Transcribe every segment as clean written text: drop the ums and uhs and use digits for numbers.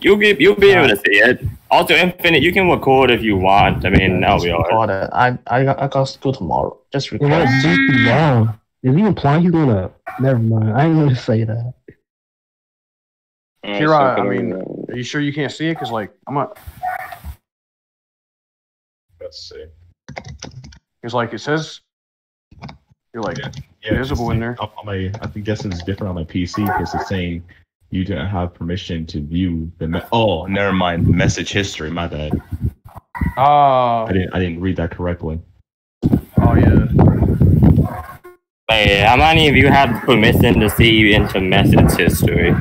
You'll be able to see it. Also, Infinite, you can record if you want. I mean, that'll be alright. Record it. I got school tomorrow. Just record. What GP wrong? Is he implying he's gonna? Never mind. I ain't gonna say that. Kira, I mean, are you sure you can't see it? Cause like I'm not. Let's see. Cause like it says, you're like visible in there. I think guessing it's different on my PC because it's saying you didn't have permission to view the. Oh, never mind. Message history. My bad. Oh. I didn't read that correctly. Oh yeah. Hey, how many of you have permission to see into message history?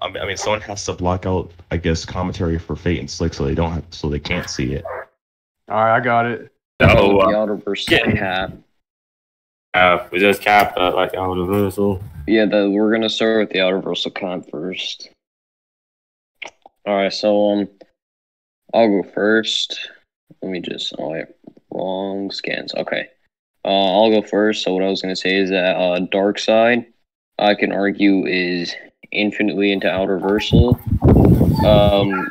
I mean, someone has to block out, I guess, commentary for Fate and Slick, so they can't see it. All right, I got it. So, the Outerverse cap. We just capped like Outerversal. Yeah, we're gonna start with the Outerversal cap first. All right, so I'll go first. Let me just wrong scans. Okay, I'll go first. So what I was gonna say is that Darkseid, I can argue is infinitely into Outerversal,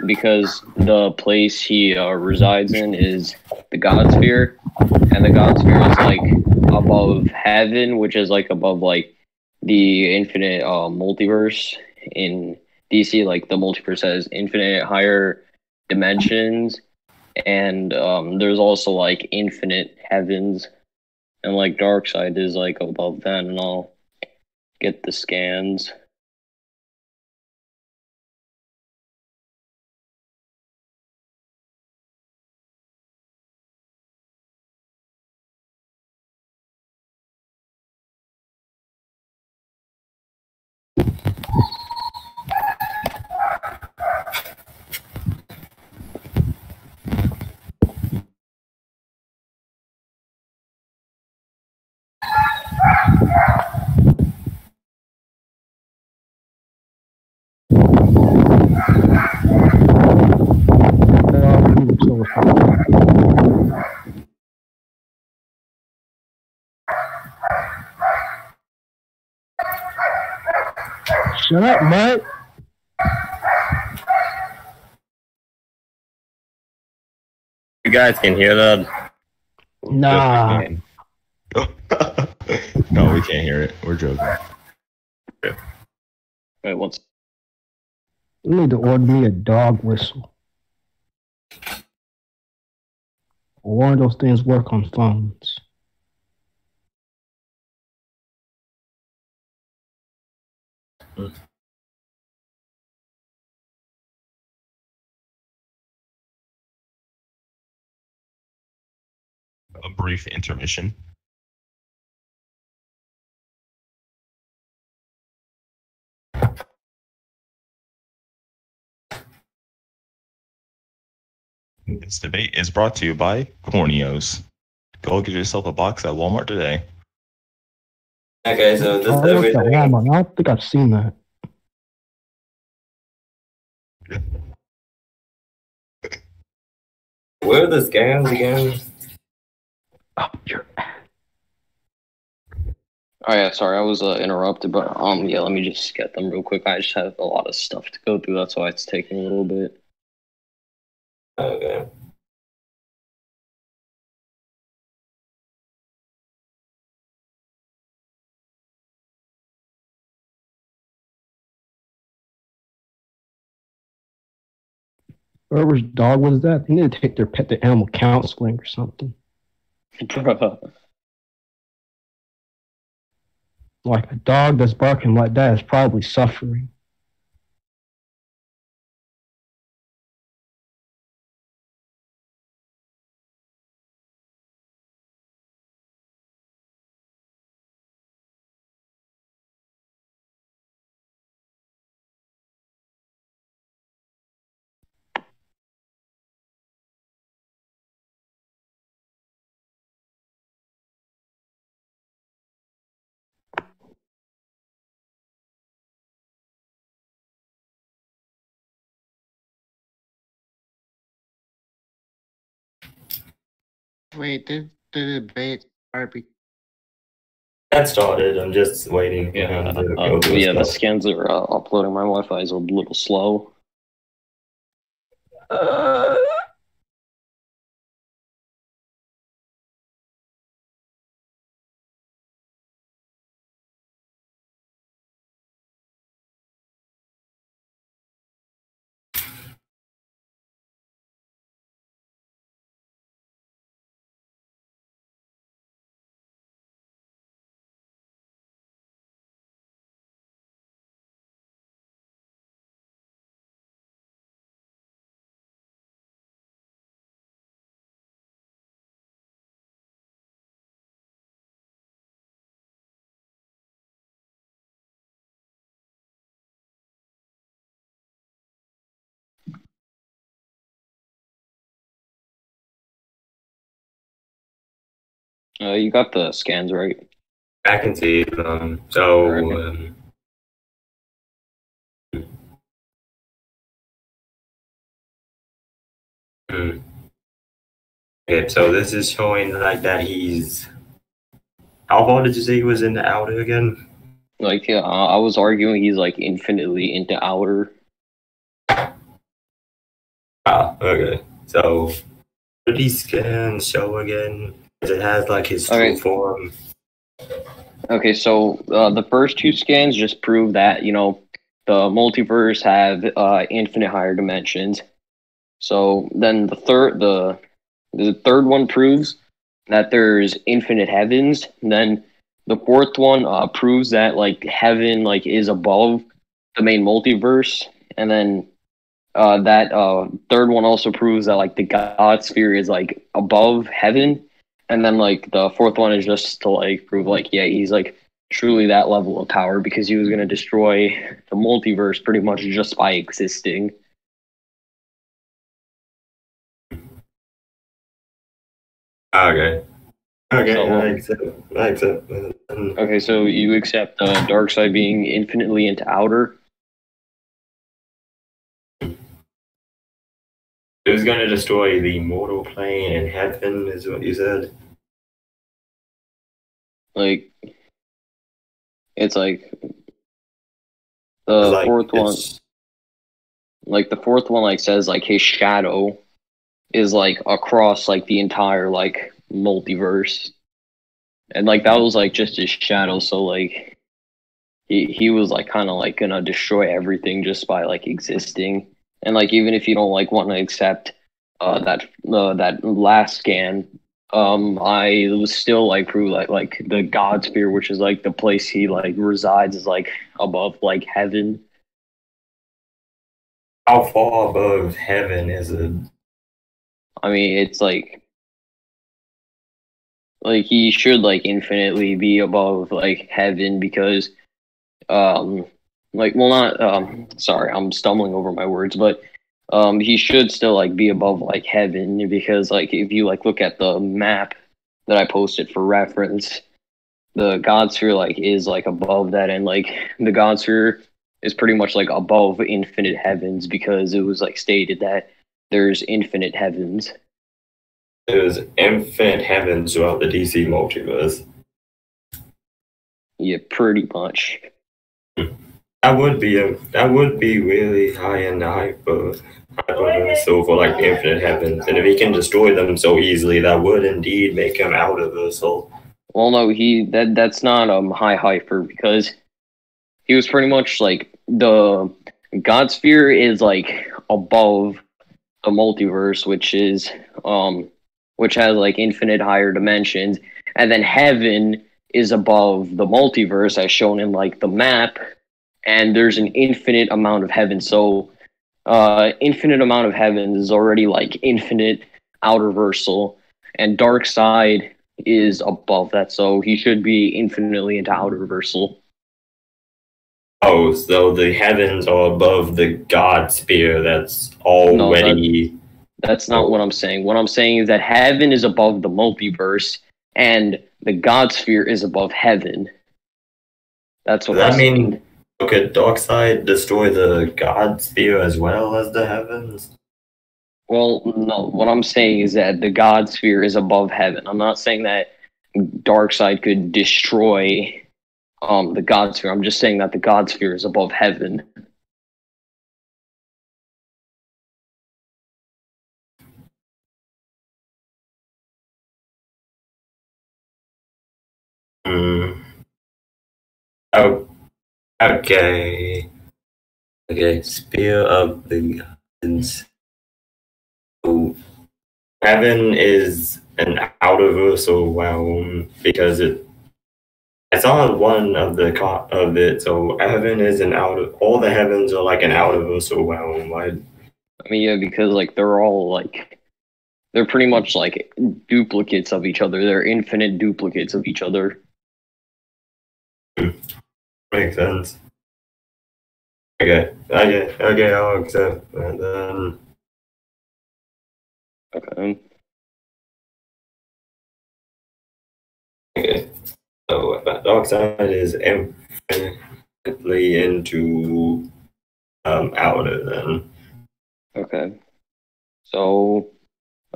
because the place he resides in is the God Sphere, and the God Sphere is like above heaven, which is like above like the infinite multiverse in DC. Like the multiverse has infinite higher dimensions, and there's also like infinite heavens, and like Darkseid is like above that, and I'll get the scans. Shut up, Mike. You guys can hear that? Nah. No, we can't hear it. We're joking. Wait, what's? You need to order me a dog whistle. One of those things work on phones. A brief intermission. This debate is brought to you by Corneos. Go get yourself a box at Walmart today. Okay, so this I worked at Walmart. I don't think I've seen that. Where are the scans again? Up your ass. Oh yeah, sorry, I was interrupted, but yeah, let me just get them real quick. I just have a lot of stuff to go through. That's why it's taking a little bit. Okay. Whoever's dog was that? They need to take their pet to animal counseling or something. Bruh. Like a dog that's barking like that is probably suffering. Wait, did the debate start That started. I'm just waiting for him to go through yeah, the stuff. scans are uploading. My Wi-Fi is a little slow. You got the scans right. I can see them. So, okay, so this is showing like that he's. How far did you say he was in the outer again? Like, I was arguing he's like infinitely into outer. Ah, okay. So, what did these scans show again? It has like his true form. Okay, so the first two scans just prove that, you know, the multiverse have infinite higher dimensions. So then the third one proves that there's infinite heavens. And then the fourth one proves that like heaven like is above the main multiverse. And then that third one also proves that like the God sphere is like above heaven. And then like the fourth one is just to like prove like, yeah, he's like truly that level of power because he was going to destroy the multiverse pretty much just by existing. Okay. Okay, So, I accept. Okay, so you accept Darkseid being infinitely into outer? It was going to destroy the mortal plane in heaven, is what you said. Like, it's like the Like, fourth one. Like the fourth one, like says like his shadow is like across like the entire like multiverse, and like that was like just his shadow. So like he was like kind of like gonna destroy everything just by like existing. And like even if you don't like want to accept that last scan, I was still like prove like the God sphere, which is like the place he like resides, is like above like heaven. How far above heaven is it? I mean, it's like he should like infinitely be above like heaven because like well not sorry, I'm stumbling over my words, but he should still like be above like heaven because like if you like look at the map that I posted for reference, the God sphere like is like above that, and like the God sphere is pretty much like above infinite heavens because it was like stated that there's infinite heavens. There's infinite heavens throughout the DC multiverse. Yeah, pretty much. That would be really high in the hyperverse, so for like the infinite heavens, and if he can destroy them so easily, that would indeed make him out of the soul. Well, no, that's not high hyper because he was pretty much like the God sphere is like above the multiverse, which has like infinite higher dimensions, and then heaven is above the multiverse as shown in like the map, and there's an infinite amount of heaven. So infinite amount of heaven is already like infinite outerversal, and Darkseid is above that, so he should be infinitely into outerversal. Oh, so the heavens are above the God sphere that's already... No, that's not what I'm saying. What I'm saying is that heaven is above the multiverse, and the God sphere is above heaven. That's what I'm saying. Could Darkseid destroy the God sphere as well as the heavens? Well, no. What I'm saying is that the God sphere is above heaven. I'm not saying that Darkseid could destroy the God Sphere. I'm just saying that the God Sphere is above heaven. Oh, okay. Okay, Spear of the Gods. So, heaven is an outerversal realm because it's on one of the of it. So heaven is an all the heavens are like an outerversal realm. Right? I mean, yeah, because like they're all like they're pretty much like duplicates of each other. They're infinite duplicates of each other. Makes sense. Okay, I'll accept that then. Okay. Okay, so Darkseid is infinitely into outer then. Okay. So,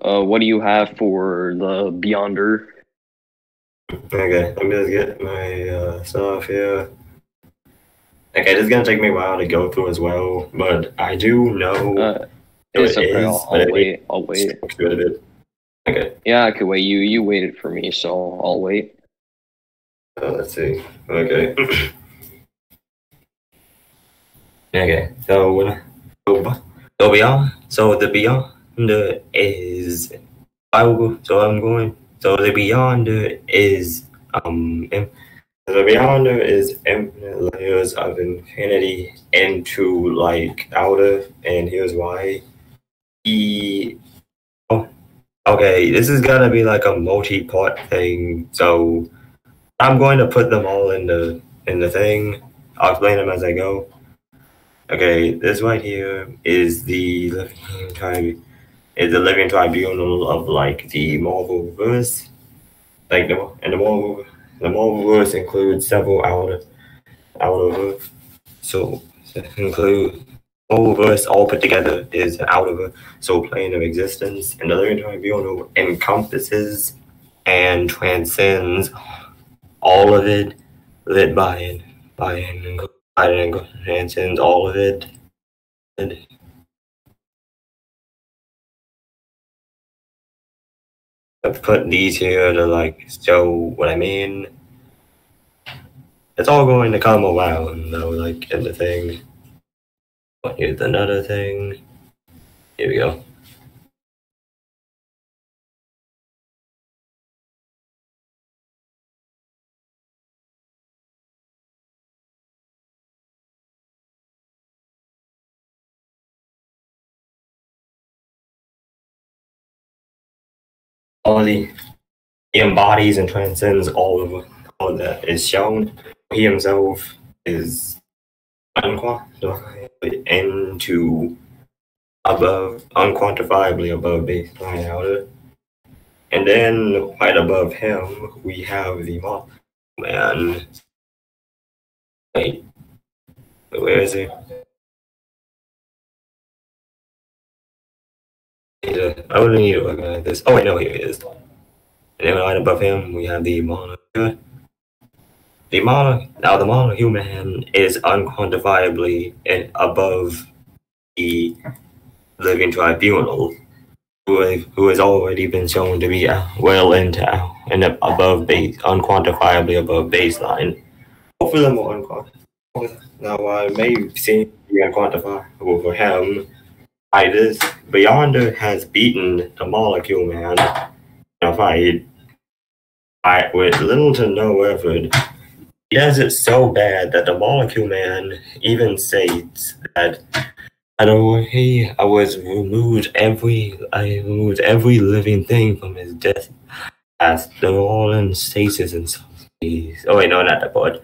what do you have for the Beyonder? Okay, let me just get my stuff here. Okay, this is gonna take me a while to go through as well, but I do know It's it okay. is. I'll wait. I'll wait. Good of it. Okay. Yeah, I could wait. You waited for me, so I'll wait. Let's see. Okay. Okay. So beyond. So the beyond is. I will go. So I'm going. So the beyond is the Beyonder is infinite layers of infinity into like outer, and here's why. Okay, this is gonna be like a multi-part thing, so I'm going to put them all in the thing. I'll explain them as I go. Okay, this right here is the living tribunal of like the Marvel verse. Like the Marvel verse includes several outer so include whole verse all put together is out of a soul plane of existence, and the living tribunal encompasses and transcends all of it, lit by and transcends all of it. And I've put these here to like show what I mean. It's all going to come around though, like in the thing. But here's another thing. Here we go. All the he embodies and transcends all of that is shown. He himself is unquantifiably into unquantifiably above baseline outer. And then right above him we have the man. Wait, where is he? I wouldn't need to look at this. Oh wait, no, here he is. And then right above him we have the monarch. The monohuman is unquantifiably above the living tribunal, who has already been shown to be well into and above base, unquantifiably above baseline. Both of them are unquantifiable. Now, I may seem to be unquantifiable for him. Beyonder has beaten the molecule man in a fight with little to no effort. He does it so bad that the molecule man even states that I removed every living thing from his death. As they're all in stasis and stuff. Oh wait, no, not that part.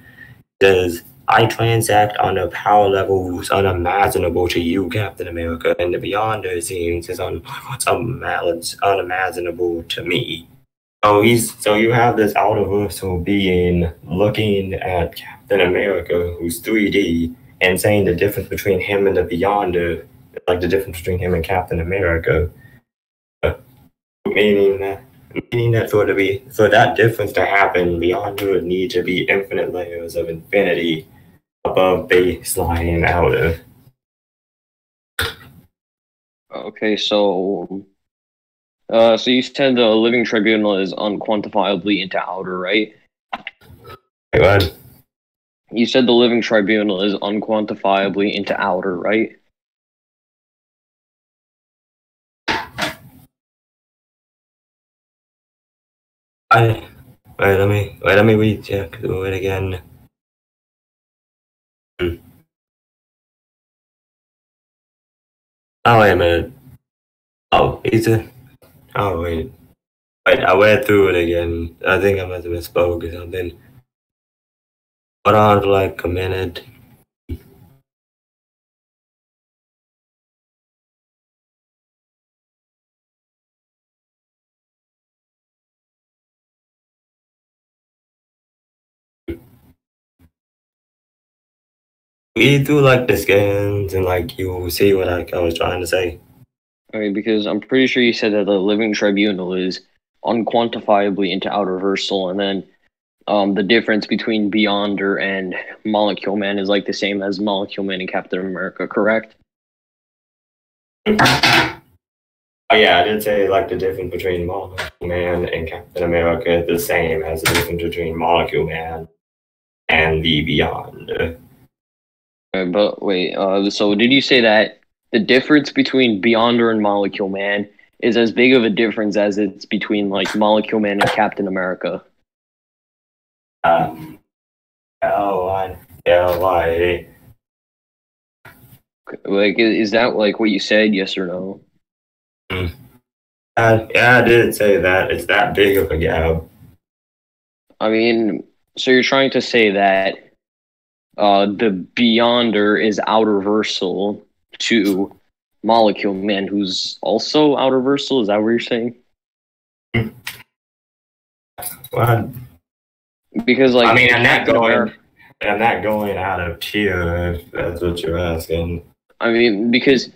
Says I transact on a power levels unimaginable to you, Captain America, and the Beyonder seems is unimaginable to me. So you have this outerversal being looking at Captain America, who's 3D, and saying the difference between him and the Beyonder, like the difference between him and Captain America, meaning that Meaning that for that difference to happen, Beyonder would need to be infinite layers of infinity above baseline outer. Okay, so you said the living tribunal is unquantifiably into outer, right? Wait, what? You said the living tribunal is unquantifiably into outer, right? Let me recheck through it again. Oh, wait a minute. Oh, oh, wait. Wait, I went through it again. I think I must have misspoke or something. Hold on for like a minute. Read through like the scans and like you'll see what I was trying to say. I mean, because I'm pretty sure you said that the living tribunal is unquantifiably into outer versal, and then the difference between Beyonder and Molecule Man is like the same as Molecule Man and Captain America, correct? Oh yeah, I did say like the difference between Molecule Man and Captain America is the same as the difference between Molecule Man and the Beyond. But wait, so did you say that the difference between Beyonder and Molecule Man is as big of a difference as it's between like Molecule Man and Captain America? L-Y. Like, is that like what you said? Yes or no? Yeah, I did say that. It's that big of a gap. I mean, so you're trying to say that the Beyonder is outer versal to Molecule Man, who's also outer versal? Is that what you're saying? What? Because like, I mean, I'm not Captain going out of tier if that's what you're asking. I mean, because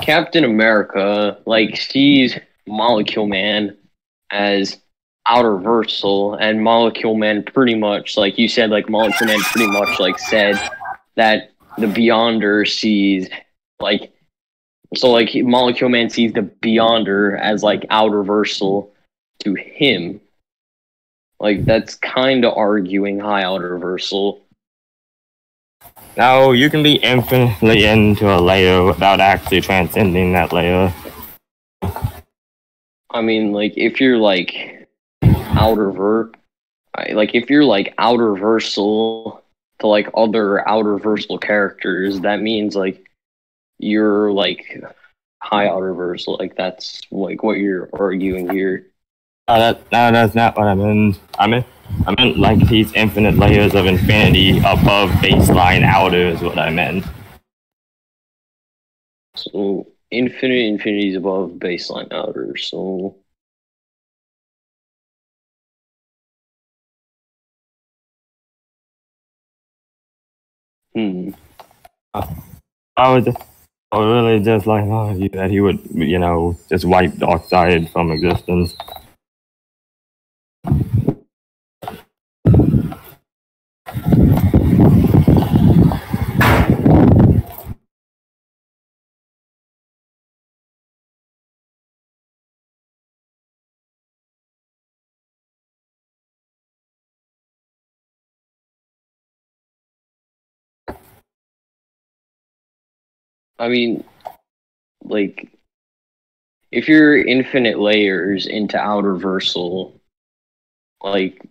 Captain America like sees Molecule Man as outer versal, and Molecule Man pretty much, like you said, like Molecule Man pretty much like said that the Beyonder sees like, so like Molecule Man sees the Beyonder as like outer versal to him. Like that's kind of arguing high outer versal. No, you can be infinitely into a layer without actually transcending that layer. I mean, like if you're like if you're like outer versal to like other outer versal characters, that means like you're like high outer versal. Like that's like what you're arguing here. No, that's not what I meant. I meant like these infinite layers of infinity above baseline outer is what I meant. So infinity is above baseline outer. So I would really just like argue that he would, just wipe Darkseid from existence. I mean, like if you're infinite layers into outer versal, like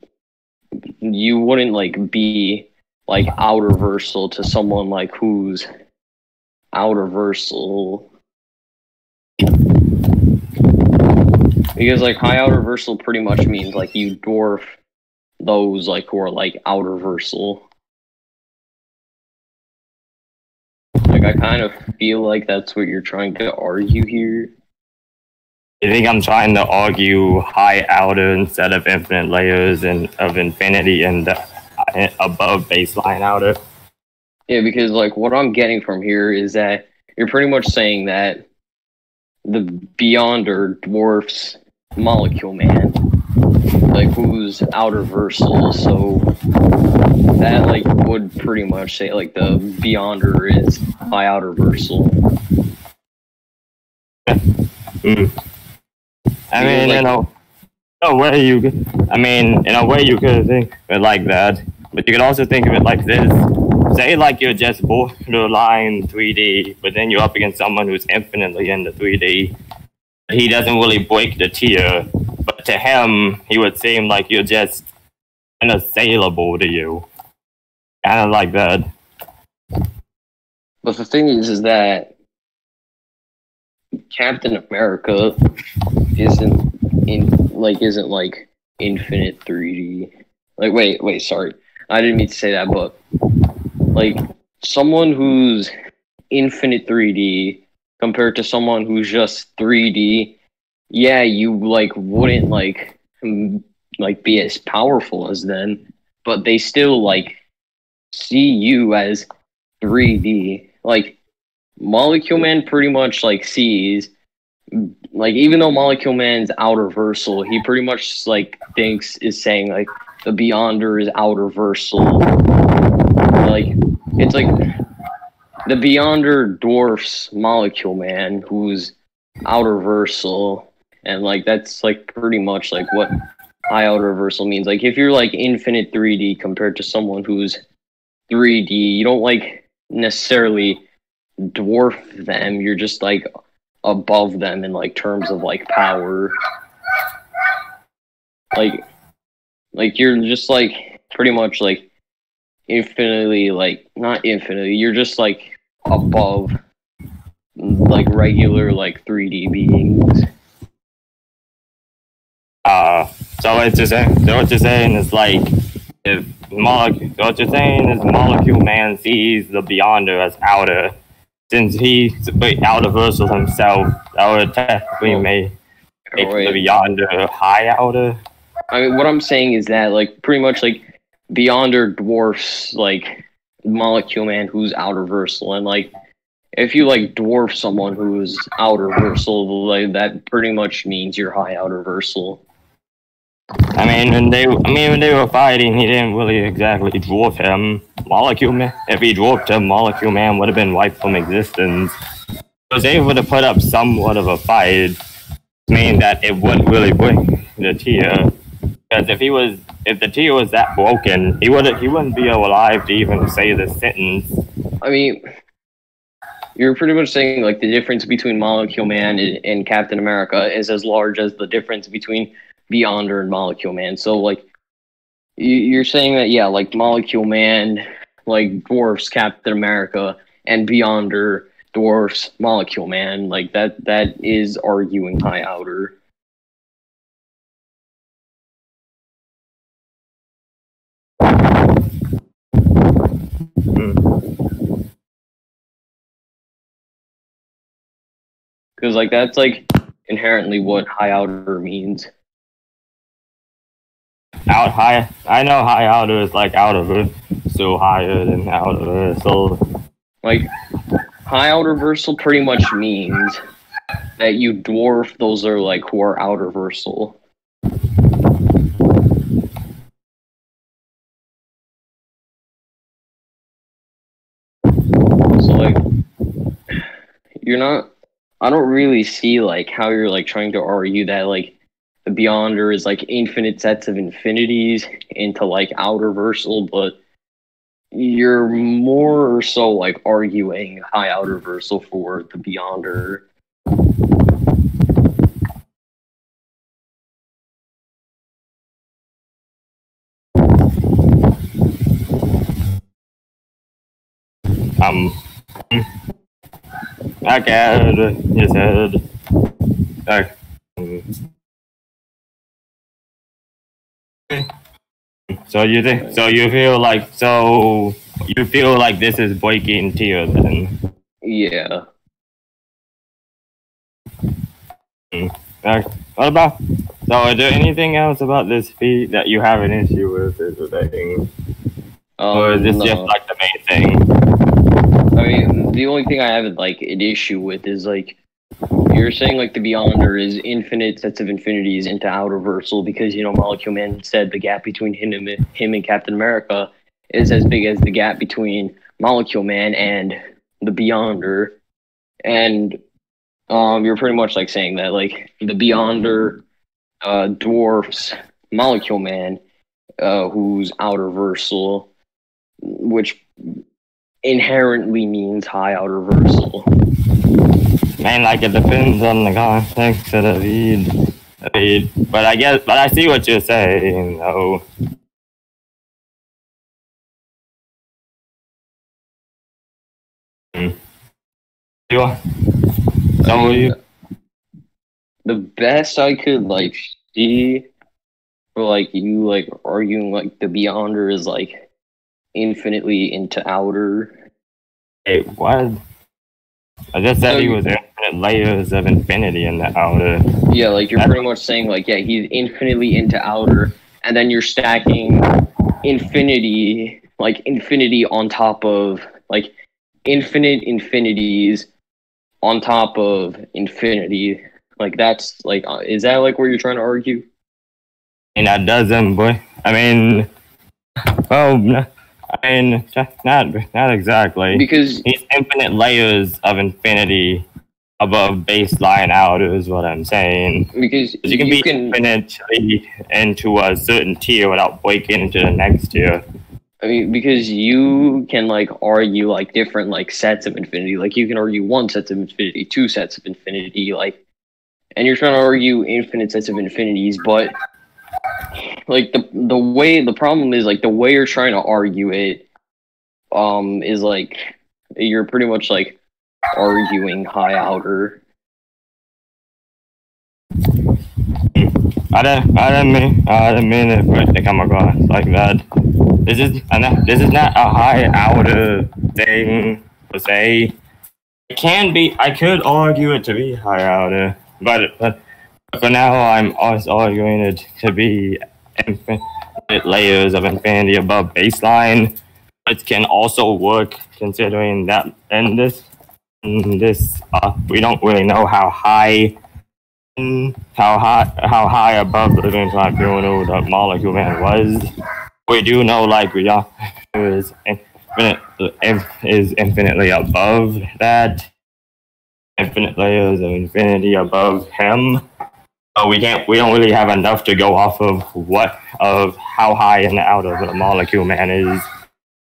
you wouldn't like be like outer versal to someone like who's outer versal, because like high outer versal pretty much means like you dwarf those like who are like outer versal. Like I kind of feel like that's what you're trying to argue here. You think I'm trying to argue high outer instead of infinite layers and of infinity and above baseline outer? Yeah, because like what I'm getting from here is that you're pretty much saying that the Beyonder dwarfs Molecule Man, like who's outer versal. So that like would pretty much say like the Beyonder is high outer versal. I mean, in a way you could think of it like that, but you could also think of it like this. Say like you're just borderline 3D, but then you're up against someone who's infinitely into 3D. He doesn't really break the tier, but to him, he would seem like you're just unassailable to you. Kind of like that. But the thing is that Captain America isn't infinite 3D. Like wait, sorry. I didn't mean to say that, but like someone who's infinite 3D compared to someone who's just 3D, yeah, you like wouldn't be as powerful as them, but they still like see you as 3D. Like Molecule Man pretty much like sees, like, even though Molecule Man's outer versal, he pretty much like is saying like the Beyonder is outer versal. Like it's like the Beyonder dwarfs Molecule Man, who's outer versal, and like that's like pretty much like what high outer versal means. Like if you're like infinite 3D compared to someone who's 3D, you don't like necessarily dwarf them, you're just like above them in like terms of like power. Like you're just like pretty much like infinitely, like not infinitely, you're just like above like regular like 3D beings. So what you're saying is like what you're saying is Molecule Man sees the Beyonder as outer. Since he's outer versal himself, that would technically make the Beyonder high outer. I mean, what I'm saying is that, like, pretty much, like, Beyonder dwarfs, like, Molecule Man who's outer versal, and, like, if you, like, dwarf someone who's outer versal, like, that pretty much means you're high outer versal. I mean, when they were fighting, he didn't really exactly dwarf him. Molecule Man, if he dwarfed him, Molecule Man would have been wiped from existence. He was able to put up somewhat of a fight, meaning that it wouldn't really break the tier. Because if the tier was that broken, he wouldn't be alive to even say the sentence. I mean, you're pretty much saying like the difference between Molecule Man and Captain America is as large as the difference between Beyonder and Molecule Man. So like you're saying that, yeah, like Molecule Man like dwarfs Captain America and Beyonder dwarfs Molecule Man. Like that is arguing high outer. Because like that's like inherently what high outer means. I know high outer is like out of it, so higher than out of it. So like high outer versal pretty much means that you dwarf those are like who are outer versal. So like you're not, I don't really see like how you're like trying to argue that like the Beyonder is like infinite sets of infinities into like outer versal, but you're more so like arguing high outer versal for the Beyonder. I get you said. So you feel like this is breaking tier then? Yeah. What about? So is there anything else about this feat that you have an issue with? Or is this just like the main thing? I mean, the only thing I have like an issue with is like You're saying like the Beyonder is infinite sets of infinities into outerversal because Molecule Man said the gap between him and Captain America is as big as the gap between Molecule Man and the Beyonder, and you're pretty much like saying that like the Beyonder dwarfs Molecule Man, who's outerversal, which inherently means high outerversal. Man, like it depends on the context of the read. But I see what you're saying, though. You are. So you. The best I could like see, for like you like arguing like the Beyonder is like infinitely into outer. Hey, what? I just said he was infinite layers of infinity in the outer. Yeah, like you're pretty much saying like, yeah, he's infinitely into outer, and then you're stacking infinity on top of like infinite infinities on top of infinity. Like that's like, is that like where you're trying to argue? And that doesn't, boy. I mean, not exactly. Because he's infinite layers of infinity above baseline outer is what I'm saying. Because you can be infinitely into a certain tier without breaking into the next tier. I mean, because you can like argue like different like sets of infinity. Like you can argue one set of infinity, two sets of infinity, like, and you're trying to argue infinite sets of infinities, but like the problem is like the way you're trying to argue it is like you're pretty much like arguing high outer. I didn't mean it to come across like that. This is not a high outer thing per se. It can be. I could argue it to be high outer, but for now I'm also arguing it to be infinite layers of infinity above baseline. It can also work considering that in this we don't really know how high above the living tribunal the Molecule Man was. We do know like is infinitely above that. Infinite layers of infinity above him. We don't really have enough to go off of how high in the outer the Molecule Man is.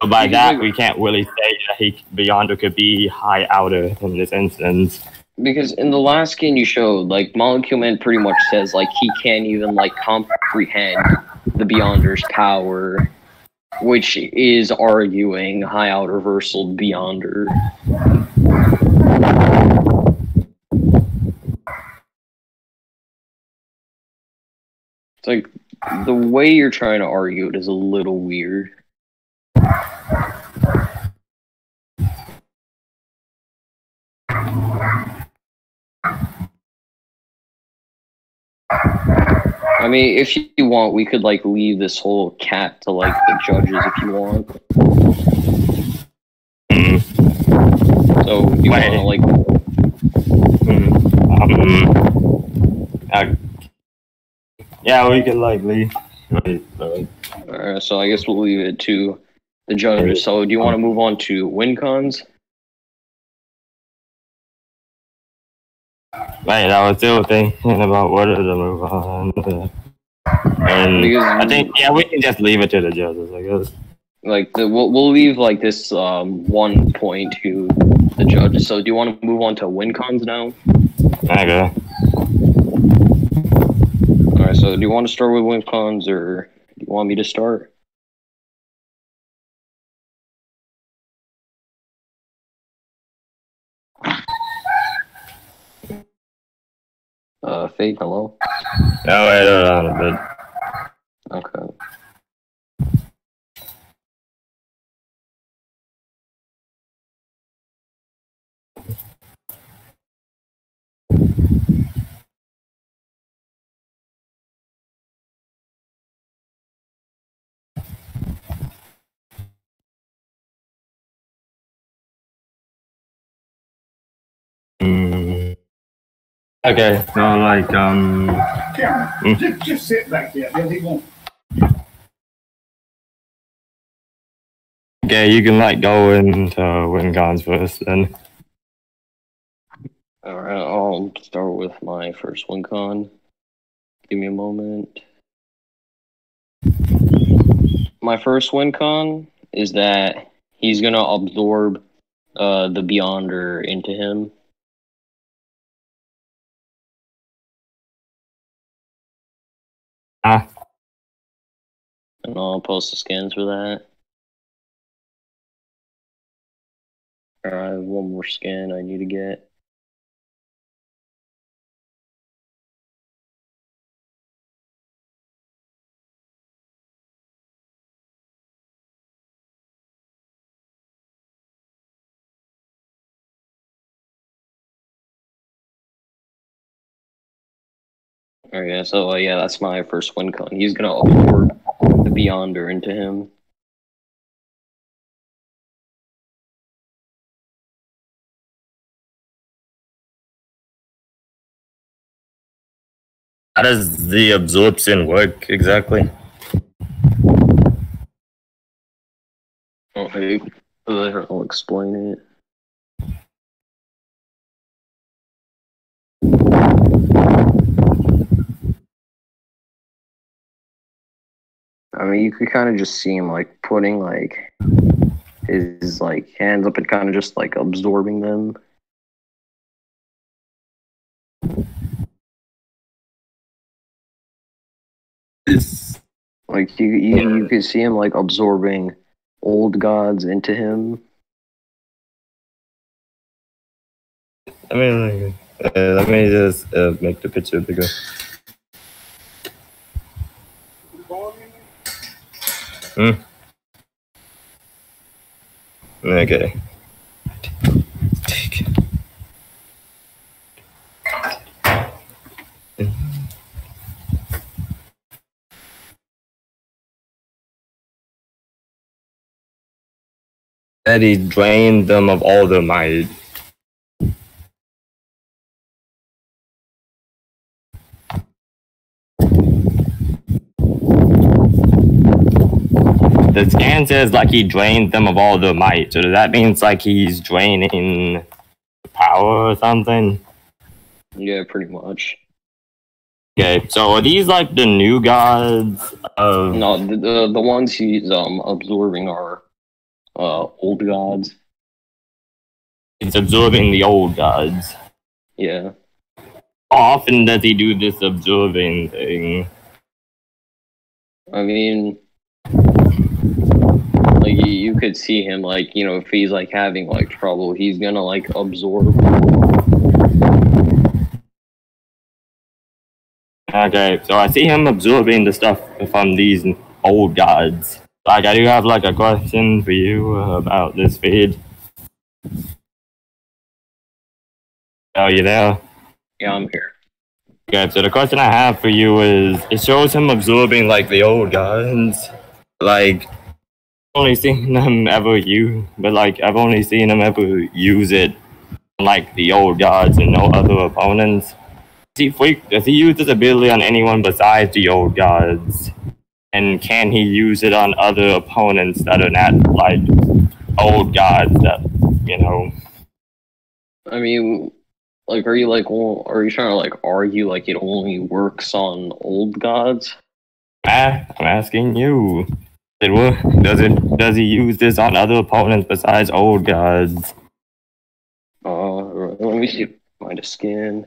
So by that, we can't really say that Beyonder could be high outer in this instance. Because in the last game you showed, like, Molecule Man pretty much says, like, he can't even, like, comprehend the Beyonder's power, which is arguing high outerversal Beyonder. It's like, the way you're trying to argue it is a little weird. I mean, if you want, we could, like, leave this whole cat to, like, the judges if you want. So, you want to, like... yeah, we can, like, leave. Alright, so I guess we'll leave it to the judges. So, do you want to move on to win cons? Right, I was still thinking about whether to move on. And Because I think, yeah, we can just leave it to the judges, I guess. Like, we'll leave, like, this 1 point to the judges. So, do you want to move on to win cons now? Okay. Alright, so do you want to start with win cons, or do you want me to start? Fake, hello? Oh, wait, hold on a bit. Okay. Okay, so like Cameron, just sit back there. He won't. okay, you can like go into win cons first then. Alright, I'll start with my first win con. Give me a moment. My first win con is that he's gonna absorb the Beyonder into him. Ah. And I'll post the scans for that. Alright, I have one more scan I need to get. Okay, so yeah, that's my first win con. He's gonna absorb the Beyonder into him. How does the absorption work exactly? Okay, I'll explain it. I mean, you could kind of just see him like putting like his like hands up and kind of just like absorbing them. Like you could see him like absorbing old gods into him. Let me just make the picture bigger. Okay. That he drained them of all their might. The scan says like he drained them of all their might, so that means like he's draining power or something? Yeah, pretty much. Okay, so are these like the new gods of... No, the ones he's absorbing are old gods. He's absorbing the old gods. Yeah. How often does he do this absorbing thing? I mean, like you could see him like, you know, if he's like having like trouble, he's gonna like absorb. Okay, so I see him absorbing the stuff from these old gods. Like, I do have like a question for you about this feed. Are you there? Yeah, I'm here. Okay, so the question I have for you is, it shows him absorbing like the old gods. Like, I've only seen them ever use, but like I've only seen him ever use it on like the old gods and no other opponents. Does he use this ability on anyone besides the old gods? And can he use it on other opponents that are not like old gods that, you know? I mean, like, are you like, well, are you trying to like argue like it only works on old gods? I'm asking you. Does he use this on other opponents besides old gods? Let me see if I can find a skin.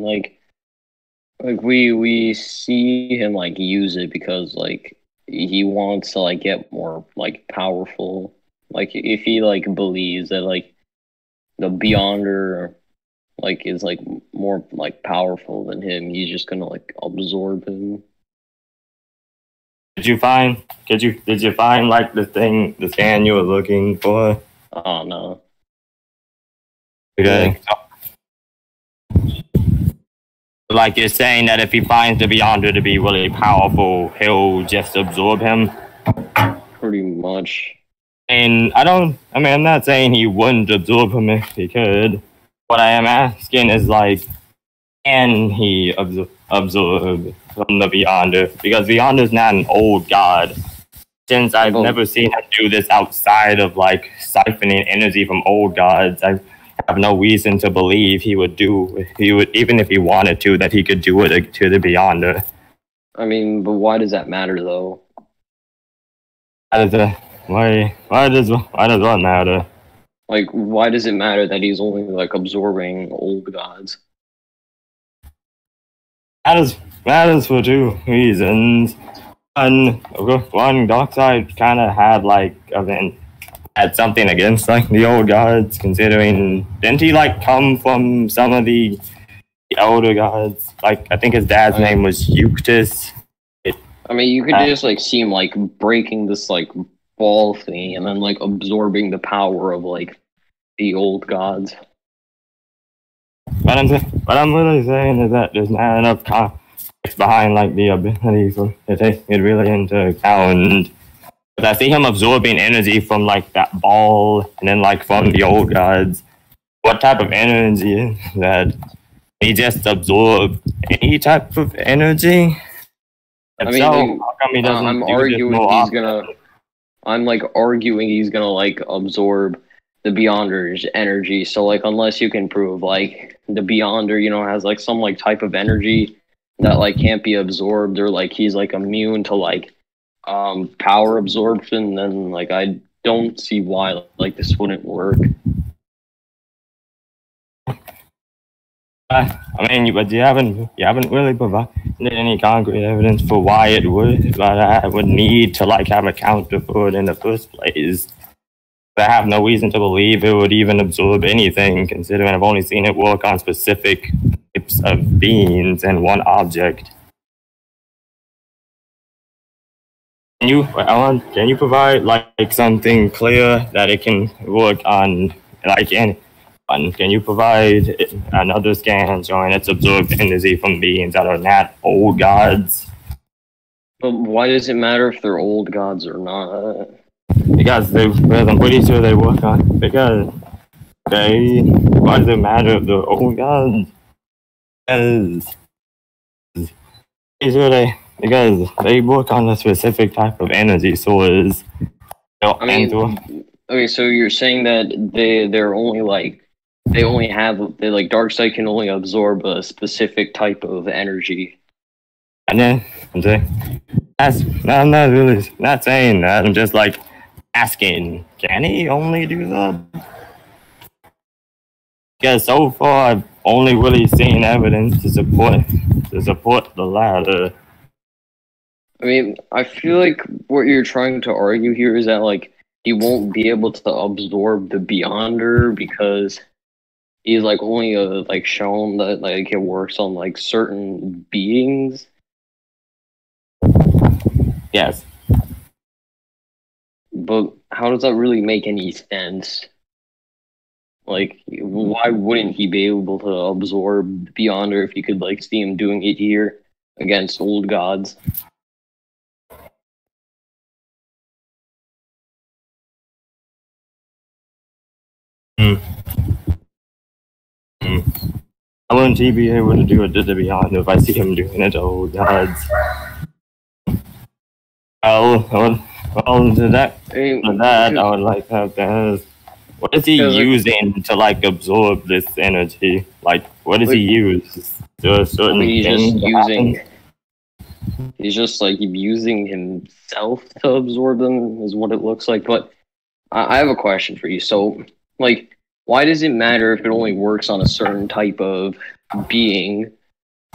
like we see him like use it because like he wants to like get more like powerful. Like if he like believes that like the Beyonder like is like more like powerful than him, he's just gonna like absorb him. Did you find like the scan you were looking for? Oh no. Okay. Like you're saying that if he finds the Beyonder to be really powerful, he'll just absorb him. Pretty much. And I'm not saying he wouldn't absorb him if he could. What I am asking is like, can he absorb from the Beyonder? Because Beyonder's not an old god. Since I've never seen him do this outside of like siphoning energy from old gods, I have no reason to believe he would even if he wanted to, that he could do it to the Beyonder. I mean, but why does that matter though? Why does what matter? Like, why does it matter that he's only like absorbing old gods? Matters for two reasons. One, Darkseid kind of had something against like the old gods, considering didn't he like come from some of the older gods? Like I think his dad's name was Euctus. I mean, you could just like see him like breaking this like ball thing and then like absorbing the power of like the old gods. What I'm really saying is that there's not enough context behind like the ability to take it really into account. But I see him absorbing energy from like that ball and then like from the old gods. What type of energy is that? He just absorbed any type of energy? If I mean, so, like, how come he doesn't I'm use it arguing more he's often? gonna. I'm like arguing he's gonna like absorb the Beyonder's energy. So like, unless you can prove like the Beyonder, you know, has like some like type of energy that like can't be absorbed, or like he's like immune to like power absorption, then like I don't see why like this wouldn't work. I mean, but you haven't really provided any concrete evidence for why it would. But I would need to like have a counter for it in the first place. I have no reason to believe it would even absorb anything, considering I've only seen it work on specific types of beings and one object. Can you provide like something clear that it can work on, like can you provide another scan showing it's absorbed energy from beings that are not old gods? But why does it matter if they're old gods or not? Because I'm pretty sure they work on. Why does it matter if they're old gods? Because they work on a specific type of energy source. I mean, okay, so you're saying that they're only like Darkseid can only absorb a specific type of energy. And then I'm not really not saying that. I'm just like asking, can he only do that? Because so far I've only really seen evidence to support the latter. I mean, I feel like what you're trying to argue here is that like he won't be able to absorb the Beyonder because he's like only like shown that like it works on like certain beings. Yes. But how does that really make any sense? Like, why wouldn't he be able to absorb the Beyonder if you could like see him doing it here against old gods? How wouldn't he be able to do it to the Beyonder if I see him doing it to old gods? To that, I would like to ask, what is he using to like absorb this energy? Like, what does he use? He's just like using himself to absorb them, is what it looks like. But I have a question for you. So, like, why does it matter if it only works on a certain type of being?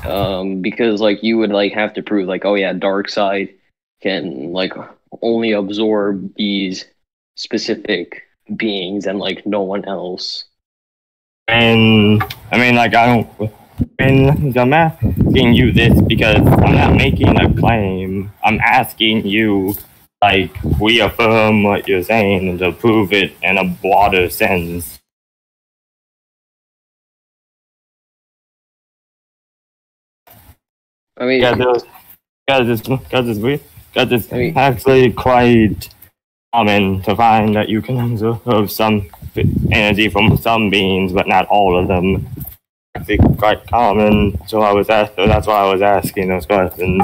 Because like you would like have to prove like, oh yeah, Darkseid can like only absorb these specific beings and like no one else. And I mean, like, I don't. And I'm asking you this because I'm not making a claim. I'm asking you, like, reaffirm what you're saying and to prove it in a broader sense. I mean, Because it's actually quite common to find that you can observe some energy from some beings, but not all of them. Actually, quite common. So that's why I was asking those questions.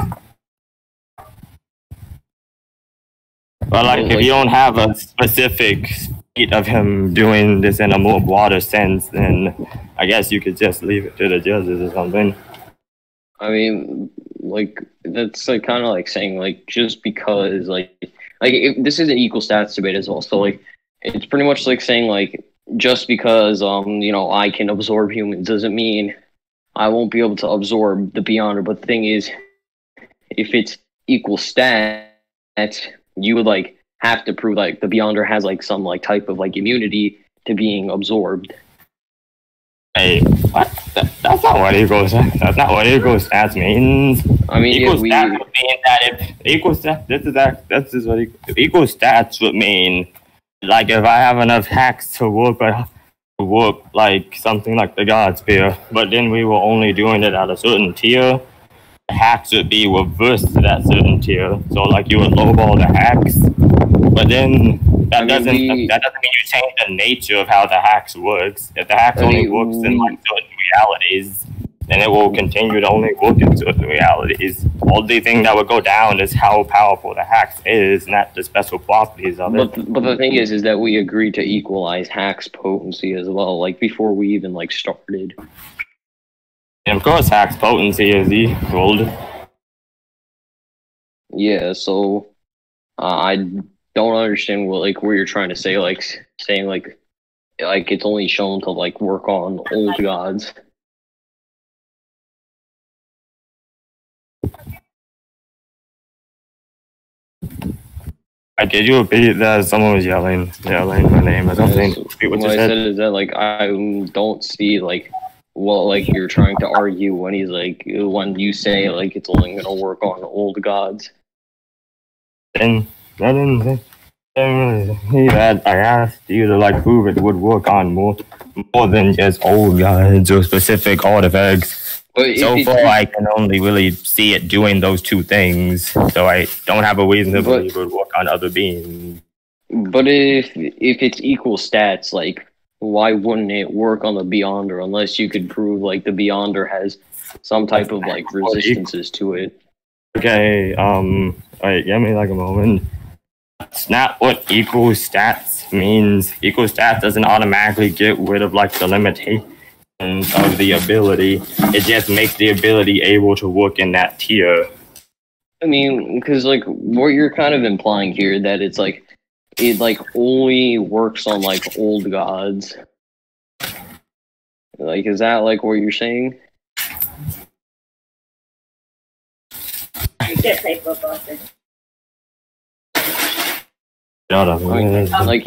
But like, if you don't have a specific state of him doing this in a more broader sense, then I guess you could just leave it to the judges or something. I mean, like that's like kind of like saying like just because like this is an equal stats debate as well. So like it's pretty much like saying like just because you know I can absorb humans doesn't mean I won't be able to absorb the Beyonder. But the thing is, if it's equal stats, you would like have to prove like the Beyonder has like some like type of like immunity to being absorbed. Hey, what? That's not what equal stats. That's not what equal stats means. I mean, equal stats would mean that if equal stats, this is what equal stats would mean. Like if I have enough hacks to work like something like the God Spear, but then we were only doing it at a certain tier, the hacks would be reversed to that certain tier. So like you would lowball the hacks, but then that doesn't mean you change the nature of how the hacks works. If the hacks only works in like certain realities, then it will continue to only work in certain realities. Only thing that would go down is how powerful the hacks is, not the special properties of it. But the thing is that we agreed to equalize hacks potency as well, like before we even like started. And of course, hacks potency is equaled. Yeah, so I don't understand what you're trying to say, like saying like it's only shown to like work on old gods. Did you repeat that? Someone was yelling my name or something. What I said is that like I don't see like what like you're trying to argue when when you say like it's only gonna work on old gods. Then I didn't say that. I asked you to like prove it would work on more than just old gods or specific artifacts. But so far, I can only really see it doing those two things, so I don't have a reason to believe it would work on other beings. But if it's equal stats, like why wouldn't it work on the Beyonder unless you could prove like the Beyonder has some type of like resistances to it? Okay, wait, give me like a moment. That's not what equal stats means. Equal stats doesn't automatically get rid of like the limitation of the ability. It just makes the ability able to work in that tier. I mean, because like what you're kind of implying here that it's like it like only works on like old gods. Like, is that like what you're saying? You can't say football. Shut up. Like,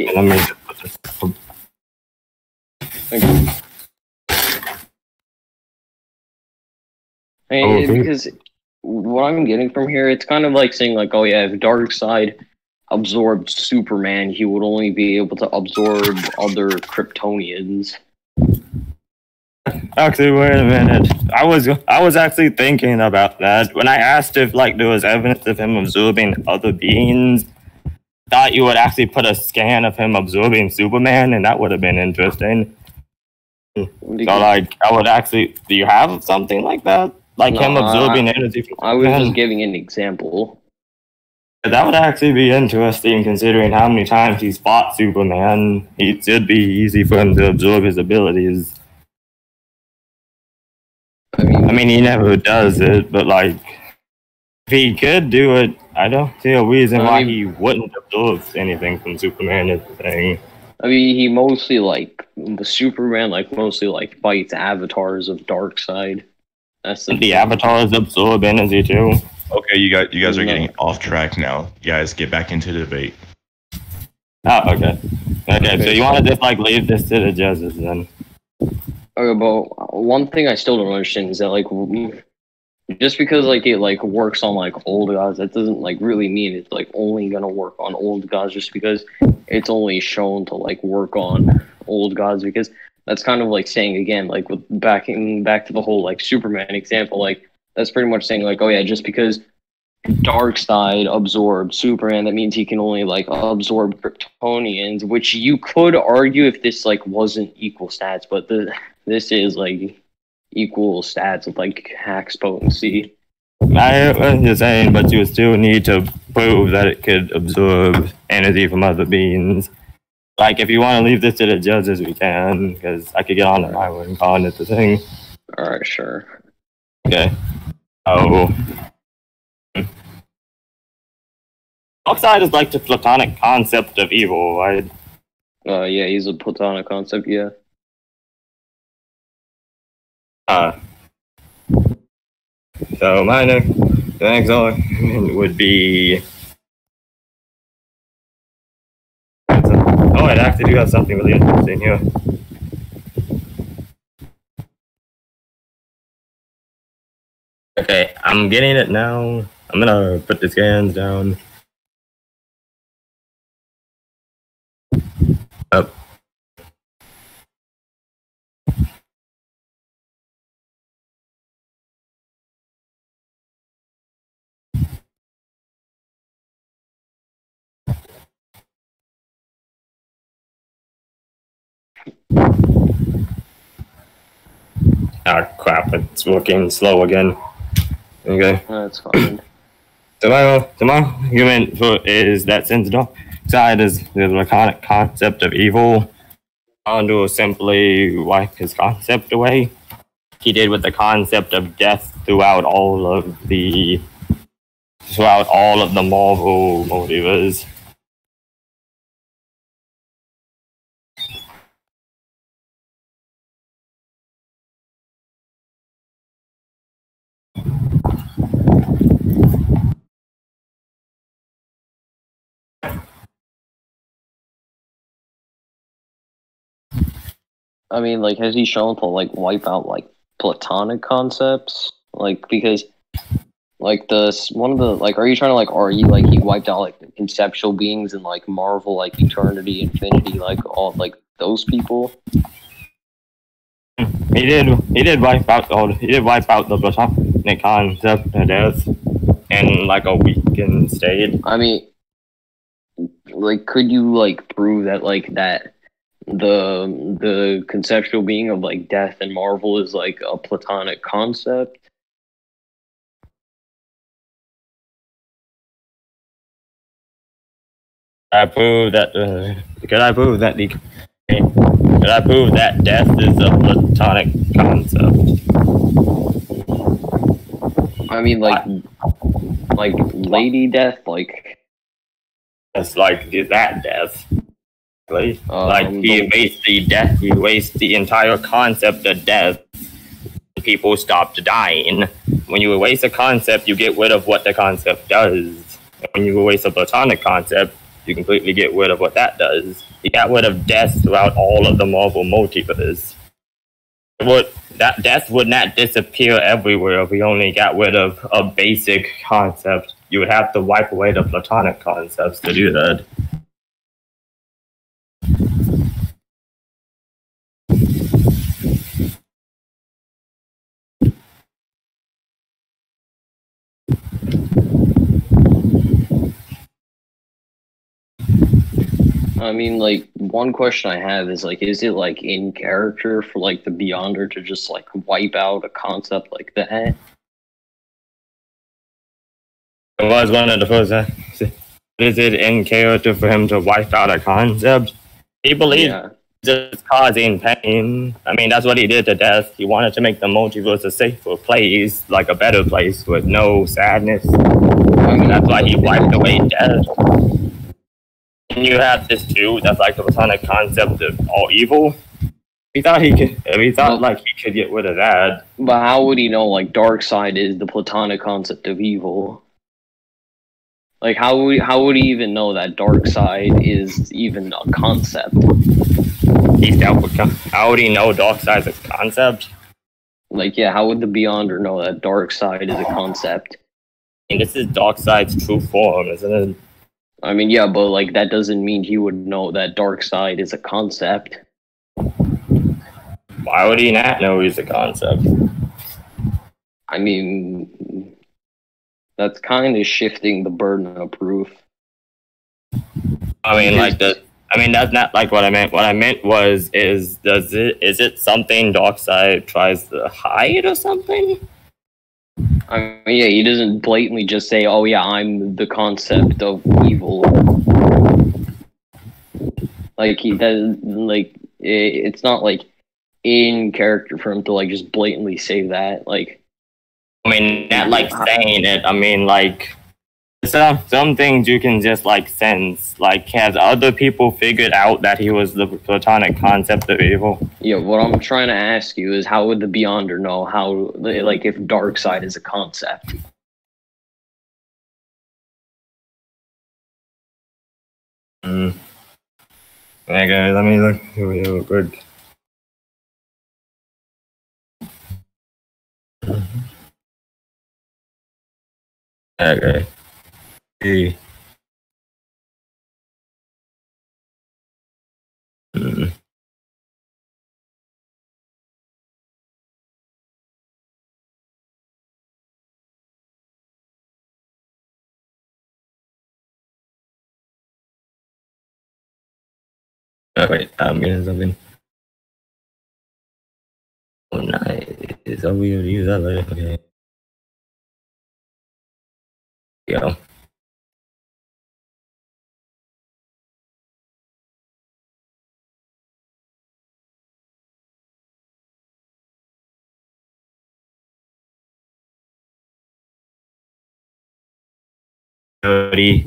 because what I'm getting from here, it's kind of like saying like, oh yeah, if Darkseid absorbed Superman, he would only be able to absorb other Kryptonians. Actually, wait a minute. I was actually thinking about that when I asked if like there was evidence of him absorbing other beings. Thought you would actually put a scan of him absorbing Superman, and that would have been interesting. So like, I would actually. Do you have something like that? Like him absorbing energy from I was just giving an example. That would actually be interesting, considering how many times he's fought Superman. It should be easy for him to absorb his abilities. I mean, he never does it, but like, if he could do it, I don't see a reason why he wouldn't absorb anything from Superman. Is the thing. I mean, he mostly like the Superman like mostly like fights avatars of Darkseid. That's The avatars absorb energy too. Okay, you guys are getting off track now. You guys get back into the debate. Oh, okay. Okay, so you want to just like leave this to the judges then? Okay, but one thing I still don't understand is that like just because like it like works on like old gods, that doesn't like really mean it's like only gonna work on old gods just because it's only shown to like work on old gods, because that's kind of like saying again, like with back to the whole like Superman example, like that's pretty much saying like, oh yeah, just because Darkseid absorbs Superman, that means he can only like absorb Kryptonians, which you could argue if this like wasn't equal stats, but this is like equal stats with like Hack's potency. I was just saying, but you still need to prove that it could absorb energy from other beings. Like, if you want to leave this to the judges, we can, because I could get on my way and call it the thing. Alright, sure. Okay. Oh. Darkseid is like the platonic concept of evil, right? Yeah, he's a platonic concept, yeah. So my next argument would be... Oh, I actually do have something really interesting here. Okay, I'm getting it now. I'm gonna put the scans down. Up. Ah, crap, it's working slow again. Okay. That's fine. So my argument is that since Darkseid is the laconic concept of evil, Bond will simply wipe his concept away. He did with the concept of death throughout all of the Marvel multiverse. I mean, like, has he shown to like wipe out like platonic concepts? Like, because like one of the like, are you trying to like argue like he wiped out like the conceptual beings in like Marvel, like Eternity, Infinity, like all like those people? He did wipe out the platonic concept of death in like a weakened state. I mean, like, could you like prove that like that the conceptual being of like death in Marvel is like a platonic concept? Could I prove that death is a platonic concept? I mean, like Lady Death, like it's like that death. Like he wastes the entire concept of death. People stopped dying. When you erase a concept, you get rid of what the concept does. When you erase a platonic concept, you completely get rid of what that does. You got rid of death throughout all of the Marvel multiverse. That death would not disappear everywhere if we only got rid of a basic concept. You would have to wipe away the platonic concepts to do that. I mean, like, one question I have is, like, is it, like, in character for, like, the Beyonder to just, like, wipe out a concept like that? It was one of the first. Is it in character for him to wipe out a concept? He believes just causing pain. I mean, that's what he did to death. He wanted to make the multiverse a safer place, like a better place with no sadness. That's why he wiped away death. And you have this too, that's like the platonic concept of all evil. He thought he could. He thought like he could get rid of that. But how would he know like Darkseid is the platonic concept of evil? Like how would he even know that Darkseid is even a concept? He's dealt with. How would he know Darkseid's a concept? Like yeah, how would the Beyonder know that Darkseid is a concept? And this is Darkseid's true form, isn't it? I mean, yeah, but like that doesn't mean he would know that Darkseid is a concept. Why would he not know he's a concept? I mean, that's kind of shifting the burden of proof. I mean, like the. I mean, that's not like what I meant. What I meant was, is it something Darkseid tries to hide or something? I mean, yeah, he doesn't blatantly just say, "Oh yeah, I'm the concept of evil." Like he does, like it's not like in character for him to like just blatantly say that. Like, I mean, not like saying it. I mean, like some things you can just like sense. Like, has other people figured out that he was the platonic concept of evil? yeah, what I'm trying to ask you is, how would the Beyonder know how, like, if Darkseid is a concept? Okay, let me look real quick. Okay. See. Oh, wait, I'm getting something. Oh, nice. Oh, we use that later. Okay. Go.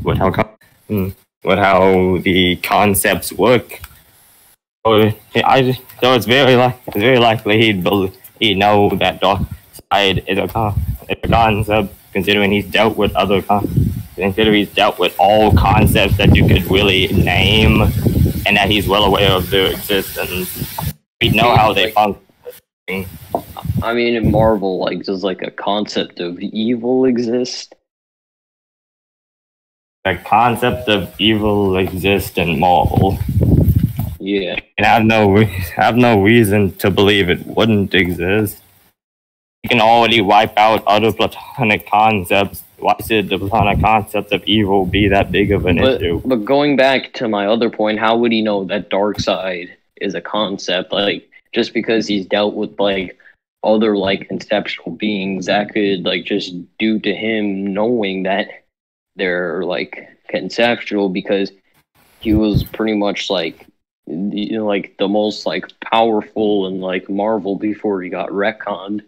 With how the concepts work. So it's very likely he'd know that Darkseid is a concept, considering he's dealt with all concepts that you could really name, and that he's well aware of their existence. He'd know how they function. I mean, in Marvel, like, does like a concept of evil exist? The concept of evil exists in Marvel. Yeah. And I have no reason to believe it wouldn't exist. You can already wipe out other platonic concepts. Why should the platonic concept of evil be that big of an issue? But going back to my other point, how would he know that Darkseid is a concept? Like, just because he's dealt with like other like conceptual beings, that could like just due to him knowing that they're like conceptual, because he was pretty much like, you know, like the most like powerful in like Marvel before he got retconned.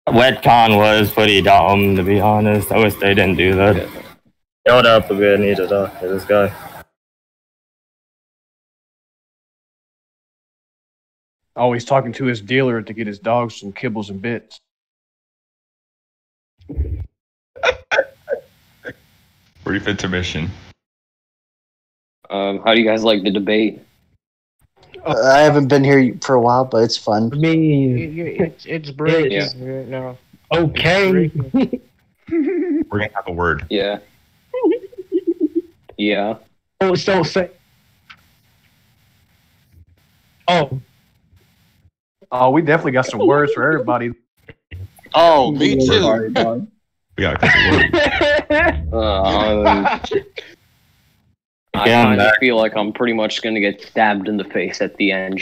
Retcon was pretty dumb, to be honest. I wish they didn't do that. Yeah. Hold up a bit, I need to talk to this guy. Oh, he's talking to his dealer to get his dog some kibbles and bits. Brief intermission. How do you guys like the debate? I haven't been here for a while, but it's fun. I mean, It's breaking Yeah. right now. okay. We're gonna have a word. Yeah. Yeah. Oh, don't say. Oh, Oh, we definitely got some words for everybody. Oh, me too. We got a couple words. I kind of feel like I'm pretty much going to get stabbed in the face at the end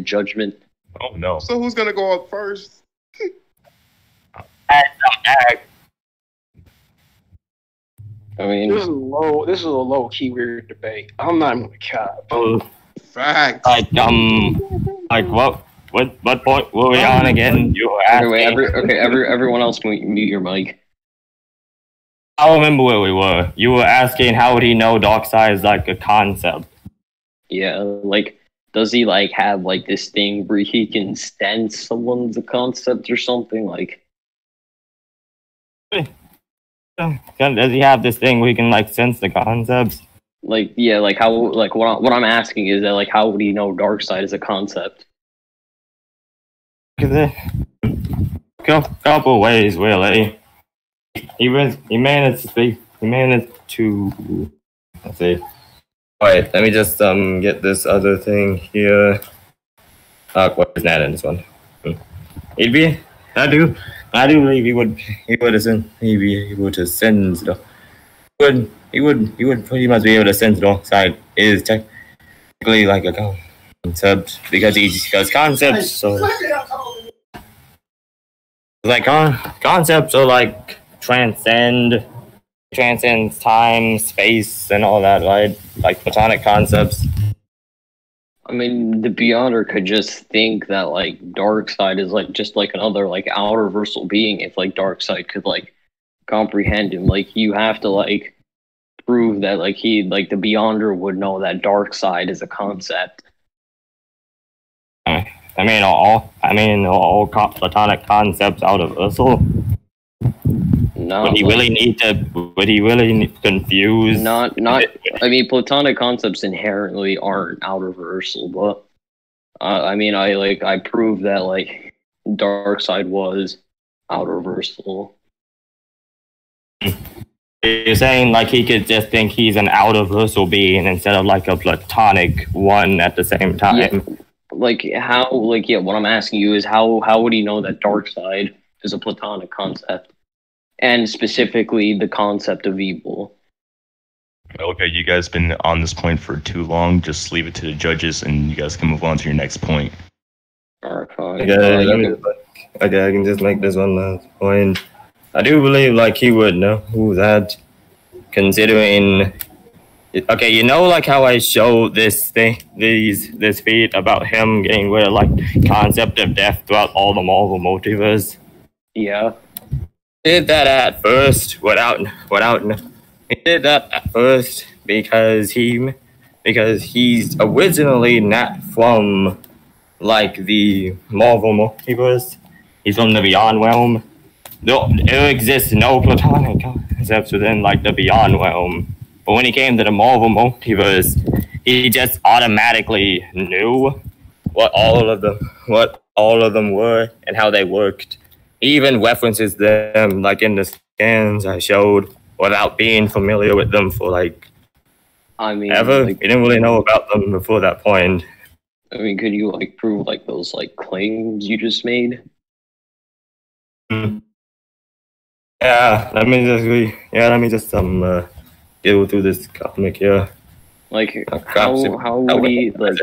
judgment. Oh no. So who's gonna go up first? I mean, This is a low key weird debate. I'm not even gonna cap. Facts. Like what point were we on again? You were asking. everyone else mute your mic. I remember where we were. You were asking how would he know Darkseid is like a concept. Yeah, like does he like have like this thing where he can sense someone's concept or something? Like, Does he have this thing where he can like sense the concepts? like yeah, like how like what I'm asking is that like how would he know Darkseid is a concept? Couple ways, really. He managed to. Let's see. Alright, let me just get this other thing here. What is that in this one? He'd be. I do believe he would be able to sense the. He would pretty much be able to sense Darkseid is technically like a concept because concepts so like concepts are like transcends time, space, and all that, right? Like platonic concepts. I mean, the Beyonder could just think that like Darkseid is like just like another like outer versal being. If like Darkseid could like comprehend him, like you have to like prove that like he like the Beyonder would know that Darkseid is a concept. I mean, all platonic concepts out of Ursel. No, Would he really need to? Would he really confuse? Not. I mean, platonic concepts inherently aren't outer versal, but I mean, I proved that like Darkseid was outer versal. You're saying like he could just think he's an outer versal being instead of like a platonic one at the same time. Yeah, like how? Like yeah, what I'm asking you is how would he know that Darkseid is a platonic concept? And specifically the concept of evil. Okay, you guys been on this point for too long. Just leave it to the judges, and you guys can move on to your next point. Alright, fine. Okay, I can just make this one last point. I do believe like he would know who that, considering. Okay, you know like how I showed this feat about him getting rid of like concept of death throughout all the Marvel multiverse. Yeah. Did that at first he did that at first because he's originally not from like the Marvel multiverse. He's from the Beyond realm. There exists no platonic concepts within like the Beyond realm. But when he came to the Marvel multiverse, he just automatically knew what all of them were and how they worked. He even references them like in the scans I showed without being familiar with them for like ever. Like, he didn't really know about them before that point. I mean, could you like prove like those like claims you just made? Yeah, let me just go through this comic here. Like how would he like?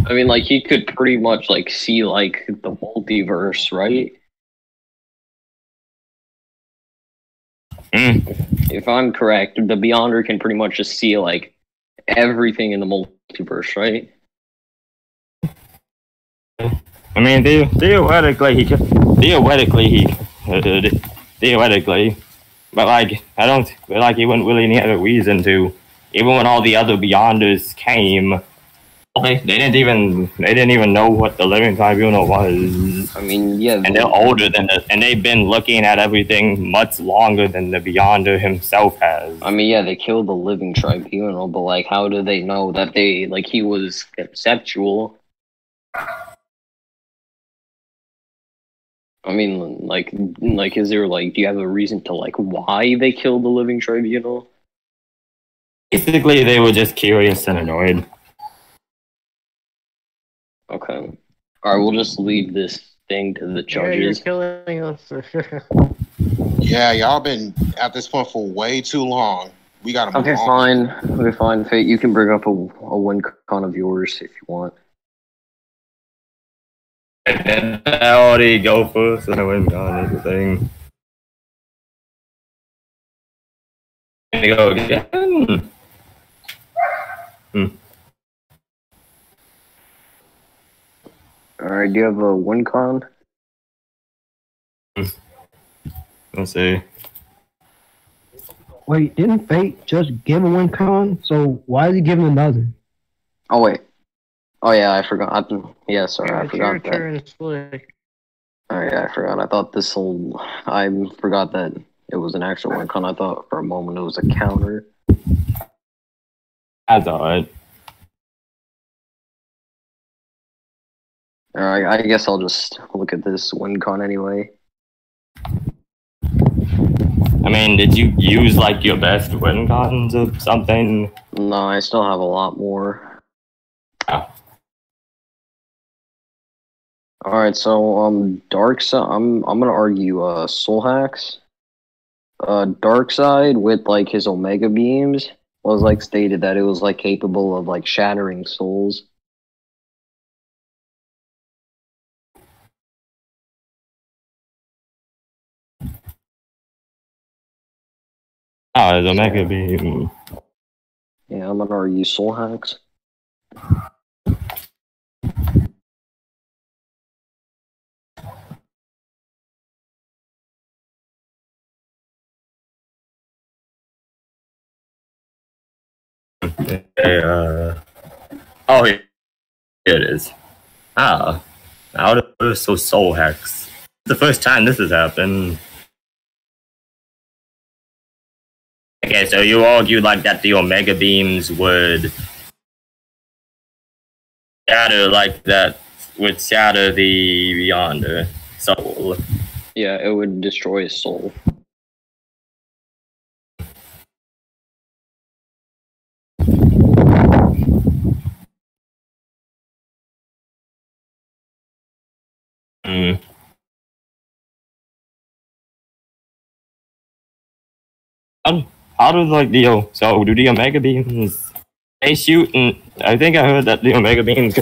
I mean, like he could pretty much like see like the multiverse, right? If I'm correct, the Beyonder can pretty much just see like everything in the multiverse, right? I mean, theoretically he could. Theoretically, but like I don't feel like he wouldn't really need a reason to. Even when all the other Beyonders came, they didn't even know what the Living Tribunal was. I mean, yeah, and they're older than and they've been looking at everything much longer than the Beyonder himself has. I mean, yeah, they killed the Living Tribunal, but like, how do they know that he was conceptual? I mean, like, is there like, do you have a reason to like why they killed the Living Tribunal? Basically, they were just curious and annoyed. Okay. Alright, we'll just leave this thing to the judges. You're killing us. Yeah, y'all been at this point for way too long. We gotta move on. Okay, fine. Fate, you can bring up a win con of yours if you want. And I already go first and I win con is the thing. I'm gonna go again. Alright, do you have a win con? Let's see. Wait, didn't Fate just give a win con? So why is he giving another? Oh wait. Oh yeah, I forgot. Yeah, sorry, I It's your forgot that. turn, Slick. Oh yeah, I forgot. I thought this whole. I forgot that it was an actual win con. I thought for a moment it was a counter. That's alright. Alright, I guess I'll just look at this win con anyway. I mean, did you use like your best win cons or something? No, I still have a lot more. Oh. Alright, so Darkseid. I'm gonna argue Soul Hacks. Darkseid with like his Omega beams was like stated that it was like capable of like shattering souls. Oh, the Mega Beam. Yeah, I'm gonna argue Soul Hacks. Oh, here it is. Ah, out of so Soul Hacks. It's the first time this has happened. Okay, so you argued like that the Omega Beams would shatter like that, would shatter the Beyonder soul. Yeah, it would destroy his soul. Hmm. How does like the so do the Omega Beams they shoot and I think I heard that the Omega Beams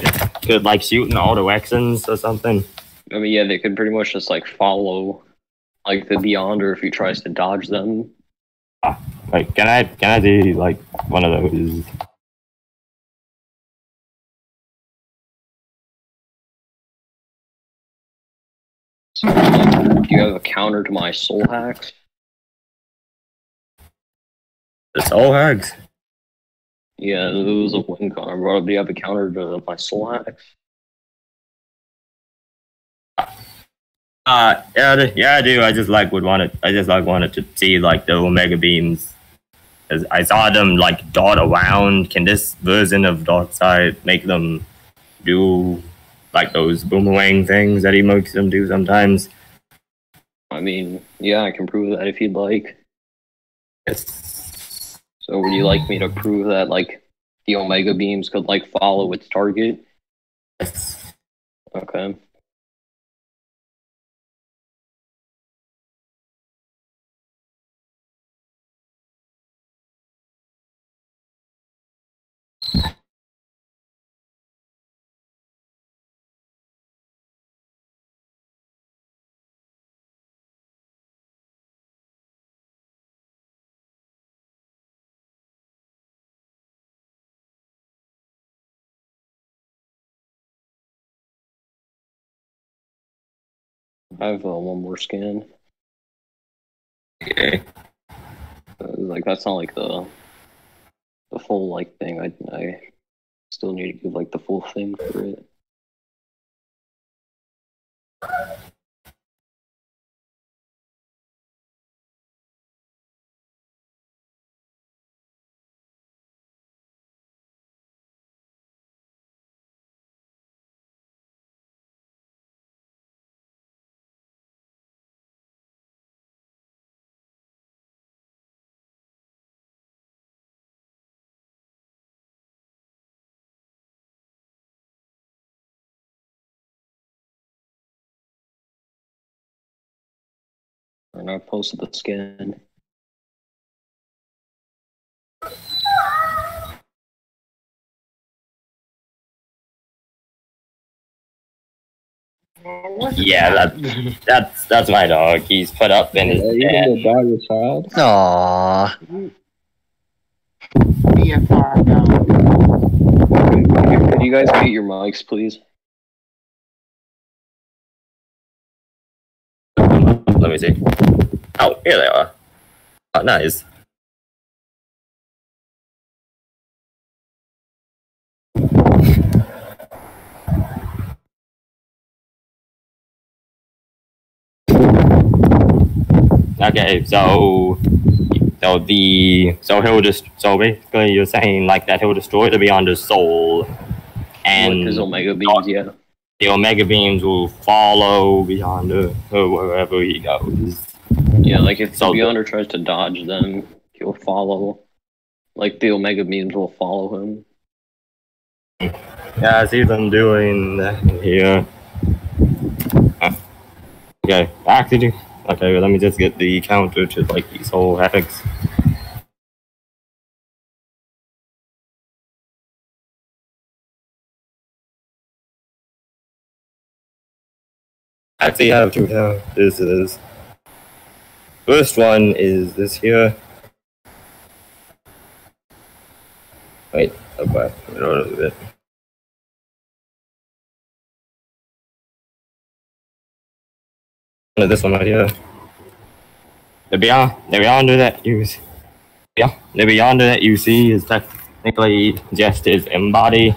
could like shoot in all directions or something. I mean, yeah, they could pretty much just like follow like the Beyonder if he tries to dodge them. Like can I see like one of those? So, like, do you have a counter to my Soul Hacks? The Soul Hacks? Yeah, it was a win con. I brought up, do you have a counter to my Soul Hacks? Yeah, I do. I just like wanted to see like the Omega Beams. As I saw them like dart around. Can this version of Darkseid make them do like those boomerang things that he makes them do sometimes? I mean, yeah, I can prove that if you'd like. Yes. So would you like me to prove that like the Omega Beams could like follow its target? Yes. Okay. I have one more scan. Okay. Like that's not like the full like thing. I still need to give like the full thing for it. And I posted the scan. Yeah, that's my dog. He's put up in his Even the dog is child. Aww. Be a far down. Could you guys mute your mics, please? Let me see. Oh, here they are. Oh, nice. Okay, so basically you're saying like that he'll destroy the Beyonder's soul, and With his Omega beams, yeah. the Omega beams will follow Beyonder wherever he goes. Yeah, like if So the Beyonder tries to dodge them, he'll follow. Like the Omega beams will follow him. Yeah, I see them doing that here. Okay, actually, okay, let me just get the counter to like these whole havocs. Actually, I have two counters. First one is this here. Wait, okay, a little bit. This one right here. The Beyonder that you see is technically just his embody.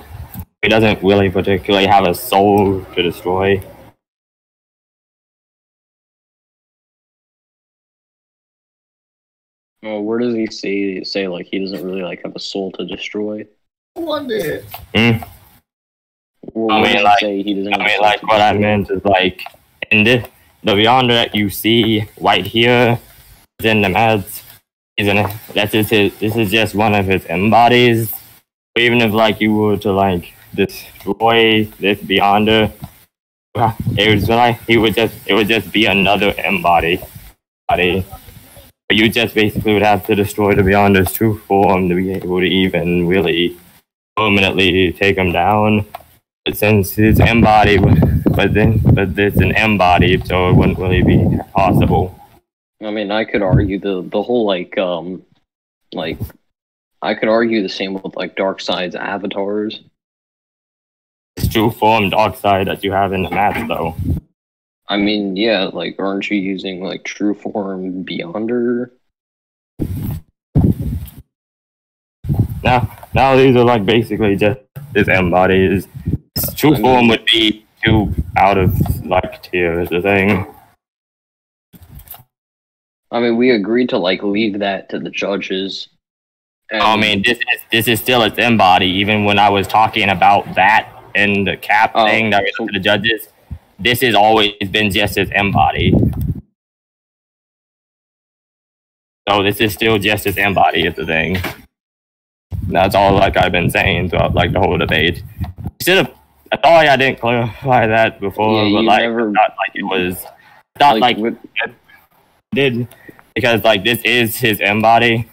He doesn't really particularly have a soul to destroy. Oh, where does he say like he doesn't really like have a soul to destroy? One did. Or I where mean, does like, it say he doesn't have a soul like to what I destroy? meant is like in this, the Beyonder that you see right here is in the meds. This is just one of his embodies. Even if like you were to like destroy this Beyonder, it would just be another embody. But you just basically would have to destroy the Beyonder's true form to be able to even really permanently take him down. But since it's embodied, but it's an embody, so it wouldn't really be possible. I mean, I could argue the whole like I could argue the same with like Darkseid's avatars. It's true form Darkseid that you have in the match, though. I mean, yeah, like aren't you using like true form Beyonder? Now these are like basically just his embodies. True form would be too out of like tier is the thing. I mean, we agreed to like leave that to the judges. And I mean, this is still its embody. Even when I was talking about that and the cap thing that was to the judges, this has always been just its embody. So this is still just its embody is the thing. That's all like I've been saying throughout like the whole debate. I thought I didn't clarify that before, Yeah, but like it's not like it was not like it did because like this is his embody.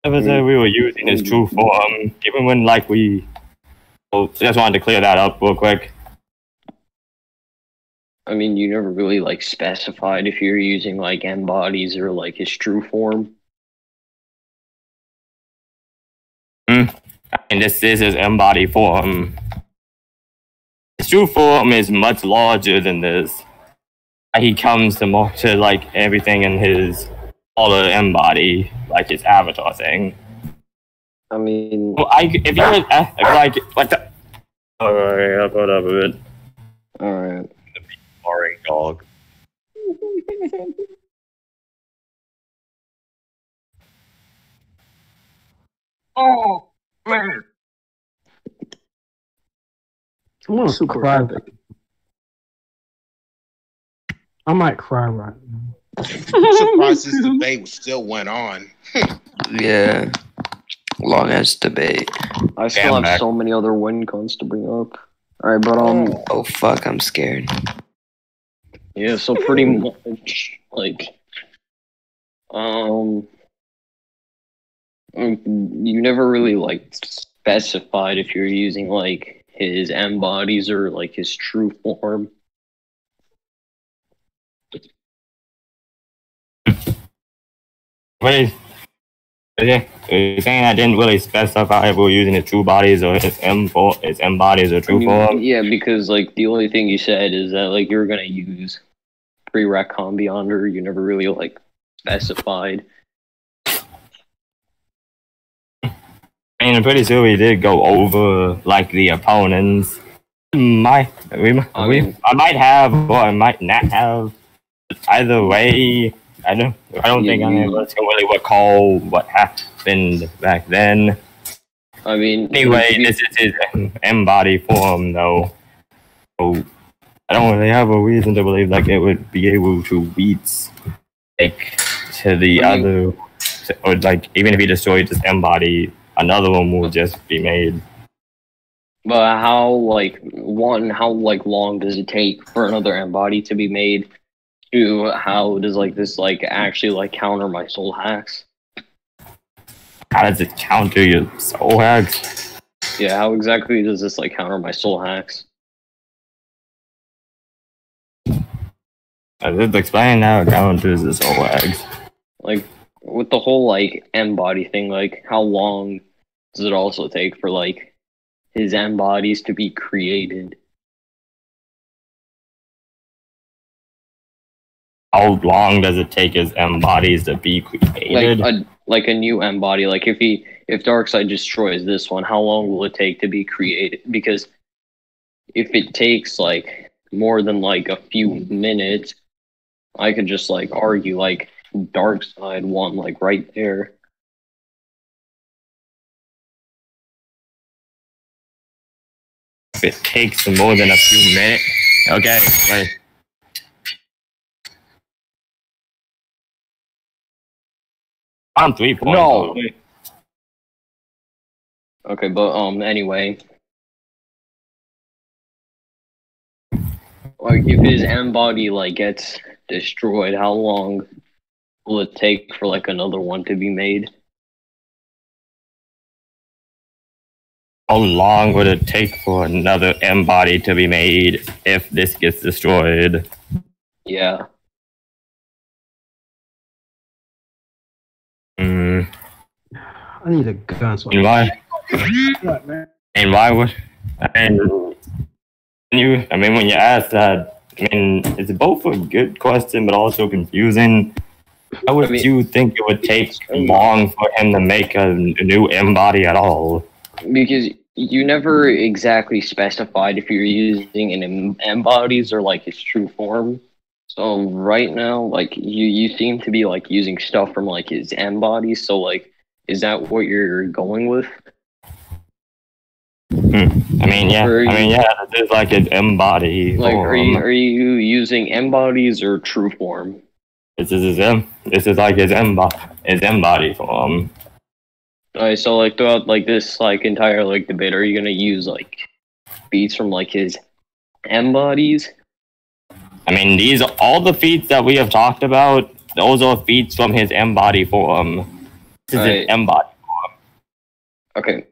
We were using his true form, even when like we just wanted to clear that up real quick. I mean, you never really like specified if you're using like embodies or like his true form. And this is his embody form. His true form is much larger than this. He comes to like everything in his other embody, like his avatar thing. I mean, well, if you were like what the? Alright, I'll put up with it. Alright. The boring dog. Oh man. I'm gonna cry. I might cry right now. I'm surprised this debate still went on. Yeah. Long ass debate. I still have so many other win cons to bring up. Alright, but oh fuck, I'm scared. Yeah, so pretty much like you never really like specified if you're using like his embodies or like his true form. Wait, you're saying I didn't really specify if we were using his true bodies or his embodies or true form? Yeah, because like the only thing you said is that like you're gonna use Pre-Retcon Beyonder. You never really like specified. I mean, I'm pretty sure we did go over like the opponents. I might have or I might not have. Either way, I don't think any of us can really recall what happened back then. I mean, Anyway, this is his embody form, though. So I don't really have a reason to believe like it would be able to beat like to the other, or like even if he destroyed this embody, another one will just be made. But how long does it take for another embody to be made? How does this actually counter my soul hacks? How does it counter your soul hacks? Yeah, how exactly does this counter my soul hacks? Just explain how it counters the soul hacks. Like with the whole embody thing, how long does it also take for his embodies to be created? How long does it take his embodies to be created? Like a new embody. Like if Darkseid destroys this one, how long will it take to be created? Because if it takes more than a few minutes, I could just argue Darkseid won right there. If it takes more than a few minutes, okay, right. I'm 3 points. No. Okay, but anyway, if his embody gets destroyed, how long will it take for another one to be made? How long would it take for another embody to be made if this gets destroyed? Yeah. I need a gun. So And why? And why would? And when you ask that, it's both a good question but also confusing. How would you think it would take long for him to make a new embody at all? Because you never exactly specified if you're using an embodies or his true form. So right now, you seem to be using stuff from his embodies. So is that what you're going with? Yeah. This is his embody. Are you using embodies or true form? This is his embody form. Alright, so throughout this entire debate, are you gonna use feats from his embodies? These are all the feats that we have talked about. Those are feats from his embody form. This is his embody form. Okay,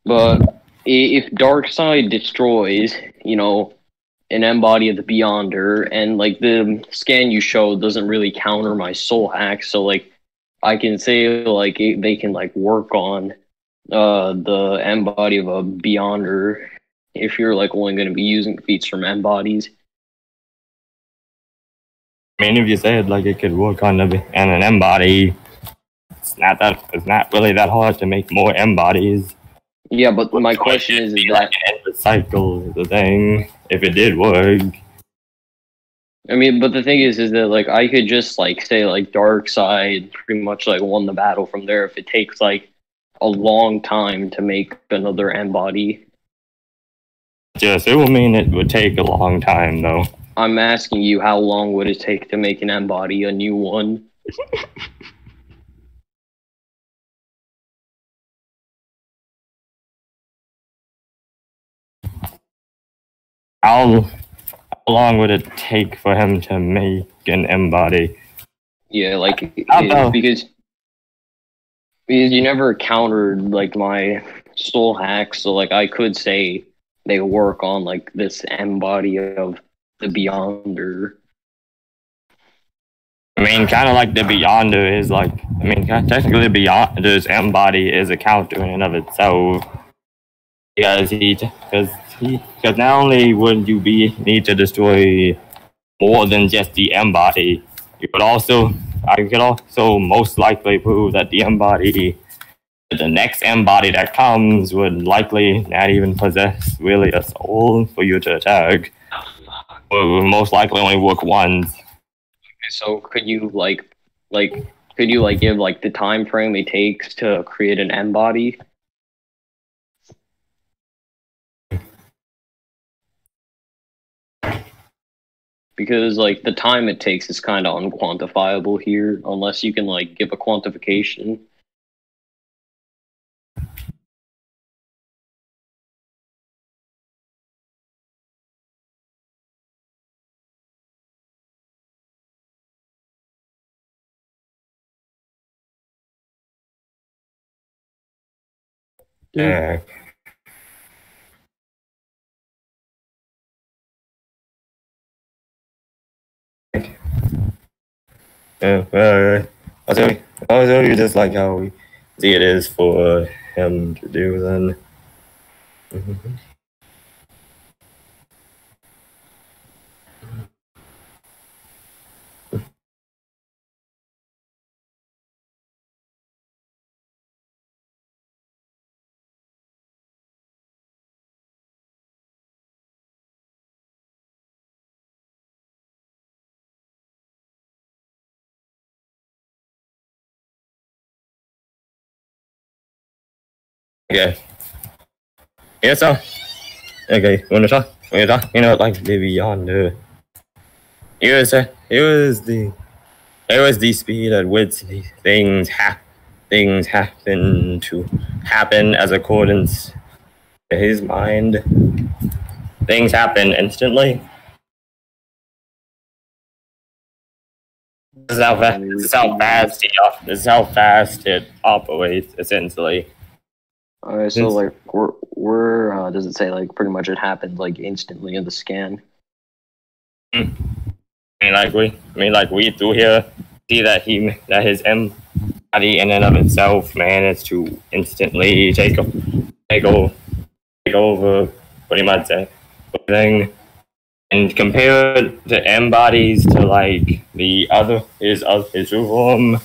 but if Darkseid destroys, an embody of the Beyonder, and the scan you showed doesn't really counter my soul hack, so I can say they can work on the embody of a Beyonder if you're only going to be using feats from embodies. If you said it could work on an embody, it's not really that hard to make more embodies. Yeah, but my question is that the cycle is the thing. If it did work. But the thing is that I could just say Darkseid pretty much won the battle from there if it takes a long time to make another embody. Yes, it will mean it would take a long time though. I'm asking you, how long would it take to make an embody, a new one? How long would it take for him to make an embody? Yeah, because you never countered my soul hack, so I could say they work on this embody of the Beyonder. Kind of like the Beyonder is technically Beyonder's embody is a counter in and of itself. Because not only would you need to destroy more than just the embody, I could also most likely prove that the next embody that comes would likely not even possess really a soul for you to attack. Would most likely only work once. So could you Like, could you like give like the time frame it takes to create an M body? Because like the time it takes is kind of unquantifiable here, unless you can like give a quantification. Yeah. I'll tell you just like how we see it is for him to do then. Okay. Yeah, so. Okay, when you talk, like the beyond it was the speed at which the things happen to happen as accordance to his mind. Things happen instantly. This is how fast it operates, essentially. Alright, so like we're does it say like pretty much it happens like instantly in the scan? I mean, like we through here see that his M body in and of itself managed to instantly take over pretty much everything. And compared the M bodies to like the other his true form,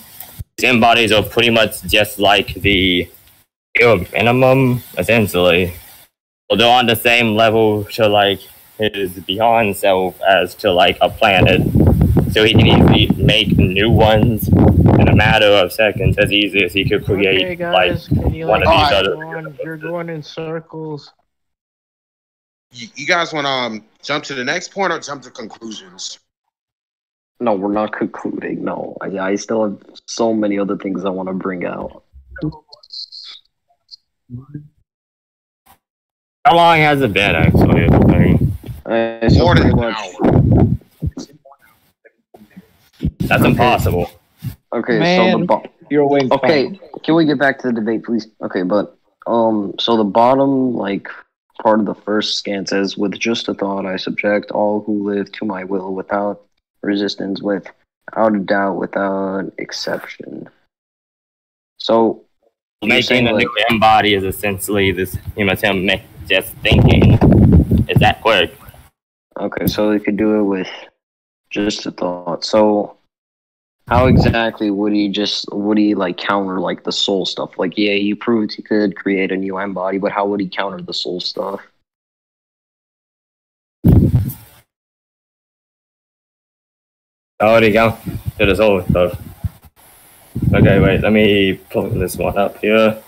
his M bodies are pretty much just like the minimum, essentially. Well, they're on the same level to like his beyond self as to like a planet, so he can easily make new ones in a matter of seconds, as easy as he could create Okay, guys, like can you, one of these other. You're going in circles. You guys want to jump to the next point or jump to conclusions? No, we're not concluding. No, I still have so many other things I want to bring out. How long has it been, actually? So More than pretty an much. hour. That's impossible. Okay, Man, so the you're waiting. okay, can we get back to the debate, please? Okay, but so the bottom like part of the first scan says, "With just a thought, I subject all who live to my will without resistance, without a doubt, without exception." So Making a new M body is essentially this him just thinking. Is that quick? Okay, so they could do it with just a thought. So how exactly would he like counter like the soul stuff? Like, yeah, he proved he could create a new M body, but how would he counter the soul stuff? How would he go to the soul stuff? Okay, wait, let me pull this one up here.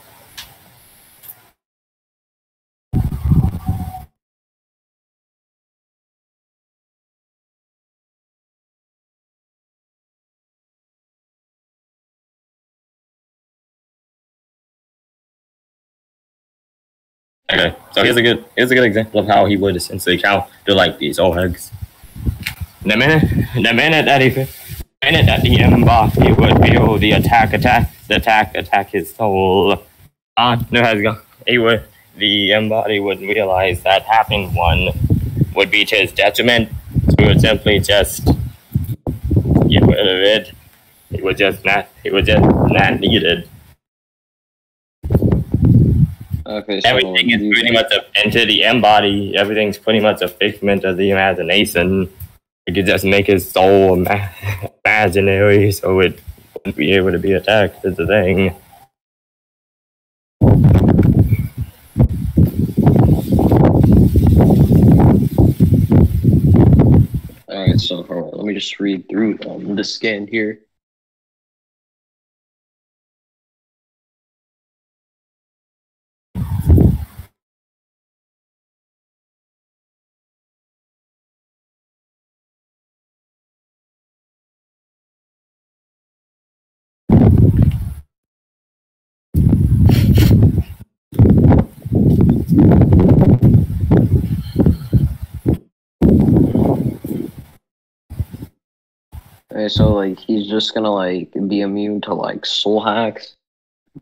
Okay, so here's a good example of how he would essentially counter like these eggs. The minute that the M body would feel the attack his soul. The M body would realize that having one would be to his detriment. So he would simply just get rid of it. He would just not need it. Okay, so everything is pretty much into the M body. Everything's pretty much a figment of the imagination. You could just make his soul imaginary, so it wouldn't be able to be attacked. Is the thing. Alright, so let me just read through the scan here. Okay, so like he's just gonna like be immune to like soul hacks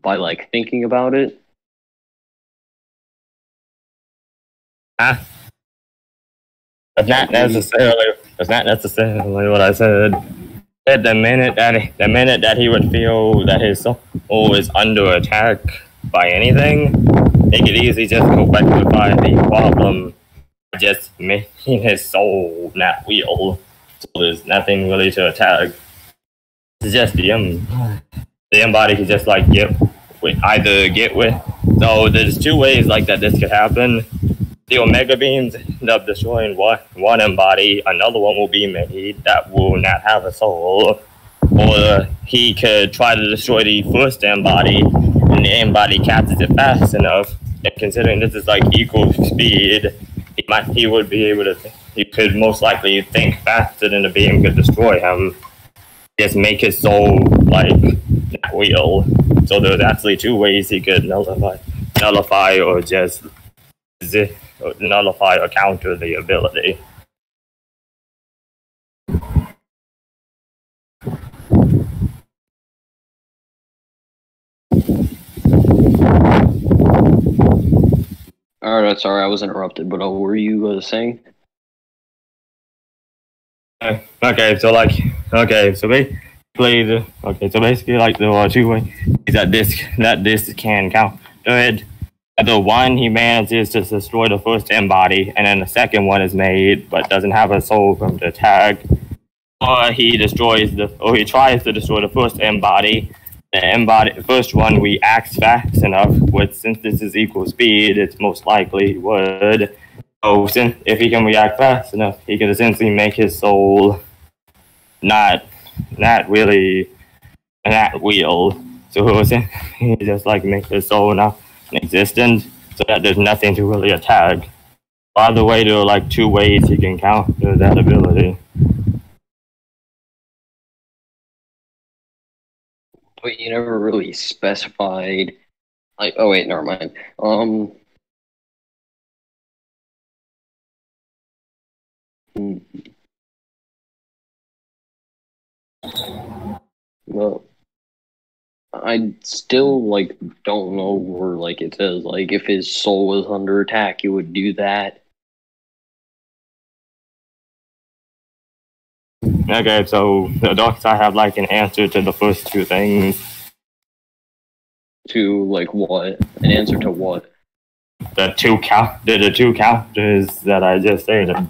by like thinking about it. That's not necessarily. That's not necessarily what I said. At the minute that he would feel that his soul is under attack by anything, he could easily just go rectify the problem by just making his soul not real. So there's nothing really to attack. It's just the embody could just like get with. So there's two ways like that this could happen. The Omega Beams end up destroying one embody, another one will be made that will not have a soul. Or he could try to destroy the first embody, and the embody catches it fast enough. And considering this is like equal speed, he would be able to. He could most likely think faster than the beam could destroy him. Just make his soul like not real. So there's actually two ways he could nullify or just nullify or counter the ability. Alright, sorry, I was interrupted, but what were you saying? Okay, so basically, like there are two ways that this can counter it. The one, he manages to destroy the first embody, and then the second one is made but doesn't have a soul from the tag. Or he tries to destroy the first embody. The first one reacts fast enough, since this is equal speed, it's most likely he would. So if he can react fast enough, he can essentially make his soul not real. So he just like make his soul not existent, so that there's nothing to really attack. By the way, there are like two ways he can counter that ability. But you never really specified. Like, oh wait, never mind. Well, I still like don't know where like it says like if his soul was under attack, he would do that. Okay, so the Darkseid have like an answer to the first two things. To like what? An answer to what? The two counters that I just stated.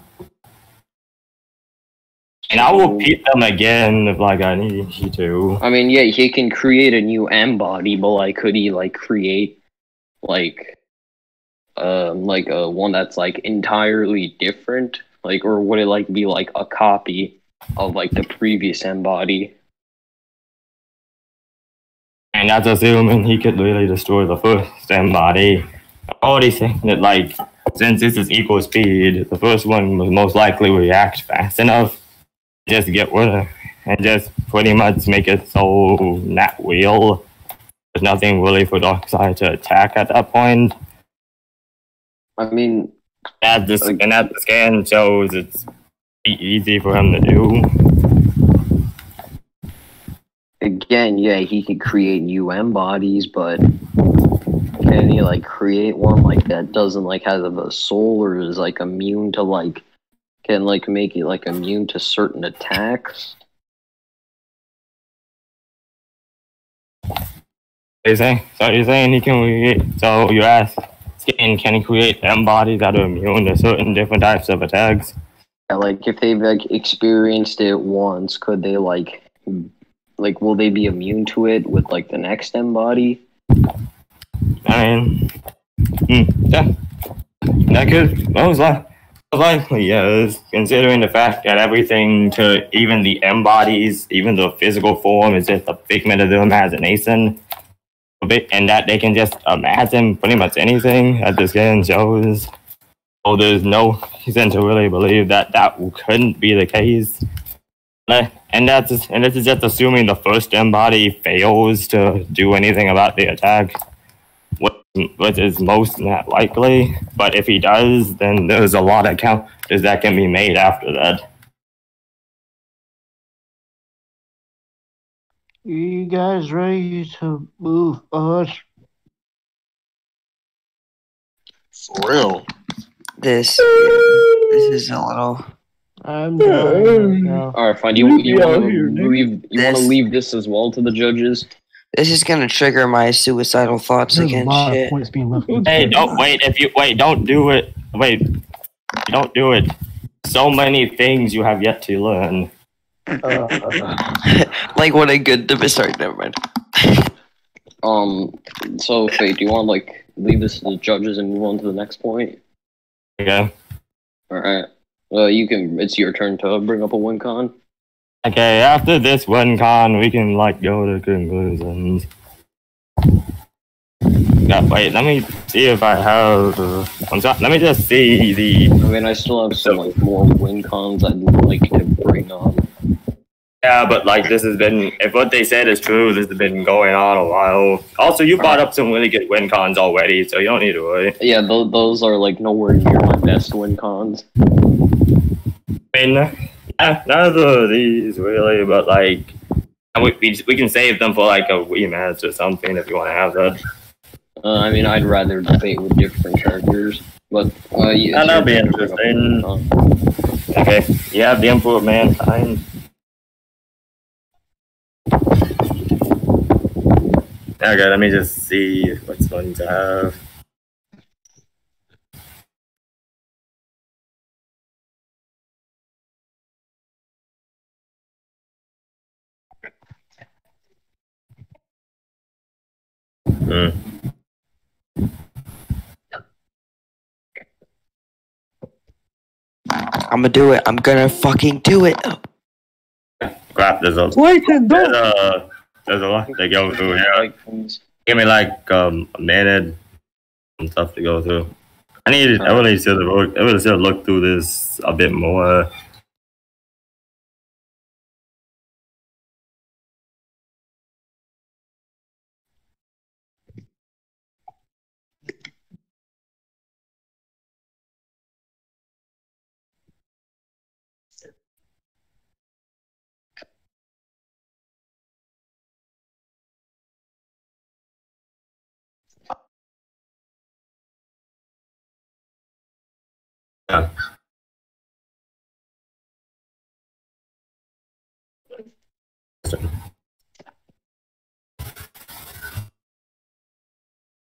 And I will repeat them again if like I need you to. I mean, yeah, he can create a new embody, but like, could he like create like a one that's like entirely different? Like, or would it like be like a copy of like the previous embody? And that's assuming he could really destroy the first embody. I'm already saying that like since this is equal speed, the first one will most likely react fast enough. Just get rid of and just pretty much make it so not real. There's nothing really for Darkseid to attack at that point. I mean, as the scan shows, it's easy for him to do. Again, yeah, he could create new embodies, but can he like create one like that doesn't like have a soul or is like immune to like can like make it like immune to certain attacks? You're saying he can create? So you ask, can he create embodies that are immune to certain different types of attacks? Yeah, like if they've like experienced it once, could they like will they be immune to it with like the next embody? I mean, yeah, that could most likely, yes. Considering the fact that everything to even the embodies, even the physical form, is just a figment of their imagination, and that they can just imagine pretty much anything that this game shows. So there's no reason to really believe that couldn't be the case. And this is just assuming the first embody fails to do anything about the attack, which is most not likely. But if he does, then there's a lot of counters that can be made after that. You guys ready to move on? For real. This is a little. I'm dying now. All right, fine. You want to leave this as well to the judges? This is gonna trigger my suicidal thoughts There's a again. lot of Shit. points being left. Hey, don't wait. Don't do it. Wait, don't do it. So many things you have yet to learn. Like what a good. Sorry, never mind. So Fate, do you want to like leave this to the judges and move on to the next point? Okay. All right. You can. It's your turn to bring up a win con. Okay, after this one con, we can like go to conclusions. Yeah, wait, let me see if I have. Let me just see the. I mean, I still have some like more win cons I'd like to bring up. Yeah, but like this has been. If what they said is true, this has been going on a while. Also, you brought up some really good win cons already, so you don't need to worry. Yeah, those are like nowhere near my best win cons. I mean, none of these really, but like, we can save them for like a rematch or something if you want to have that. I mean, I'd rather debate with different characters, but yeah, that'll be interesting. Okay, you have the Emperor of Mankind. Okay, let me just see what's fun to have. I'm gonna do it. I'm gonna fucking do it. Crap, there's a lot to go through here. Give me like a minute and stuff to go through. I really should have looked through this a bit more. Yeah.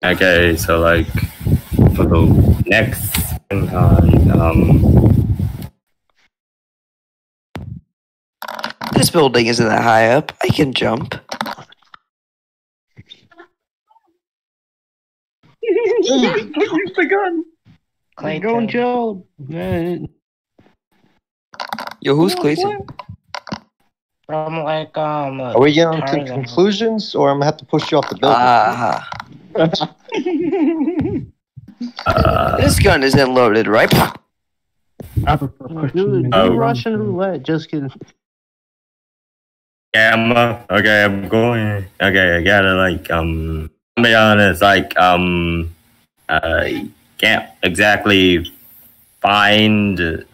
Okay, so like for the next This building isn't that high up. I can jump. Use the gun. Go and jail. Yo, who's Clayton? From like Are we getting to conclusions, or I'm gonna have to push you off the building? This gun isn't loaded, right? I prefer do Russian roulette. Just kidding. Yeah, I'm going. Okay, I gotta like I'll be honest, like I can't exactly find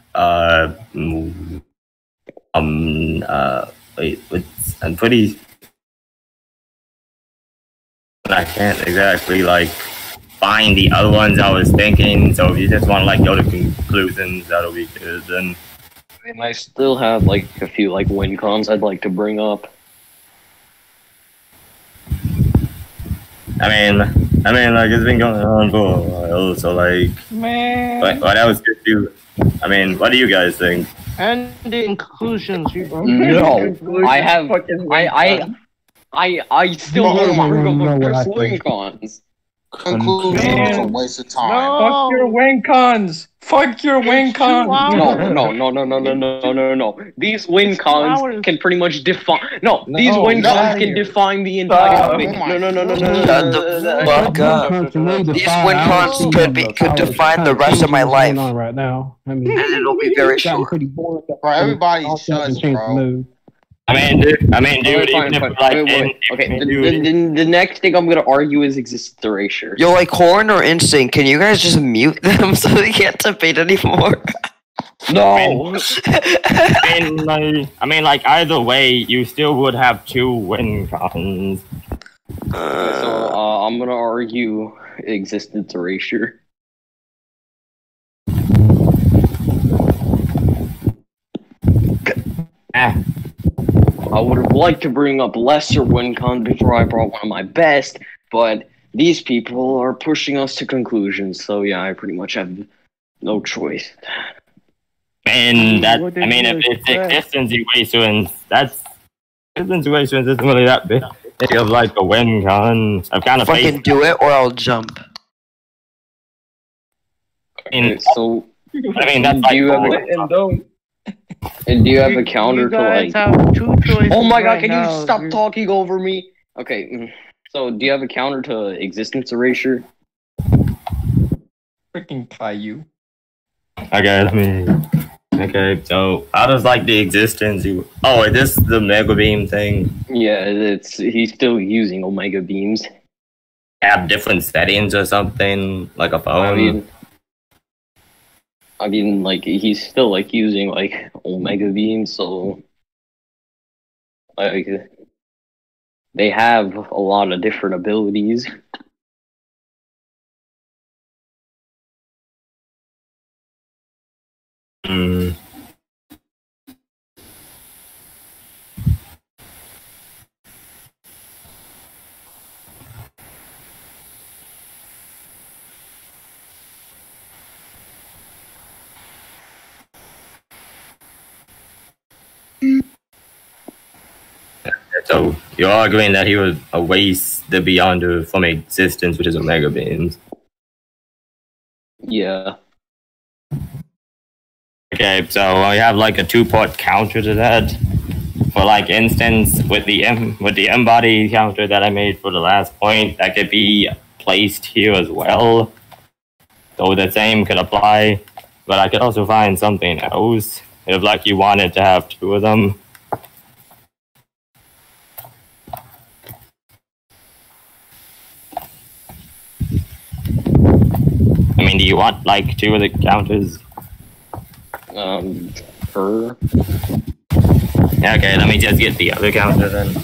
wait, I'm pretty. I can't exactly like find the other ones I was thinking. So if you just want to like go to conclusions, that'll be good. Then. And I still have like a few like win cons I'd like to bring up. I mean, like it's been going on for a while. So like, man, what else could you? I mean, what do you guys think? And the conclusions. No, I have. I still want to bring up win cons. Conclusions is a waste of time. No. Fuck your win cons. Fuck your win cons. No. These win cons can pretty much define. These win cons can define the entire thing. No. Fuck up. These win cons could define the rest of my life. Right now, I mean, and it'll be very short. Bro, everybody shuts, bro. Dude, the next thing I'm gonna argue is existence erasure. Yo, like Horn or Instinct, can you guys just mute them so they can't debate anymore? No. I mean, like either way, you still would have 2 win cons. I'm gonna argue existence erasure. I would have liked to bring up lesser win cons before I brought one of my best, but these people are pushing us to conclusions, so yeah, I pretty much have no choice. And that, I mean, if it's existence equations, existence equations isn't really that big of like a win con. I've kind of fucking do it or I'll jump. I mean, that's like, do you have and don't. And do you have a counter to like? Have 2 choices. Oh my god! right Can now, you stop dude. talking over me? Okay, so do you have a counter to existence erasure? Freaking Caillou. Okay, so how does like the existence? Oh, is this the Mega Beam thing? Yeah, he's still using Omega beams. Have different settings or something, like a phone. I mean, like he's still like using like Omega beams, so like they have a lot of different abilities. So you're arguing that he would erase the Beyonder from existence, which is Omega Beams. Yeah. Okay, so I have like a 2-part counter to that. For like instance, with the M-body counter that I made for the last point, that could be placed here as well. So the same could apply, but I could also find something else if like you wanted to have 2 of them. I mean, do you want like 2 of the counters? Sure. Okay, let me just get the other counter then.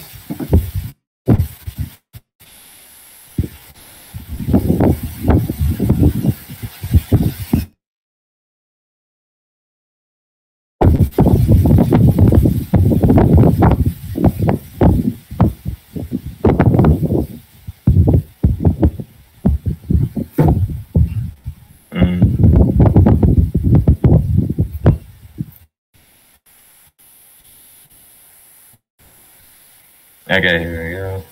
Okay, here we go.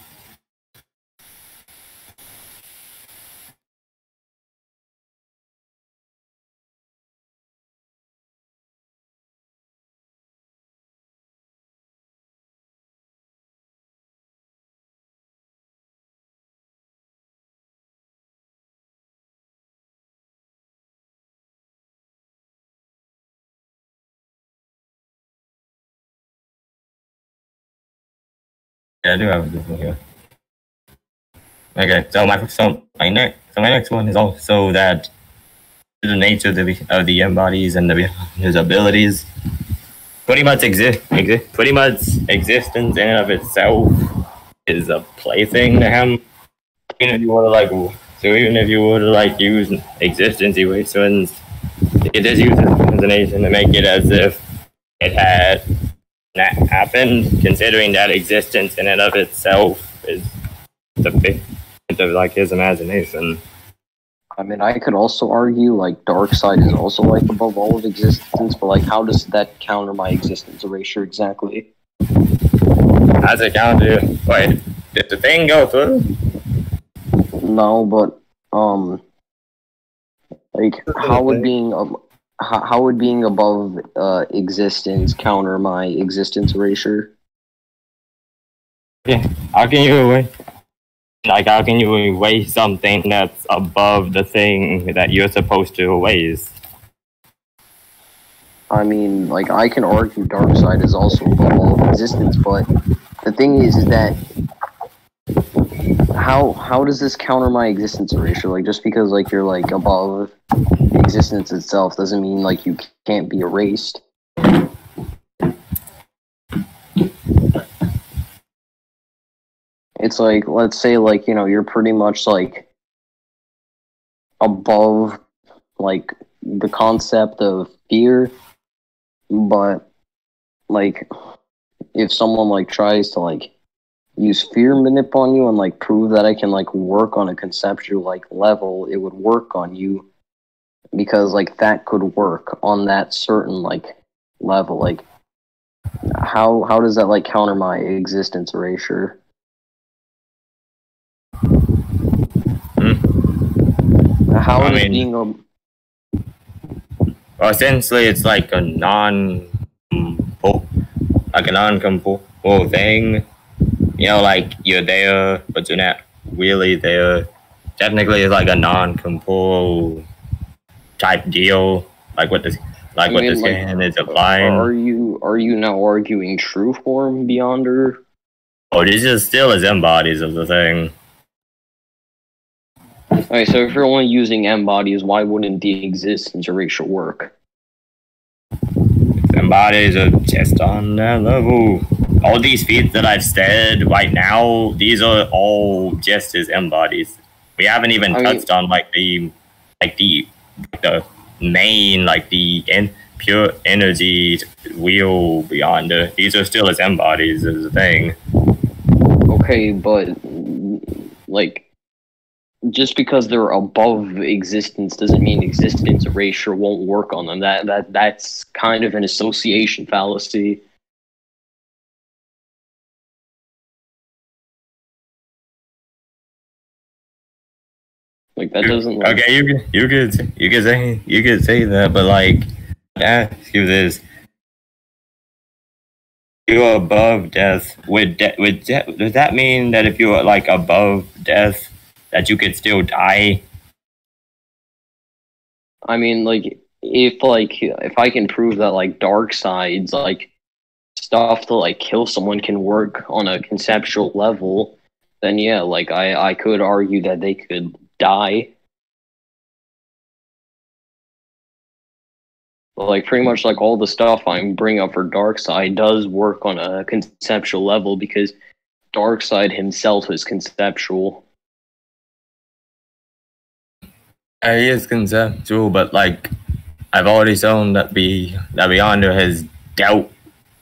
Yeah, I do have a good one here. Okay, so my next one is also that the nature of the embodies and his abilities pretty much existence in and of itself is a plaything to him. Even if you were to like use existence equations, it just uses imagination to make it as if it had not happened, considering that existence in and of itself is the big of like his imagination. I mean, I could also argue like Darkseid is also like above all of existence, but like, how does that counter my existence erasure exactly? How's it counter? Wait, did the thing go through? No, but like how would being above existence counter my existence erasure? Yeah, how can you erase something that's above the thing that you're supposed to erase? I mean, like, I can argue Darkseid is also above all of existence, but the thing is that How does this counter my existence erasure? Like, just because like you're like above existence itself doesn't mean like you can't be erased. It's like, let's say like, you know, you're pretty much like above like the concept of fear, but like if someone like tries to like use fear manip on you and like prove that I can like work on a conceptual like level, it would work on you because like that could work on that certain like level. Like how does that like counter my existence erasure? How I does mean, being a well, essentially, it's like a non-compatible thing. You know, like you're there, but you're not really there. Technically, it's like a non-compatible type deal, like what this, like what this game is applying. Are you now arguing true form Beyonder? Oh, this is still as embodies of the thing. Alright, so if you're only using embodies, why wouldn't the existence erasure work? Embodies are just on that level. All these feats that I've said right now, these are all just as embodies. We haven't even touched on like the main, like the pure energy wheel Beyonder. These are still as embodies as a thing. Okay, but like just because they're above existence doesn't mean existence erasure won't work on them. That's kind of an association fallacy. Like that doesn't. Like, okay, you could say that, but like, ask you this: you're above death. With death, does that mean that if you're like above death, that you could still die? I mean, like if I can prove that like Darkseid's like stuff to like kill someone can work on a conceptual level, then yeah, like I could argue that they could die. But like pretty much like all the stuff I'm bringing up for Darkseid does work on a conceptual level because Darkseid himself is conceptual. He is conceptual, but like I've already shown that Beyonder has dealt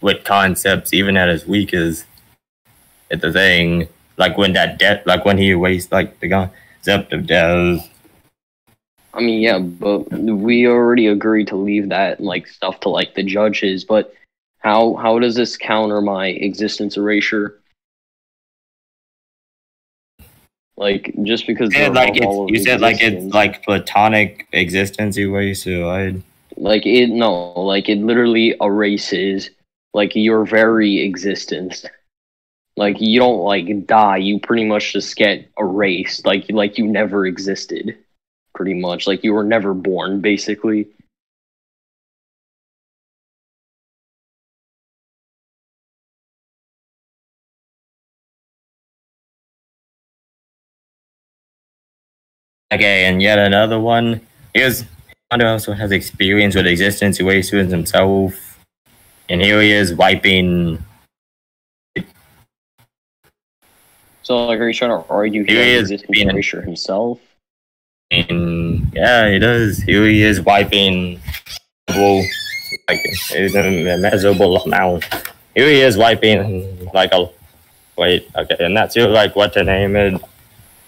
with concepts even at his weakest. It's the thing, like when he erased like the concept of death. I mean, yeah, but we already agreed to leave that like stuff to like the judges. But how does this counter my existence erasure? Like just because you said like it's like platonic existence erasure, right? Like it literally erases like your very existence. Like you don't like die, you pretty much just get erased. Like you never existed. Pretty much. Like you were never born, basically. Okay, and yet another one. Beyonder also has experience with existence erasures himself. And here he is wiping. So, like, are you trying to argue he has existence erasure himself? And yeah, he does. Here he is wiping. Like, it's a measurable amount. Here he is wiping, like, a. Wait, okay, and that's like what the name is.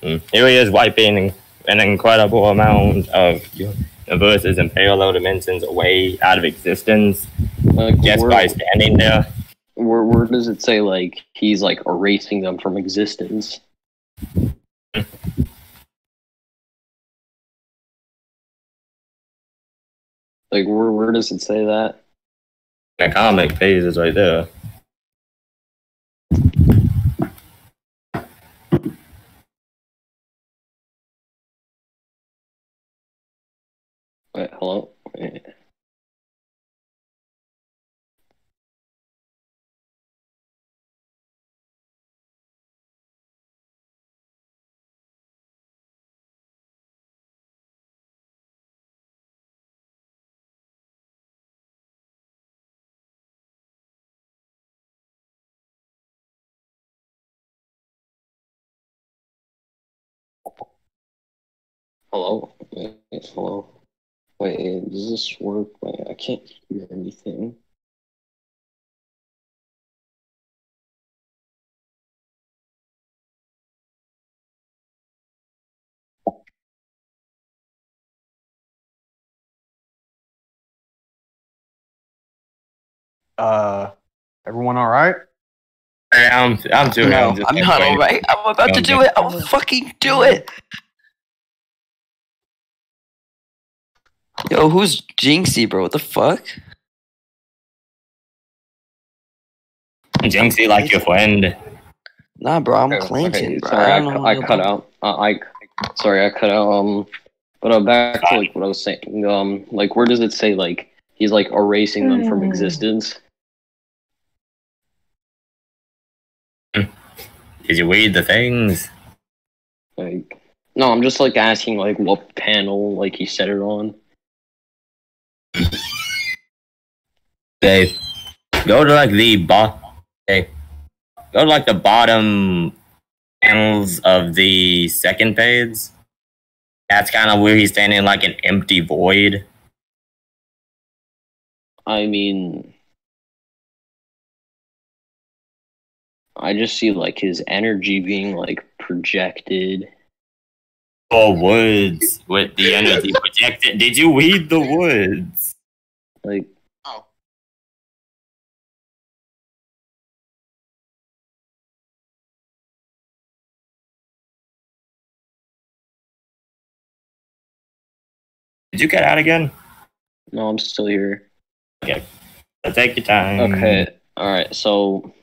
Here he is wiping an incredible amount of universes and parallel dimensions away out of existence, like, just by standing there. Where does it say like he's like erasing them from existence? Like where does it say that? The comic page is right there. Wait, hello? Wait. Hello? Hello? Wait, does this work? Wait, I can't hear anything. Everyone all right? I'm doing. No, just I'm not waiting. alright. I'm about to do it. I'll fucking do it. Yo, who's Jinxie, bro? What the fuck? Jinxie like your friend. Nah, bro, I'm Clinton, bro. Sorry, I don't know I what cut you're- out. Sorry, I cut out. But back to like what I was saying. Like where does it say like he's like erasing them from existence? Did you read the things? Like, no, I'm just like asking like what panel like he said it on. Dave, go to like the go to like the bottom panels of the second page. That's kind of where he's standing like an empty void. I mean, I just see like his energy being like projected. Or woods with the energy projected. Did you read the woods? Like, Did you get out again? no, I'm still here. Okay. So take your time. Okay, alright, so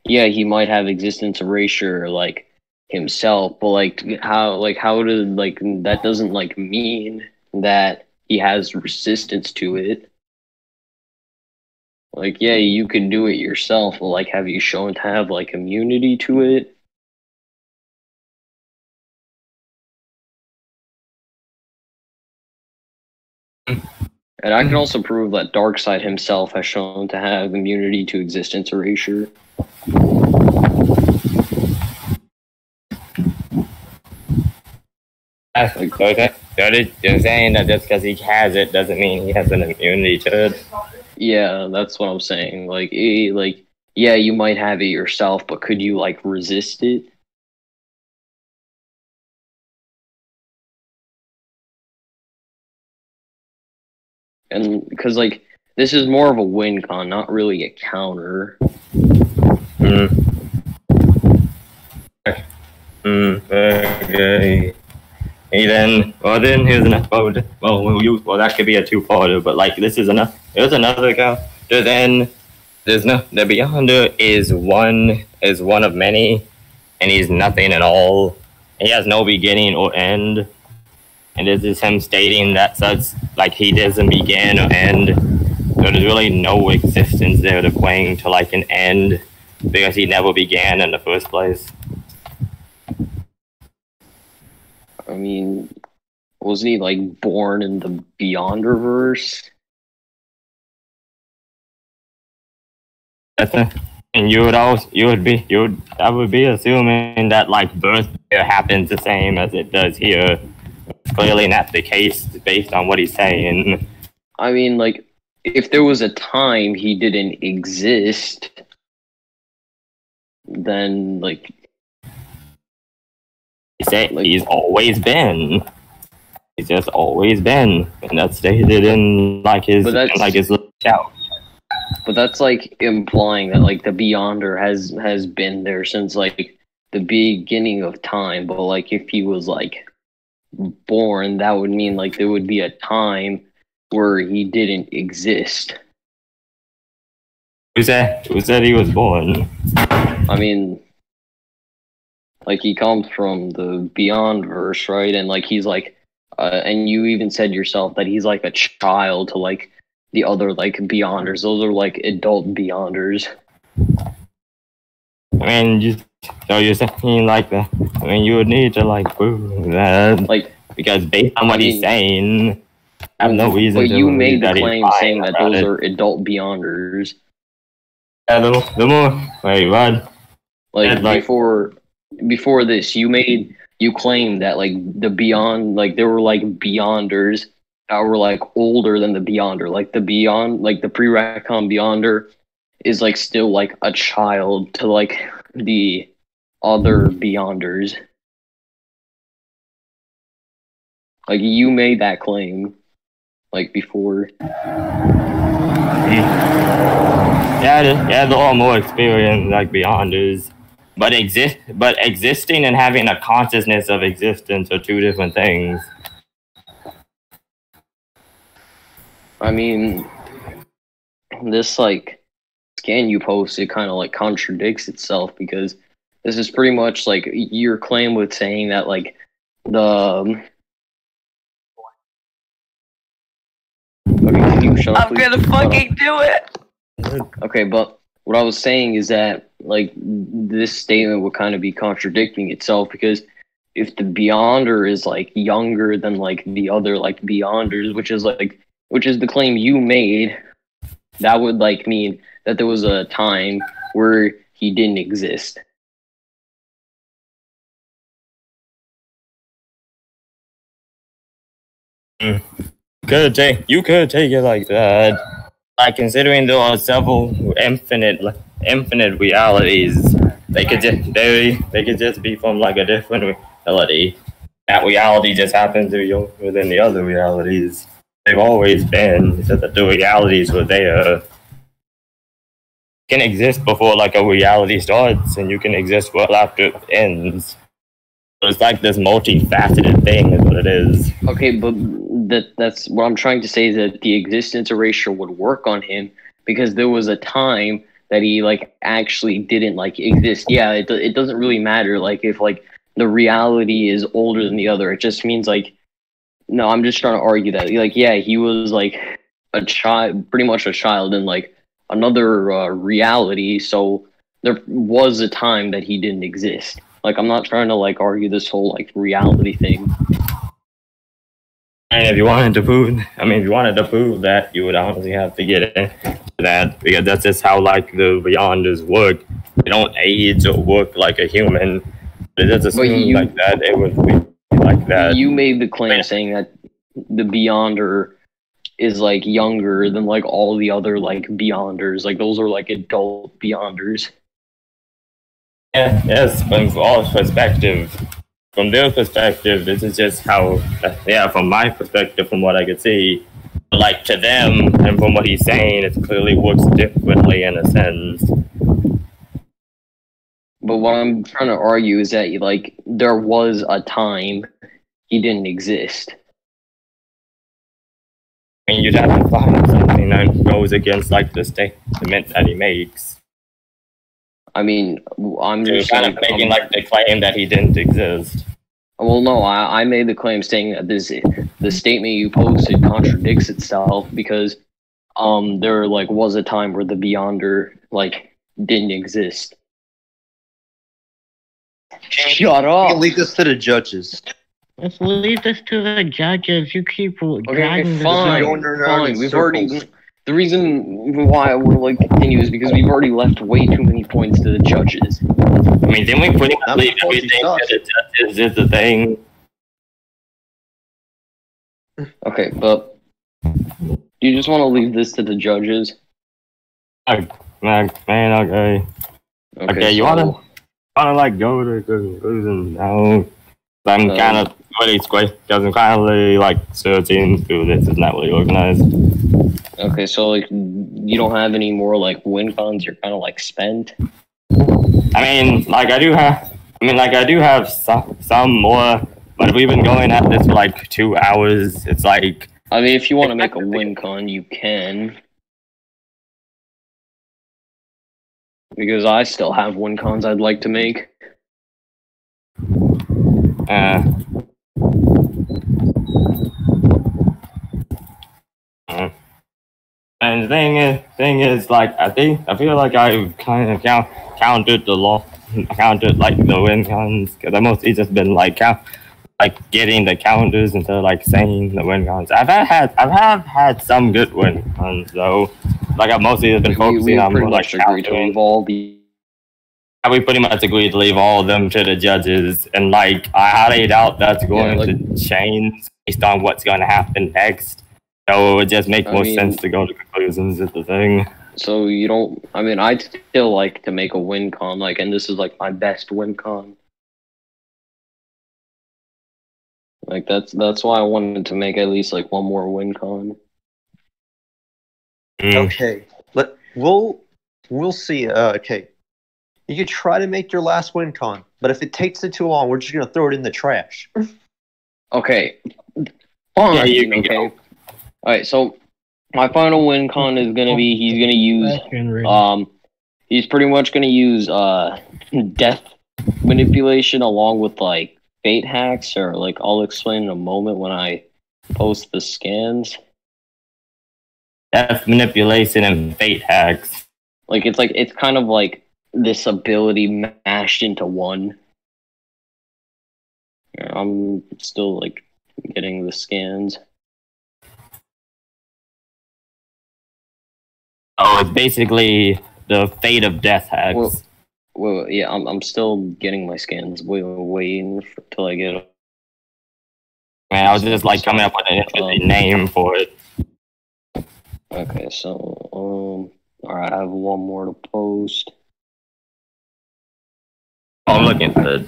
yeah, he might have existence erasure like himself, but how did like that doesn't like mean that he has resistance to it. Like, yeah, you can do it yourself, but like have you shown to have like immunity to it? And I can also prove that Darkseid himself has shown to have immunity to existence erasure. They're saying that just because he has it doesn't mean he has an immunity to it. Yeah, that's what I'm saying. Like, yeah, you might have it yourself, but could you like resist it? And because like this is more of a win con, not really a counter. Okay. Then here's another. Well, that could be a two-parter, but like this is enough. There's another guy. Then there's no. The Beyonder is one of many, and he's nothing at all. He has no beginning or end, and this is him stating that such like he doesn't begin or end. So there's really no existence there to bring to like an end because he never began in the first place. I mean, wasn't he like born in the Beyonderverse? And I would be assuming that like birth there happens the same as it does here. It's clearly not the case based on what he's saying. I mean, like, if there was a time he didn't exist, then like he said he's always been. He's just always been, and that's stated in like his little shout. But that's like implying that like the Beyonder has been there since like the beginning of time. But like if he was like born, that would mean like there would be a time where he didn't exist. Who said he was born? I mean, like he comes from the Beyondverse, right? And like he's like, and you even said yourself that he's like a child to like the other like Beyonders. Those are like adult Beyonders. I mean, you're saying like that. I mean, you would need to like prove that, like because based on what he's saying, I have no reason. But to you made the that claim saying that those are adult Beyonders. The more. Wait, what? Like before this, you made you claim that like the beyond, like there were like beyonders that were like older than the beyonder, like the beyond, like the pre-Retcon beyonder is like still like a child to like the other beyonders. Like you made that claim, like before. Yeah, they're all more experienced, like beyonders. But existing and having a consciousness of existence are two different things. I mean, this like scan you posted kind of like contradicts itself, because this is pretty much like your claim with saying that like the. Okay, can you shut up, I'm gonna fucking do it. Okay, but what I was saying is that like this statement would kind of be contradicting itself, because if the Beyonder is like younger than like the other like Beyonders, which is the claim you made, that would like mean that there was a time where he didn't exist. You could take it like that. Like, considering there are several infinite realities, they could just be from like a different reality. That reality just happens to be within the other realities. They've always been. It's just that the realities were there. You can exist before like a reality starts, and you can exist well after it ends. So it's like this multifaceted thing, is what it is. Okay, but that's what I'm trying to say, is that the existence erasure would work on him because there was a time that he like actually didn't like exist. Yeah, it doesn't really matter like if like the reality is older than the other. It just means like, no, I'm just trying to argue that like, yeah, he was like a child, pretty much a child in like another reality. So there was a time that he didn't exist. Like, I'm not trying to like argue this whole like reality thing. And if you wanted to prove that, you would honestly have to get into that, because that's just how like the Beyonders work. They don't age or work like a human. But just assume like that, it would be like that. You made the claim saying that the Beyonder is like younger than like all the other like Beyonders. Like those are like adult Beyonders. Yeah, yes, from all perspective. From their perspective, this is just how, from my perspective, from what I could see, like to them, and from what he's saying, it clearly works differently in a sense. But what I'm trying to argue is that like there was a time he didn't exist. I mean, you'd have to find something that goes against like the statement that he makes. I mean, I'm just kind of making like the claim that he didn't exist. Well, no, I made the claim saying that the statement you posted contradicts itself, because there like was a time where the Beyonder like didn't exist. Shut up! Lead this to the judges. Let's leave this to the judges. You keep okay, fine. We've already. The reason why we're like continue is because we've already left way too many points to the judges. I mean, didn't we pretty much leave everything to the judges is the thing? Okay, but you just want to leave this to the judges? Man, okay. Okay, you wanna like go to conclusion now? I'm kind of really squished because I'm kind of really like searching through this. It's not really organized. Okay, so like you don't have any more like win cons. You're kind of like spent. I mean, like I do have some more, but we've been going at this for like 2 hours. It's like, I mean, if you want to make a win con, you can. Because I still have win cons I'd like to make. And the thing is, like, I feel like I've kind of counted like the win cons, because I've mostly just been like getting the counters instead of like saying the win cons. I've had some good win cons though. Like I've mostly just been focusing on more like countering. We've all we pretty much agreed to leave all of them to the judges, and like I highly doubt that's going to change based on what's going to happen next. So it would just make more sense to go to conclusions at the thing. So you don't? I mean, I'd still like to make a win con, like, and this is like my best win con. Like that's why I wanted to make at least like one more win con. Okay, we'll see. Okay, you could try to make your last win con, but if it takes it too long, we're just gonna throw it in the trash. Okay, fine. Yeah, you can okay. go. All right, so my final win con is gonna be he's gonna use he's pretty much gonna use death manipulation along with like fate hacks, or like I'll explain in a moment when I post the scans. Death manipulation and fate hacks. It's kind of like this ability mashed into one. I'm still like getting the scans. Oh, it's basically the fate of death hacks. Well, yeah, I'm still getting my scans. Waiting till I get. Man, I was just like coming up with an interesting name for it. Okay, so all right, I have one more to post. Oh, I'm looking good.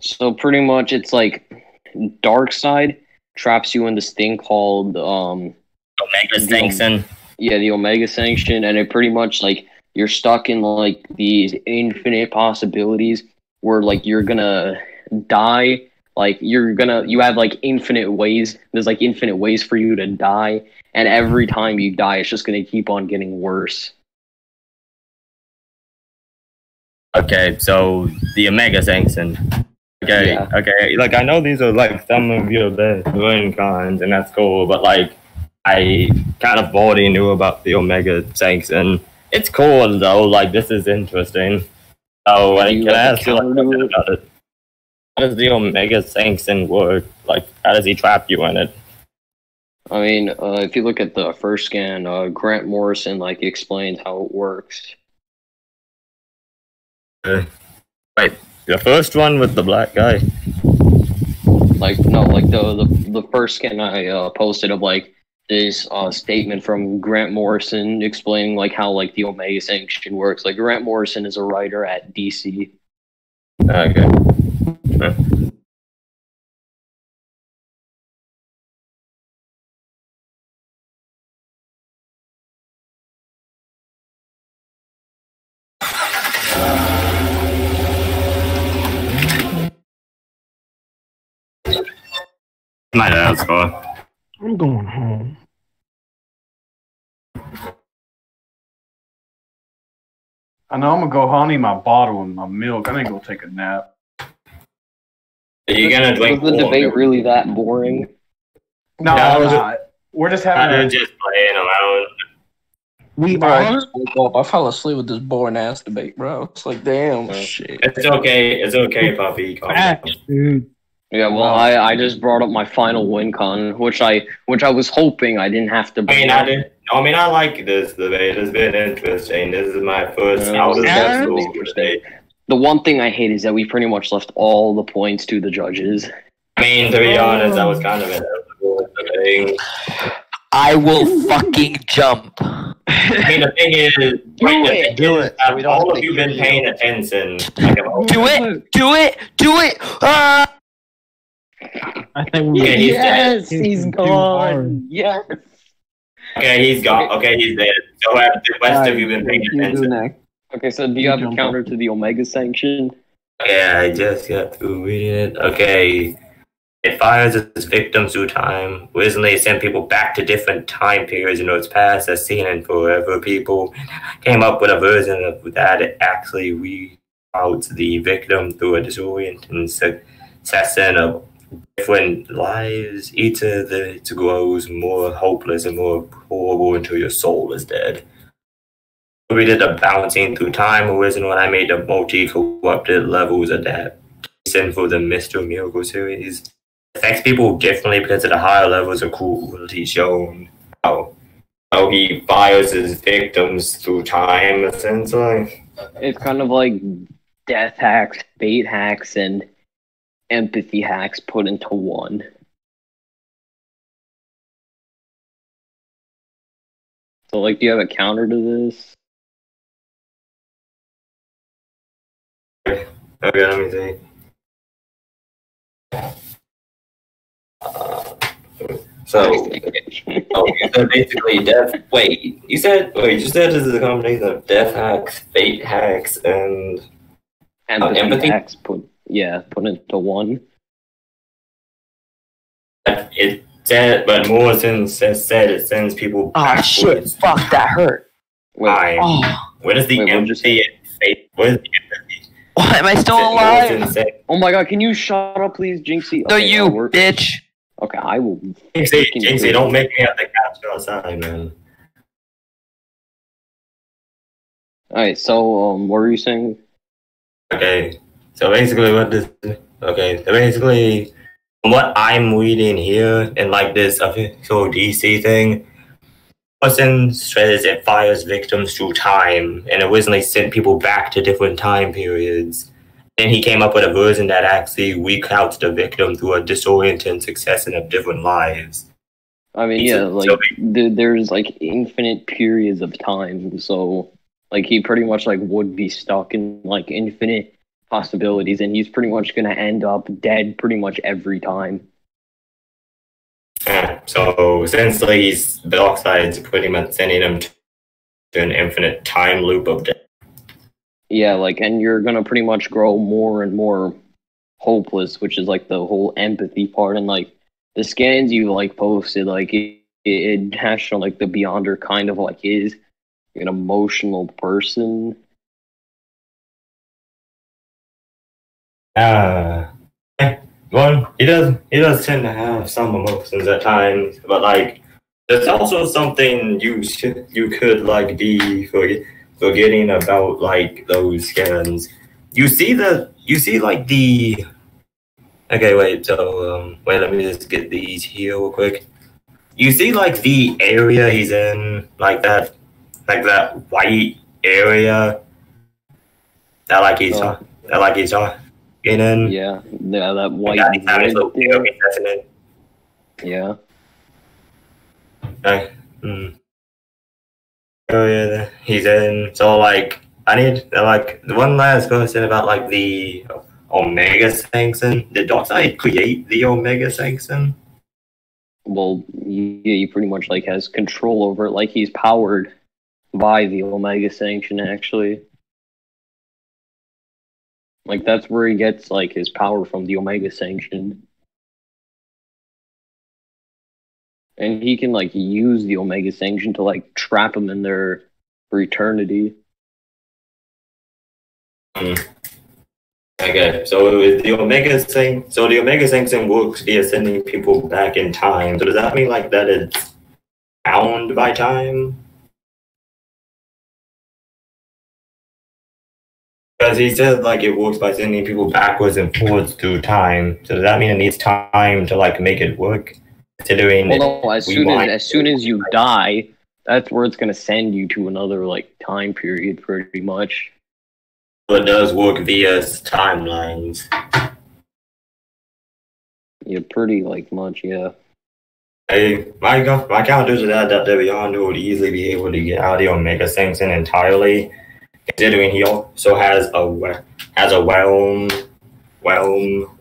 So pretty much, it's like Darkseid traps you in this thing called Omega Sanction. Yeah, the Omega Sanction, and it pretty much like you're stuck in like these infinite possibilities where like you're gonna die. Like you have like infinite ways. There's like infinite ways for you to die, and every time you die, it's just gonna keep on getting worse. Okay, so the Omega Sanction. Okay, Yeah. okay. Like I know these are like some of your best win cons, and that's cool. But like, I kind of already knew about the Omega Sanction. It's cool though. Like this is interesting. So like, can I ask you like, a bit about it? How does the Omega Sanction work? Like, how does he trap you in it? I mean, if you look at the first scan, Grant Morrison like explains how it works. Wait, the first one with the black guy. Like no, like the first scan I posted of like this statement from Grant Morrison explaining like how like the Omega Sanction works. Like Grant Morrison is a writer at DC. Okay. Huh. My dad's car. I'm going home. I know I'm gonna go home, I need my bottle and my milk. I need to go take a nap. Are you gonna drink Was the water? debate really that boring? No, No, it's not. We're just having I'm a just playing around. I just woke up. I fell asleep with this boring ass debate, bro. It's like, damn, shit. It's okay. It's okay, Puffy. Calm down. Dude. Yeah, well, I just brought up my final win con, which I was hoping I didn't have to. I like this debate. It's been interesting. This is my first out of the debate. The one thing I hate is that we pretty much left all the points to the judges. I mean, to be honest, that was kind of inevitable thing. I will fucking jump. I mean, the thing is, Do it. have all of you been paying attention? Do it! I think we He's gone. Yes. Okay, he's gone. Okay, he's dead. So have the rest of you been paying attention? Okay, so do you have a counter to the Omega Sanction? Yeah, I just got through reading it. Okay. It fires its victims through time. Recently, it sent people back to different time periods in its past, as seen in Forever. People came up with a version of that. It actually reroutes the victim through a disorienting succession of different lives. Each of it grows more hopeless and more horrible until your soul is dead. We did the bouncing through time version when I made the multi-corrupted levels adaptation for the Mr. Miracle series. It affects people differently because of the higher levels of cruelty shown. How he fires his victims through time, essentially. It's kind of like death hacks, fate hacks, and empathy hacks put into one. So, like, do you have a counter to this? Okay, let me see. So you said basically death. Wait, you said this is a combination of death hacks, fate hacks, and empathy hacks put into one. It said, but more since it said it sends people. Oh shit! Fuck, that hurt. Wait, what is the empathy and fate? What is the empathy? What, am I still alive? Oh my god! Can you shut up, please, Jinxie? No, you bitch. Okay, I will. Jinxie, don't make me have to catch you outside, man. Alright, so, what were you saying? Okay, so basically what I'm reading here in like this official DC thing, person says it fires victims through time and originally sent people back to different time periods. Then he came up with a version that actually recounts the victim through a disorienting succession of different lives. I mean, yeah, like, there's, like, infinite periods of time, so, like, he pretty much, like, would be stuck in, like, infinite possibilities, and he's pretty much gonna end up dead pretty much every time. Yeah, so, essentially, Darkseid's pretty much sending him to an infinite time loop of death. Yeah, like, and you're gonna pretty much grow more and more hopeless, which is, like, the whole empathy part, and, like, the scans you, like, posted, like, it has shown, like, the Beyonder kind of, like, is an emotional person. Well, he does tend to have some emotions at times, but, like, there's also something you could, like, be forgetting about, like, those scans. You see, like, the... Okay, wait, so, let me just get these here real quick. You see, like, the area he's in, like that white area that, like, he's talking in. Yeah, that white Yeah. Okay. Area he's in. So, like, I need, like, one last question about, like, the Omega Sanction. Did Darkseid create the Omega Sanction? Well, he pretty much, like, has control over it. Like, he's powered by the Omega Sanction, actually. Like, that's where he gets, like, his power from, the Omega Sanction. And he can, like, use the Omega Sanction to, like, trap them in there for eternity. Okay, so the Omega Sanction works via sending people back in time. So does that mean, like, that it's bound by time? Because he said, like, it works by sending people backwards and forwards through time. So does that mean it needs time to, like, make it work? Considering as soon as you die, that's where it's gonna send you to another, like, time period, pretty much. So it does work via timelines. Yeah, pretty, like, much, yeah. Hey, my counter to that the Beyonder would easily be able to get out of the Omega Sanction entirely, considering he also has a realm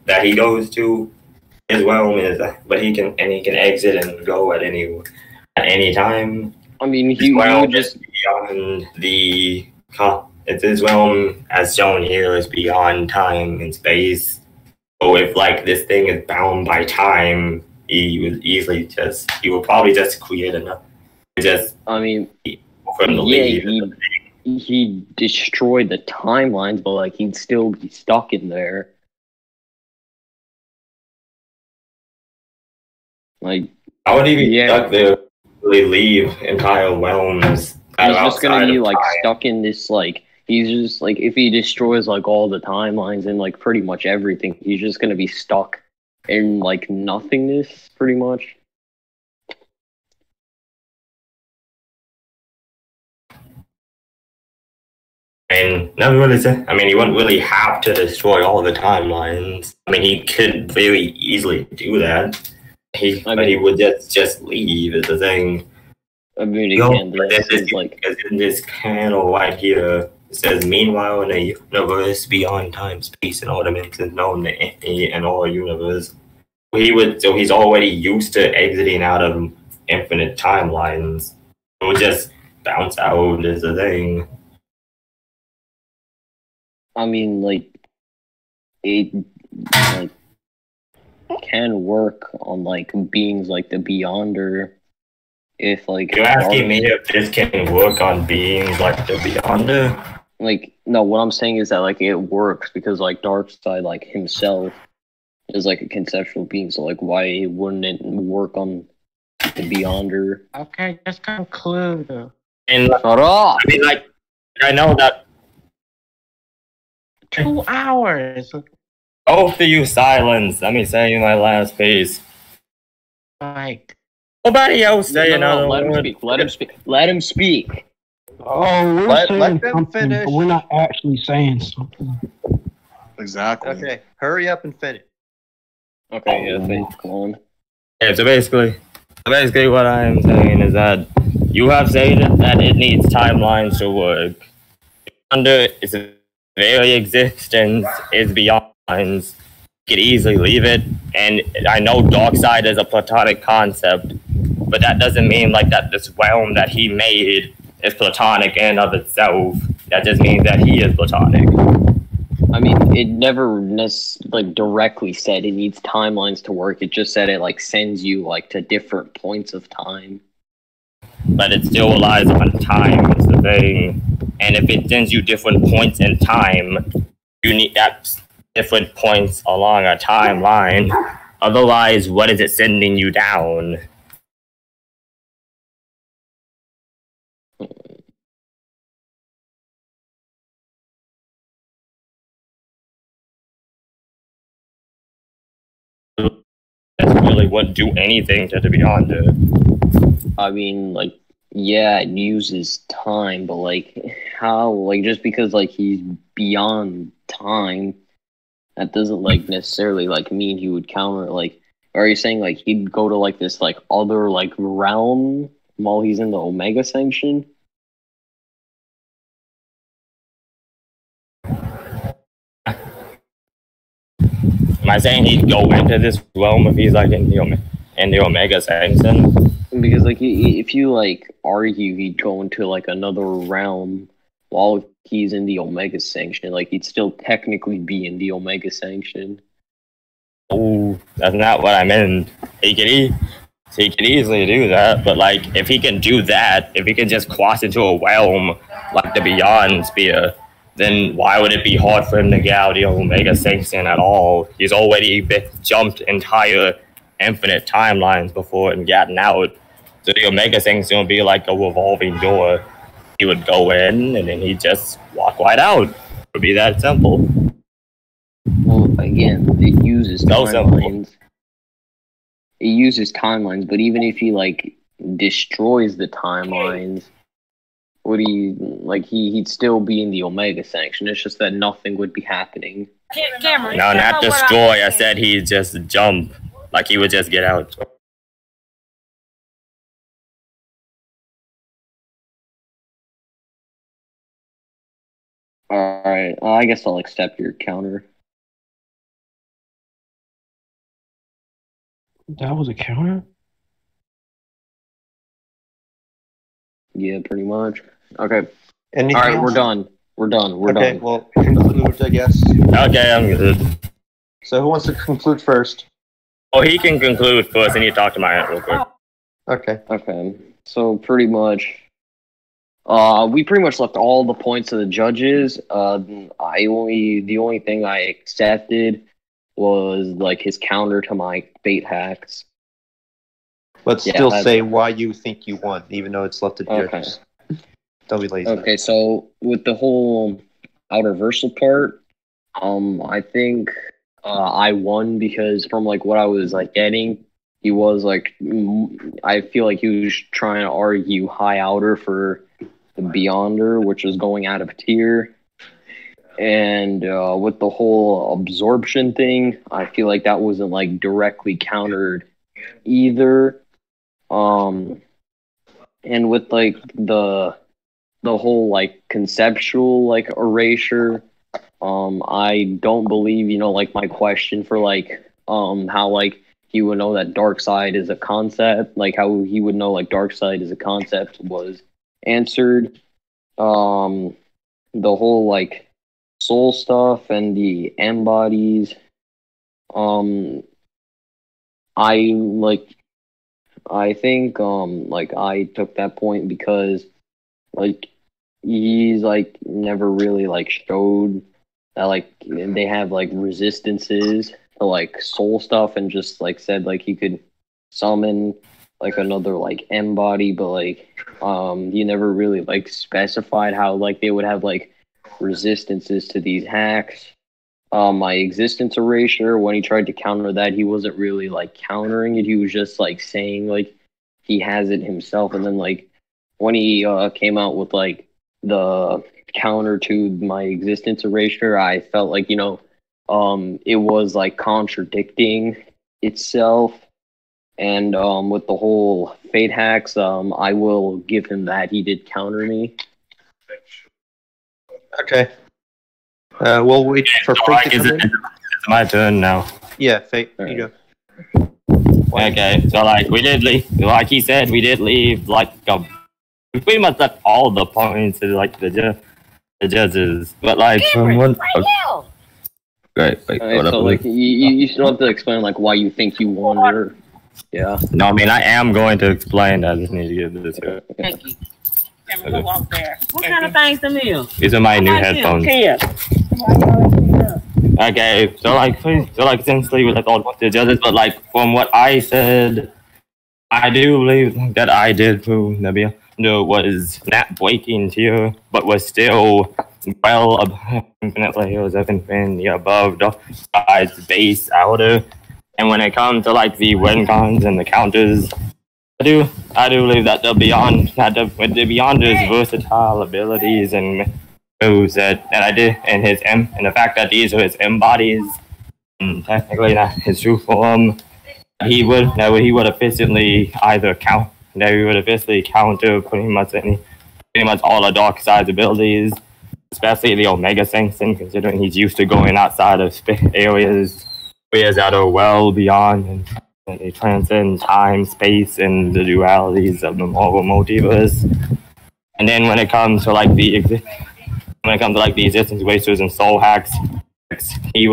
that he goes to. His realm is, but he can exit and go at any time. I mean, his realm is beyond the. It's his realm, as shown here, is beyond time and space. So if, like, this thing is bound by time, he would probably just create enough. I mean, he destroyed the timelines, but, like, he'd still be stuck in there. Like, I would even be stuck there, really leave entire realms. He's just gonna be, like, stuck in this, like, he's just, like, if he destroys, like, all the timelines and, like, pretty much everything, he's just gonna be stuck in, like, nothingness, pretty much. And never really said. I mean, he wouldn't really have to destroy all the timelines. I mean, he could very easily do that. But he would just leave. Is the thing. I mean, again, this is like in this panel right here. It says, meanwhile, in a universe beyond time, space, and all dimensions known to any and all universe, so he's already used to exiting out of infinite timelines. It would just bounce out as a thing. I mean, like, it like can work on like beings like the Beyonder. If like you're asking me if this can work on beings like the Beyonder. Like, no, what I'm saying is that like it works because like Darkseid like himself is like a conceptual being, so like why wouldn't it work on the Beyonder? Okay, just conclude. And shut up. I mean, like, I know that 2 hours. Both of you silence. Let me say my last piece. Like, nobody else say another let word. Him speak. Let him speak. Let him speak. Oh, we're Let saying them something, finish. but we're not actually saying something. Exactly. Okay, hurry up and finish. Okay, yeah, come on. Yeah, so basically what I'm saying is that you have stated that it needs timelines to work. Under its very existence is beyond lines. You could easily leave it, and I know Darkseid is a platonic concept, but that doesn't mean like that this realm that he made is platonic in and of itself. That just means that he is platonic. I mean, it never like directly said it needs timelines to work. It just said it like sends you like to different points of time. But it still relies on time is the thing. And if it sends you different points in time, you need that different points along a timeline. Otherwise, what is it sending you down? That really wouldn't do anything to the Beyonder. I mean, like, yeah, it uses time, but like, how? Like, just because like he's beyond time, that doesn't like necessarily like mean he would counter. Like, are you saying like he'd go to like this like other like realm while he's in the Omega Sanction? Am I saying he'd go into this realm if he's like in the Omega Sanction? Because like if you like argue he'd go into like another realm while he's in the Omega Sanction, like he'd still technically be in the Omega Sanction. Oh, that's not what I meant. He could easily do that, but like if he can do that, if he can just cross into a realm like the Beyond Sphere, then why would it be hard for him to get out of the Omega Sanction at all? He's already jumped entire infinite timelines before and gotten out. So the Omega Sanction would be like a revolving door. He would go in and then he'd just walk right out. It would be that simple. Well, again, it uses So simple. timelines. It uses timelines, but even if he like destroys the timelines, would he like he'd still be in the Omega Sanction? It's just that nothing would be happening. No, not destroy. I said he'd just jump. Like he would just get out. Alright, I guess I'll accept your counter. That was a counter? Yeah, pretty much. Okay. Anything Alright, else? we're done. We're done. We're Okay, done. well, conclude, I guess. Okay, I'm good. So who wants to conclude first? Oh, he can conclude first. I need to talk to my aunt real quick. Okay. Okay. So pretty much, we pretty much left all the points of the judges. The only thing I accepted was like his counter to my bait hacks. But Yeah, still that's- say why you think you won, even though it's left to the Okay. judges. Don't be lazy. Okay, so with the whole outer versal part, I think I won because from like what I was like getting, he was like, I feel like he was trying to argue high outer for the Beyonder, which was going out of tier, And with the whole absorption thing, I feel like that wasn't like directly countered either. And with like the whole like conceptual like erasure, I don't believe, you know, like my question for like how like he would know that Darkseid is a concept, like how he would know like Darkseid is a concept was answered. The whole like soul stuff and the M bodies, I think like I took that point because like he's like never really like showed that like they have like resistances to like soul stuff, and just like said like he could summon like another like M body, but like he never really like specified how like they would have like resistances to these hacks. My existence erasure, when he tried to counter that, he wasn't really like countering it, he was just like saying like he has it himself. And then like when he came out with like the counter to my existence erasure, I felt like, you know, it was like contradicting itself. And with the whole fate hacks, I will give him that. He did counter me. Okay. We'll wait for Fate to come in. It's my turn now. Yeah, Fate, you go. Okay, so like we did leave, like he said, we did leave like we pretty much left all the points to like the judges, but like from one. Great, wait, So like you still have to explain like why you think you won, or yeah. No, I mean I am going to explain. I just need to get this here. Thank you. Go walk there. What kind of things them is? These are my new headphones. Okay, so like essentially with like all the judges, but like from what I said, I do believe that I did prove Nabil was not breaking tier, but was still well infinitely above the side's base outer. And when it comes to like the win cons and the counters, I do believe that with the Beyonder's versatile abilities and moves that I did, and his M, and the fact that these are his M bodies, and technically not his true form, he would efficiently counter pretty much all of Darkseid's abilities, especially the Omega Sanction, considering he's used to going outside of areas that are well beyond and they transcend time, space, and the dualities of the Marvel multiverse. And then when it comes to like the existence wasters and soul hacks, he's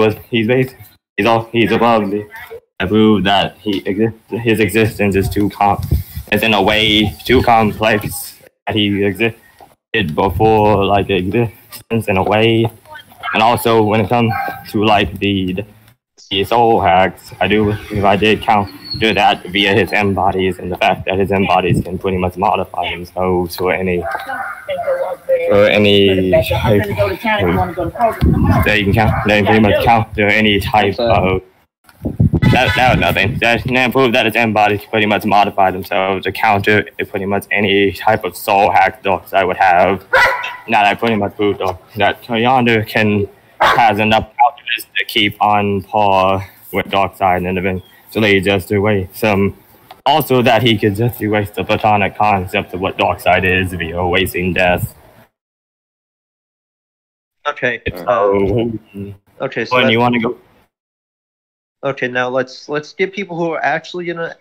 above the. I prove that his existence is is in a way too complex. He existed before like existence in a way, and also when it comes to like the soul hacks, I did counter that via his M bodies, and the fact that his M bodies can pretty much modify themselves for any they can pretty much counter any type of that was nothing. That prove that his M bodies can pretty much modify themselves to counter pretty much any type of soul hack Darkseid would have. Now I pretty much proved that Yonder has enough counters to keep on par with Darkseid, and eventually just erase some. Also that he could just erase the platonic concept of what Darkseid is via erasing death. Okay. Okay. So when you want to go. Okay, now let's get people who are actually gonna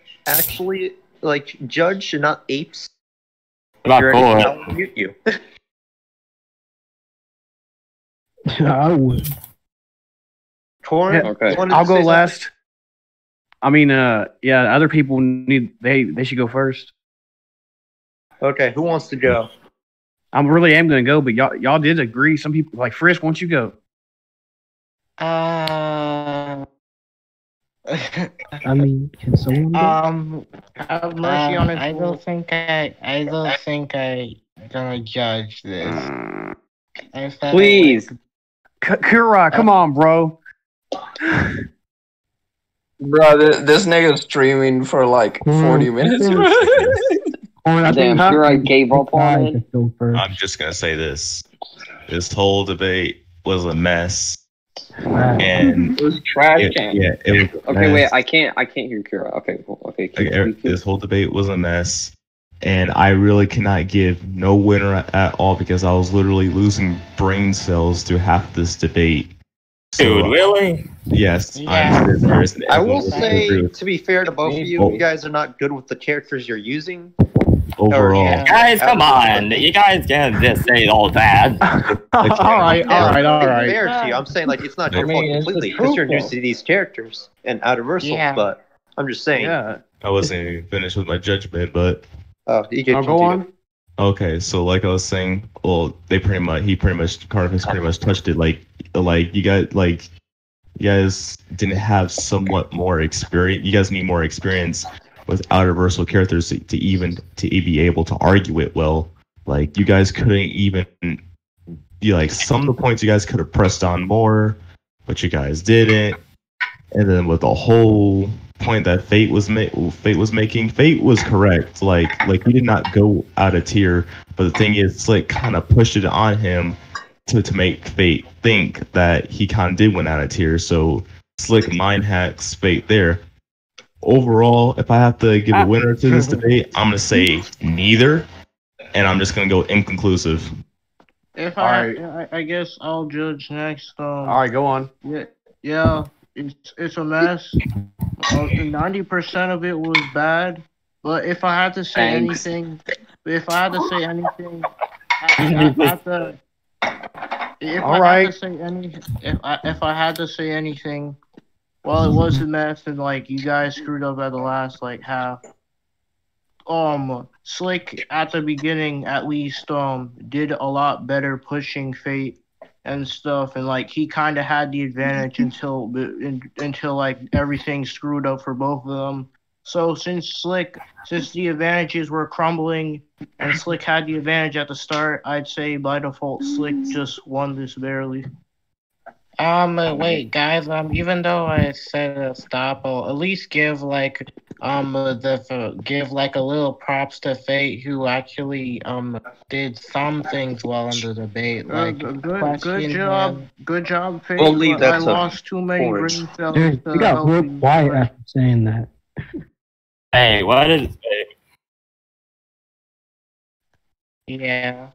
like judge and not apes. I'll mute you. I would. Corin, okay. I'll go last. I mean, yeah, other people they should go first. Okay, who wants to go? I really am going to go, but y'all did agree. Some people like Frisk. Why don't you go? I mean, can someone go? Have mercy on it. I don't think I gonna judge this. Please, Kura, come on, bro. Bro, this nigga's streaming for like 40 minutes. Damn, Kura gave up on it. I'm just gonna say this whole debate was a mess. And it was trash can. Yeah, it was. Okay, wait, I can't hear Kira. Okay, cool. Okay. This whole debate was a mess, and I really cannot give no winner at all because I was literally losing brain cells through half this debate. Dude, really? Yes. Yeah. I will say, to be fair to both of you, you guys are not good with the characters you're using. Overall. Guys, come on. You guys can't just say all that. all right. Fair to you. I'm saying, like, it's not your fault completely because you're new to these characters and out of Versal, but I'm just saying. Yeah. I wasn't even finished with my judgment, but. Go on. Okay, so like I was saying, well, Cardiff pretty much touched it. Like you guys didn't have somewhat more experience. You guys need more experience with out-of-versal characters to be able to argue it well. Like you guys couldn't even some of the points you guys could have pressed on more, but you guys didn't. And then with the whole point that Fate was making, Fate was correct. Like he did not go out of tier, but the thing is, Slick kind of pushed it on him to make Fate think that he kind of did win out of tier. So Slick mind hacks Fate there. Overall, if I have to give a winner to this debate, I'm gonna say neither, and I'm just gonna go inconclusive. If I guess I'll judge next. All right, go on. Yeah. It's a mess. 90% of it was bad. But if I had to say anything, if I had to say anything, well, it was a mess, and like you guys screwed up at the last half. Slick at the beginning at least did a lot better pushing Fate and stuff, and like he kind of had the advantage until like everything screwed up for both of them. So since the advantages were crumbling and Slick had the advantage at the start, I'd say by default Slick just won this barely. Wait, guys. Even though I said stop, I'll at least give give a little props to Fate, who actually did some things well in the debate. Like good job, Fate. We'll leave that. I lost too many brain cells. Dude, you got real quiet after saying that. Hey, what is it? Yeah.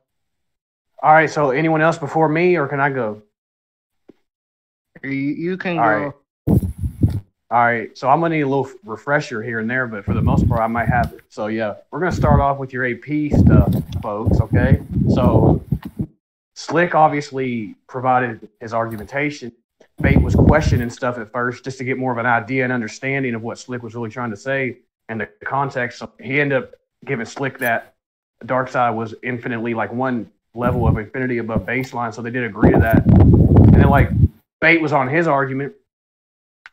All right. So, anyone else before me, or can I go? You can All go. Right. All right. So I'm gonna need a little refresher here and there, but for the most part, I might have it. So yeah, we're gonna start off with your AP stuff, folks. Okay. So Slick obviously provided his argumentation. Fate was questioning stuff at first just to get more of an idea and understanding of what Slick was really trying to say and the context. So he ended up giving Slick that Darkseid was infinitely one level of infinity above baseline. So they did agree to that. And then Fate was on his argument,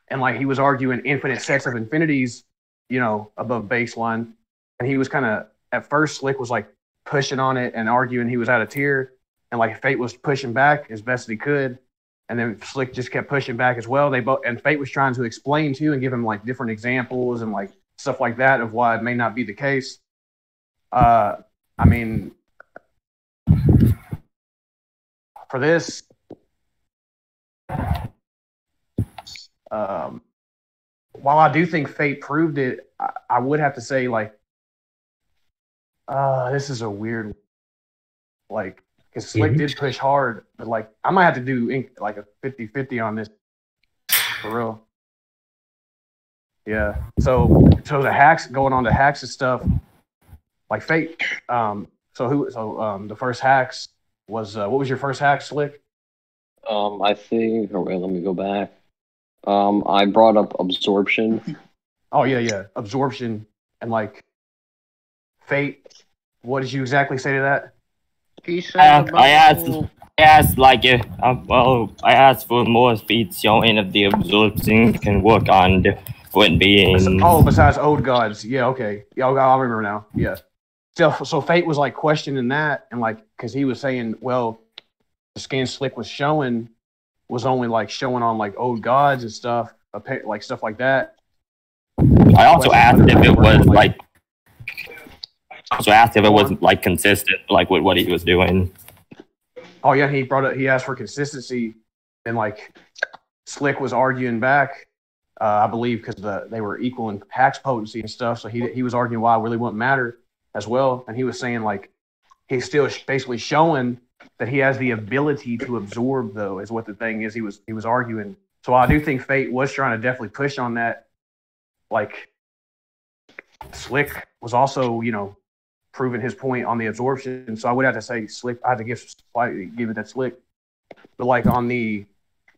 and he was arguing infinite sets of infinities, above baseline. And he was kind of, at first, Slick was pushing on it and arguing he was out of tier, and Fate was pushing back as best he could. And then Slick just kept pushing back as well. And Fate was trying to explain too and give him different examples and stuff like that of why it may not be the case. I mean, for this, while I do think Fate proved it, I would have to say this is a weird because Slick did push hard, but I might have to do a 50-50 on this for real. Yeah. So the hacks, going on to hacks and stuff, Fate. The first hacks was what was your first hack, Slick? I think. Wait, let me go back. I brought up absorption. Oh yeah, absorption and Fate. What did you exactly say to that? I asked for more feats showing if the absorption can work on different beings. Oh, besides old gods. Yeah, okay. Yeah, I remember now. Yeah. So Fate was questioning that and because he was saying, well, the scan Slick was showing was only showing on old gods and stuff, stuff like that. I also asked if it was consistent with what he was doing. Oh yeah, he brought up. He asked for consistency, and like Slick was arguing back. I believe because they were equal in hack's potency and stuff. So he was arguing why it really wouldn't matter as well. And he was saying like he's still basically showing that he has the ability to absorb, though, is what the thing is. He was arguing. So I do think Fate was trying to definitely push on that. Like Slick was also, proving his point on the absorption. So I would have to say Slick. I had to give it that Slick. But like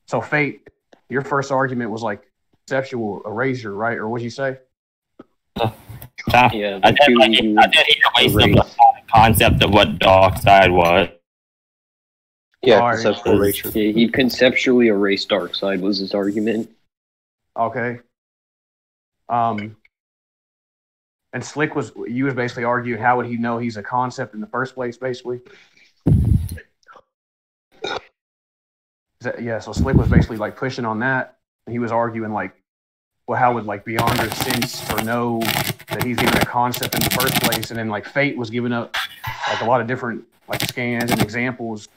so Fate, your first argument was like conceptual erasure, right? Or what'd you say? Yeah, I did erase the concept of what Darkseid was. Yeah, conceptual erasure. Yeah, he conceptually erased Darkseid was his argument. Okay. And Slick was basically arguing how would he know he's a concept in the first place, basically. So Slick was basically like pushing on that. And he was arguing like, well, how would like Beyonder sense or know that he's even a concept in the first place? And then like Fate was giving up like a lot of different like scans and examples,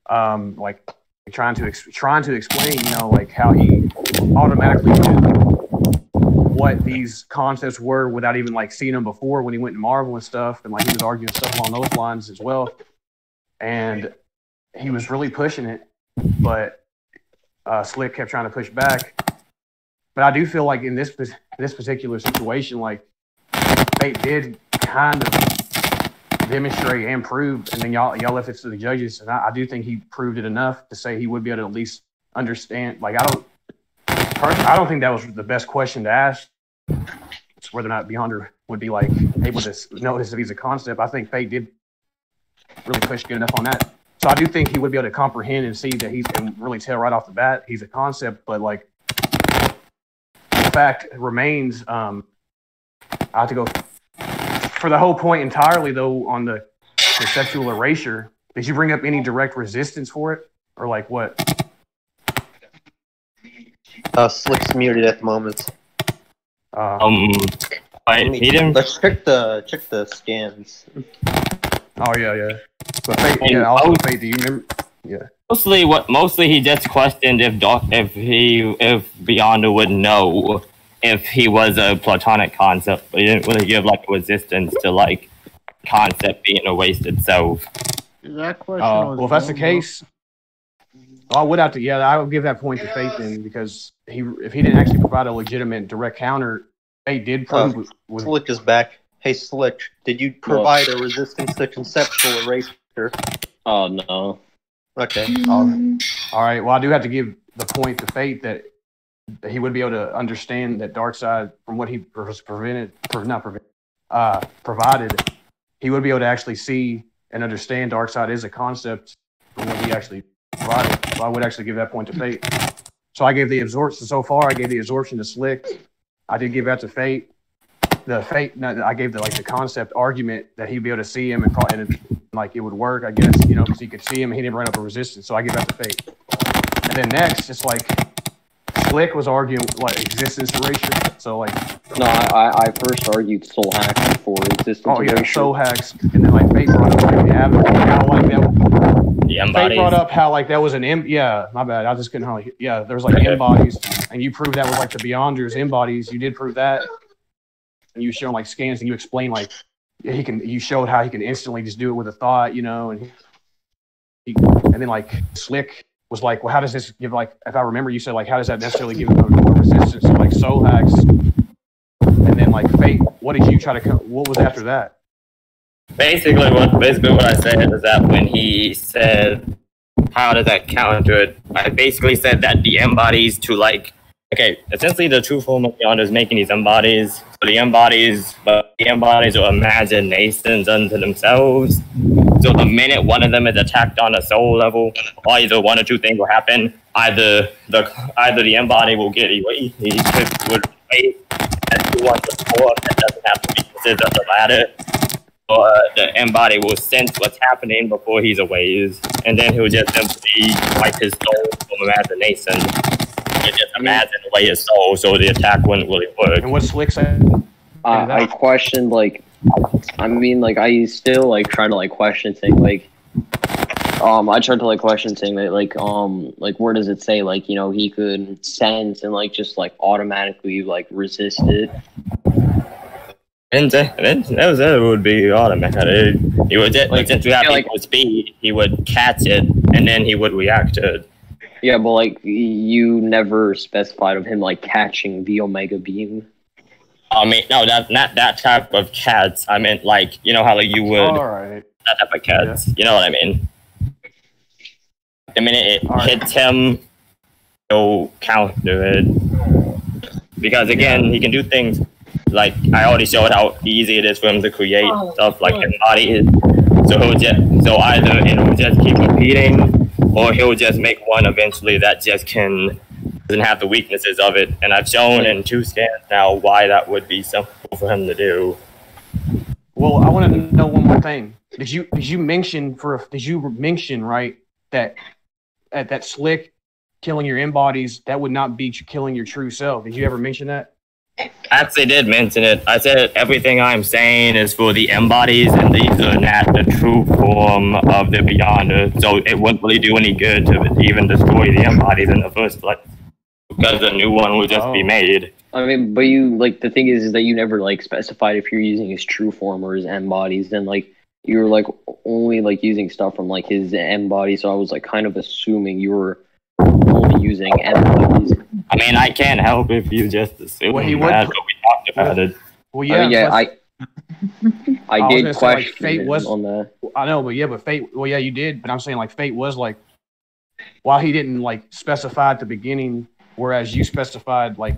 like trying to explain, like how he automatically knew what these concepts were without even like seeing them before when he went to Marvel and stuff. And like he was arguing stuff along those lines as well. And he was really pushing it, but Slick kept trying to push back. But I do feel like in this particular situation, like Fate did kind of demonstrate and prove, and then y'all left it to the judges, and I do think he proved it enough to say he would be able to at least understand. Like I don't think that was the best question to ask. It's whether or not Beyonder would be like able to notice that he's a concept. I think Fate did really push good enough on that. So I do think he would be able to comprehend and see that and really tell right off the bat he's a concept. But like the fact remains, I have to go for the whole point entirely though on the conceptual erasure. Did you bring up any direct resistance for it, or like what? Slick's muted at the moment. He didn't. Let's check the scans. Oh yeah. But Fate, also Fate. Do you remember? Yeah. Mostly he just questioned if Beyonder would know if he was a platonic concept, but he didn't really give like a resistance to like concept being erased itself. That question well, if that's the case, I would have to. I would give that point to Fate then, because if he didn't actually provide a legitimate direct counter, Fate did prove. Slick is back. Hey Slick, did you provide a resistance to conceptual erasure? Oh no. Okay. All right. Well, I do have to give the point to Fate that he would be able to understand that Darkseid, from what he provided, he would be able to actually see and understand Darkseid is a concept from what he actually provided. So I would actually give that point to Fate. So I gave the absorption so far. I gave the absorption to Slick. I did give that to Fate. I gave the concept argument that he'd be able to see him and like it would work, I guess, because he could see him and he didn't run up a resistance. So I give that to Fate. And then next, it's like Slick was arguing like existence erasure. So like no, I first argued soul hacks before existence erasure. Oh yeah, soul hacks, and then like Fate brought up like how like that. The embodies. Fate brought up how like that was an yeah. My bad, I just couldn't hardly. Yeah, there was like embodies, and you proved that was like the Beyonders embodies. You did prove that. And you showed like scans, and you explained like you showed how he can instantly just do it with a thought, and then like Slick was like, well, how does this give like, if I remember, you said like, how does that necessarily give him a resistance to like soul hacks? And then like Fate, what did you try to? What was after that? Basically what I said is that when he said, how does that counter it? I basically said that the embodies to like. Okay, essentially the true form of Beyonder is making these embodies. So the embodies are imaginations unto themselves. So the minute one of them is attacked on a soul level, either one or two things will happen. Either the embody will get erased, as you want before, that doesn't have to be considered the latter. Or the embody will sense what's happening before he's erased, and then he'll just simply wipe his soul from imagination. Just imagine away his soul, so the attack wouldn't really work. And what Slick said? I questioned, I still, try to, question things, I tried to like question saying that like where does it say like he could sense and like just like automatically like resist it? And that would be automatic. He would like since we have equal speed, he would catch it and then he would react to it. Yeah, but like you never specified of him like catching the Omega beam. I mean, no, that's not that type of cats. I meant like how like you would that type of cats. You know what I mean? The minute it hits him, he'll counter it. Because again, he can do things like I already showed how easy it is for him to create stuff like his body. So either it'll just keep repeating, or he'll just make one eventually that just doesn't have the weaknesses of it. And I've shown in 2 scans now why that would be simple for him to do. Well, I want to know one more thing. Did you mention right that that Slick killing your embodies, that would not be killing your true self? Did you ever mention that? I actually did mention it. I said everything I'm saying is for the embodies, and these are not the true form of the Beyonder. So it wouldn't really do any good to even destroy the embodies in the first place, because a new one would just be made. I mean, but you like the thing is that you never like specified if you're using his true form or his embodies. Then like you were like only like using stuff from like his embody. So I was like kind of assuming you were only using embodies. I mean, I can't help if you just assume that, but we talked about it. Well, yeah, I did question Fate was on that. I know, but Fate. Well, yeah, you did, but I'm saying like Fate was like, while he didn't like specify at the beginning, whereas you specified like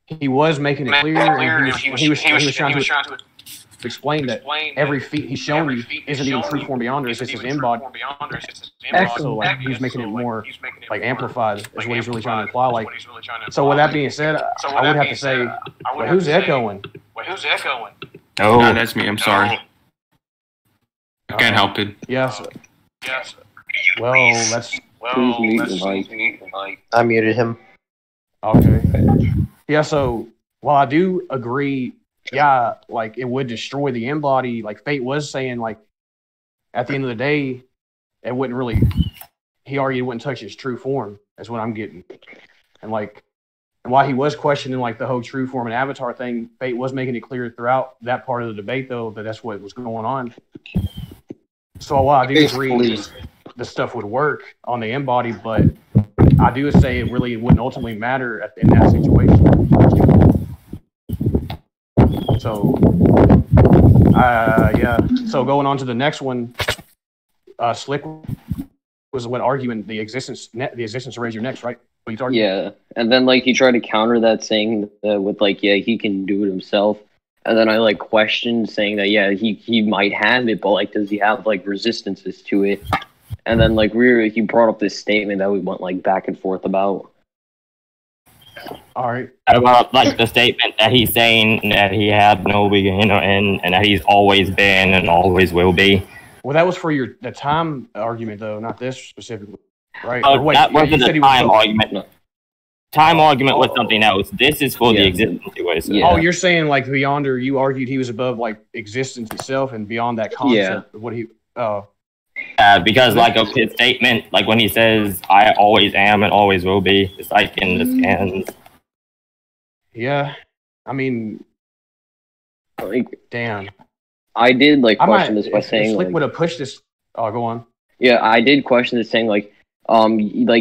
he was making it clear, and he was trying to explain that every feat he's shown you isn't even true form Beyonder, it's just his embody. So like he's making it more like amplified is what he's really trying to imply. Like, so with that being said, I would have to say, well, who's echoing? Oh, no, that's me. I'm sorry. I can't help it. Yes. Well, that's. I muted him. Okay. Yeah. So while I do agree. Yeah, like it would destroy the embody. Like Fate was saying, like at the end of the day, it wouldn't really. He argued it wouldn't touch his true form. That's what I'm getting. And like, while he was questioning like the whole true form and avatar thing, Fate was making it clear throughout that part of the debate, though, that that's what was going on. So while I do agree the stuff would work on the embody, but I do say it really wouldn't ultimately matter in that situation. So, yeah. So going on to the next one, Slick was what arguing the existence erasure next, right? Yeah, and then like he tried to counter that saying with like he can do it himself, and then I like questioned saying that he might have it, but like does he have like resistances to it? And then like he brought up this statement that we went like back and forth about. All right. About like the statement that he's saying that he had no beginning or end, and that he's always been and always will be. Well, that was for the time argument, though, not this specifically, right? Oh, that wasn't the time argument. No. Time argument was something else. This is for the existence situation. Yeah. Oh, you're saying like Beyonder, you argued he was above like existence itself and beyond that concept of what he. Because like of his statement, like when he says "I always am and always will be," it's like in the scans. Yeah, I mean, like, damn. I did like question this by saying Slick like, would have pushed this. Oh, go on. Yeah, I did question this saying like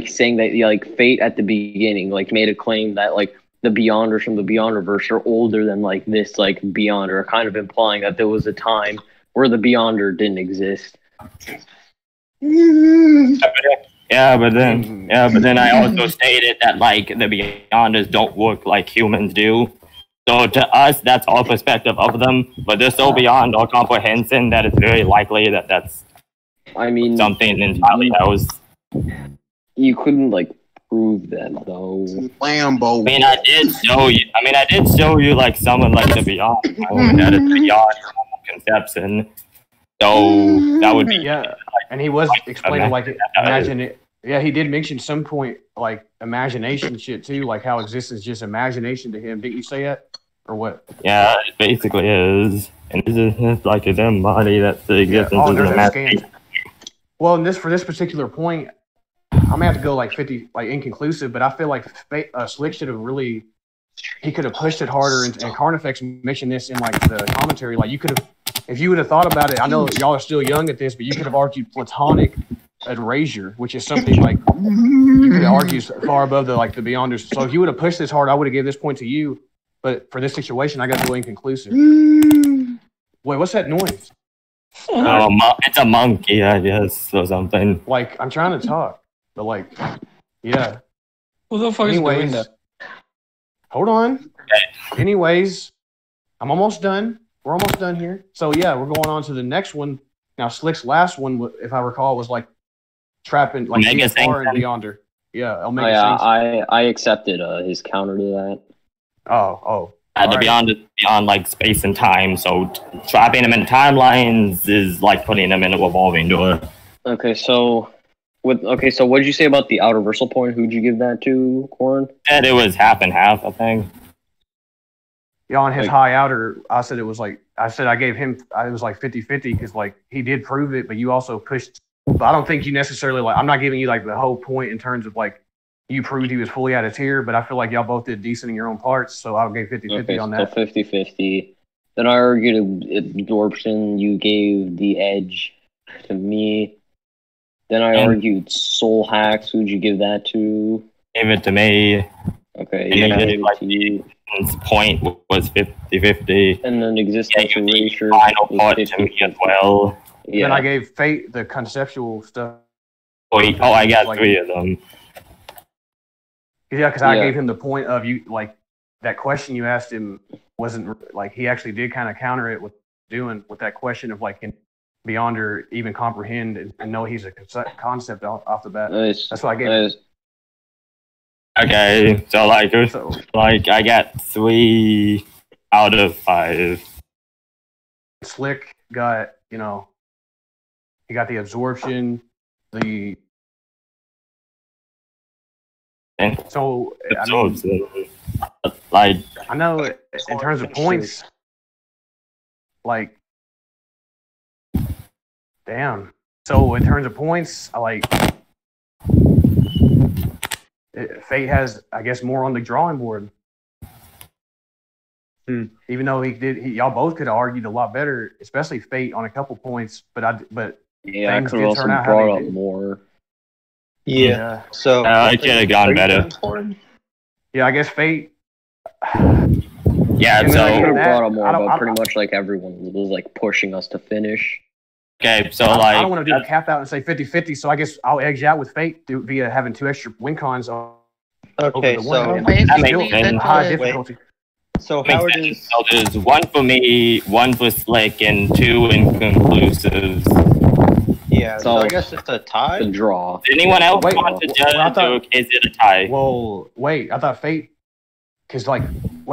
saying that like Fate at the beginning like made a claim that like the Beyonders from the Beyonderverse are older than like this like Beyonder, kind of implying that there was a time where the Beyonder didn't exist. Yeah, but then I also stated that like the Beyonders don't work like humans do. So to us, that's our perspective of them, but they're so beyond our comprehension that it's very likely that that's something entirely else. You couldn't like prove that though. Lambo. I mean, I did show you like some of like the beyond that is beyond conception. So that would be and he was explaining like imagine it. Yeah, he did mention some point like imagination shit too, like how existence is just imagination to him. Didn't you say that or what? Yeah, it basically is, and it's like his embody. That's the existence of the imagination. Well, for this particular point, I'm gonna have to go like 50, like inconclusive. But I feel like Slick should have really. He could have pushed it harder, and Carnifex mentioned this in like the commentary. Like you could have, if you would have thought about it. I know y'all are still young at this, but you could have argued platonic erasure, which is something like you could argue far above the Beyonders. So if you would have pushed this hard, I would have given this point to you. But for this situation, I got to go inconclusive. Wait, what's that noise? It's a monkey, I guess, or something. Like I'm trying to talk, but like, yeah. Who the fuck is doing that? Hold on. Anyways, I'm almost done. We're almost done here. So yeah, we're going on to the next one. Now Slick's last one, if I recall, was like trapping like far and Beyonder. Yeah, Omega I accepted his counter to that. Oh. The beyond like space and time, so trapping them in timelines is like putting them in a revolving door. Okay, so what did you say about the outer versal point? Who'd you give that to, Corn? Said it was half and half, I think. Yeah, on his high outer, I said it was like I gave him. I was like 50-50 because like he did prove it, but you also pushed. But I don't think you necessarily like. I'm not giving you like the whole point in terms of like you proved he was fully out of tier, but I feel like y'all both did decent in your own parts, so I gave 50-50 on that. So 50-50. Then I argued absorption. You gave the edge to me. Then I argued soul hacks. Who'd you give that to? Gave it to me. Okay. And point was 50-50. And then existence erasure. Final part to me as well. Yeah. Then I gave Fate the conceptual stuff. I got 3 of them. Yeah, because I gave him the point of you like that question you asked him wasn't like he actually did kind of counter it with that question of like can Beyonder even comprehend and know he's a concept off the bat. That's what I gave him. Okay, so I got 3 out of 5. Slick got he got the absorption, the. So I know in terms of points, like, damn. So in terms of points, Fate has, I guess, more on the drawing board. Even though y'all both could have argued a lot better, especially Fate on a couple points. But I could have also brought up more. Yeah. So it could have gone better. Yeah, I guess Fate. Yeah, so I could have brought up more, but pretty much like everyone was like pushing us to finish. Okay, so I don't want to do a cap out and say 50-50, so I guess I'll edge you out with Fate via having 2 extra win cons. Okay, so high difficulty. So Howard is. So there's 1 for me, 1 for Slick, and 2 inconclusives. Yeah, so I guess it's a tie. The draw. Did anyone else want to judge? Is it a tie? Well, wait. I thought Fate, because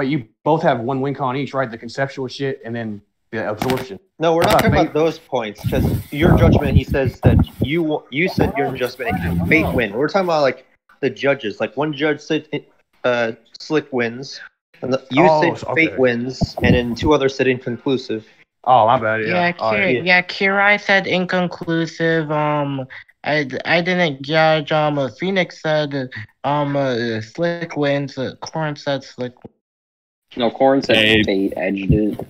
you both have 1 win con each, right? The conceptual shit and then the absorption. No, we're not talking about those points because your judgment. He says that you said your judgment and Fate win. We're talking about like the judges. Like one judge said Slick wins, and you said Fate wins, and then 2 others said inconclusive. Oh, my bad. Yeah, Kirai said inconclusive. I didn't judge. Phoenix said Slick wins. Corn said Slick wins. No, Corn said Fate edged it.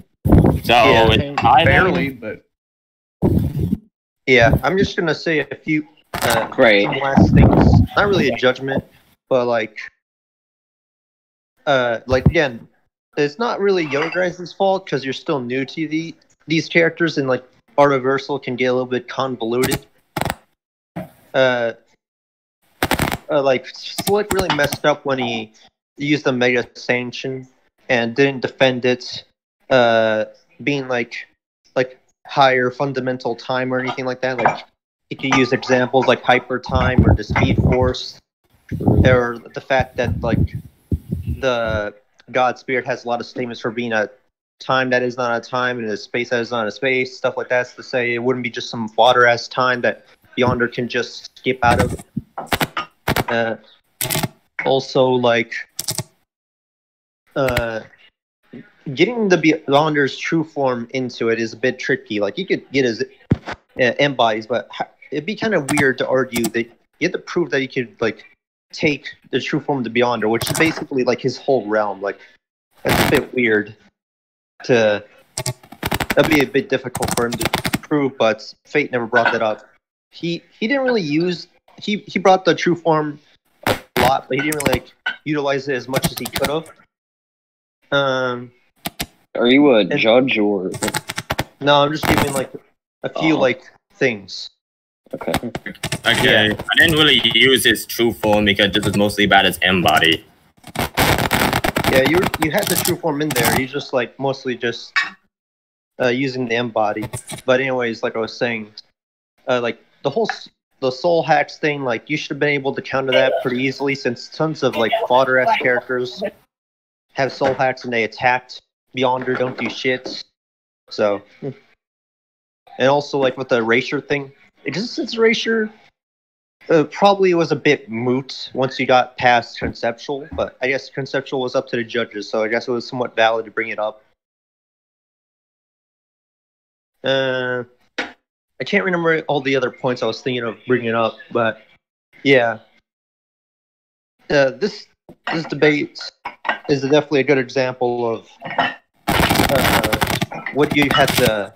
So it's barely, but yeah, I'm just gonna say a few some last things. Not really a judgment, but like again, it's not really your guys' fault because you're still new to these characters, and like Artiversal can get a little bit convoluted. Like Slick really messed up when he used the Mega Sanction and didn't defend it, being like higher fundamental time or anything like that. Like he could use examples like Hyper Time or the Speed Force, or the fact that like the God Spirit has a lot of statements for being a time that is not a time and a space that is not a space, stuff like that. To say it wouldn't be just some fodder ass time that Beyonder can just skip out of. Also, like getting the Beyonder's true form into it is a bit tricky. Like you could get his embodies, but it'd be kind of weird to argue that you have to prove that he could like take the true form of the Beyonder, which is basically like his whole realm. Like that's a bit weird to. That'd be a bit difficult for him to prove, but Fate never brought that up. He didn't really use he brought the true form a lot, but he didn't really like utilize it as much as he could have. Are you a judge or? No, I'm just giving like a few like things. Okay. Okay, I didn't really use his true form because this was mostly about his M-body. Yeah, you had the true form in there. He's just like mostly just using the M-body. But anyways, like I was saying, like the soul hacks thing, like you should have been able to counter that pretty easily since tons of like fodder-ass characters have soul hacks and they attacked Beyonder, don't do shit. So, and also like with the erasure thing, existence erasure probably was a bit moot once you got past conceptual, but I guess conceptual was up to the judges, so I guess it was somewhat valid to bring it up. I can't remember all the other points I was thinking of bringing up, but yeah, this debate is definitely a good example of what you had to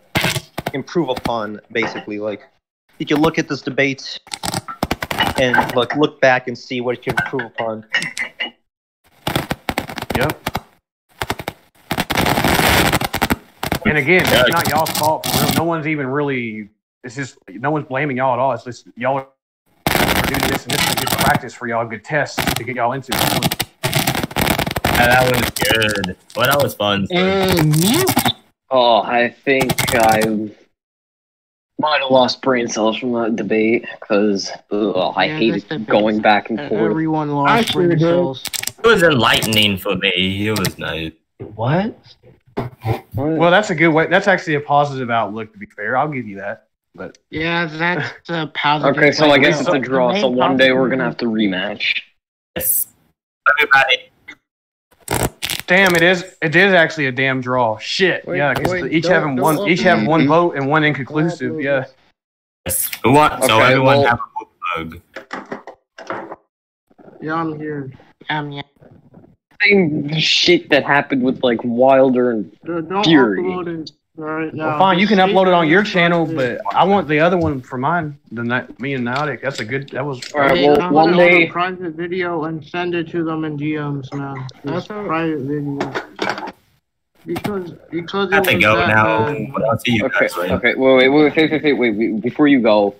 improve upon. Basically, like you can look at this debate and like look back and see what you can improve upon. Yep. And again, it's not y'all's fault. For real. No one's even really. It's just no one's blaming y'all at all. It's just y'all are doing this, and this is good practice for y'all, good tests to get y'all into. Yeah, that was good. Well, that was fun. Oh, I think I might have lost brain cells from that debate because I hated going back and forth. Everyone lost brain cells. It was enlightening for me. It was nice. What? Well, that's a good way. That's actually a positive outlook, to be fair. I'll give you that. But yeah, that's a positive. Okay, so I guess it's a draw. So one day we're gonna have to rematch. Yes, everybody. Damn, it is actually a damn draw. Shit. Yeah, because each have one vote and one inconclusive. Yeah. Yes. So everyone have a book bug. Yeah, I'm here. Yeah. Same shit that happened with like Wilder and Fury. Right, well, fine, you can upload it on your channel, but I want the other one for mine. Me and Nautic. That's a good. That was. All right. Well, one day. A private video and send it to them in DMs, man. That's a private video. Because I have to go now. I'll see you guys later. Okay. Wait. Before you go,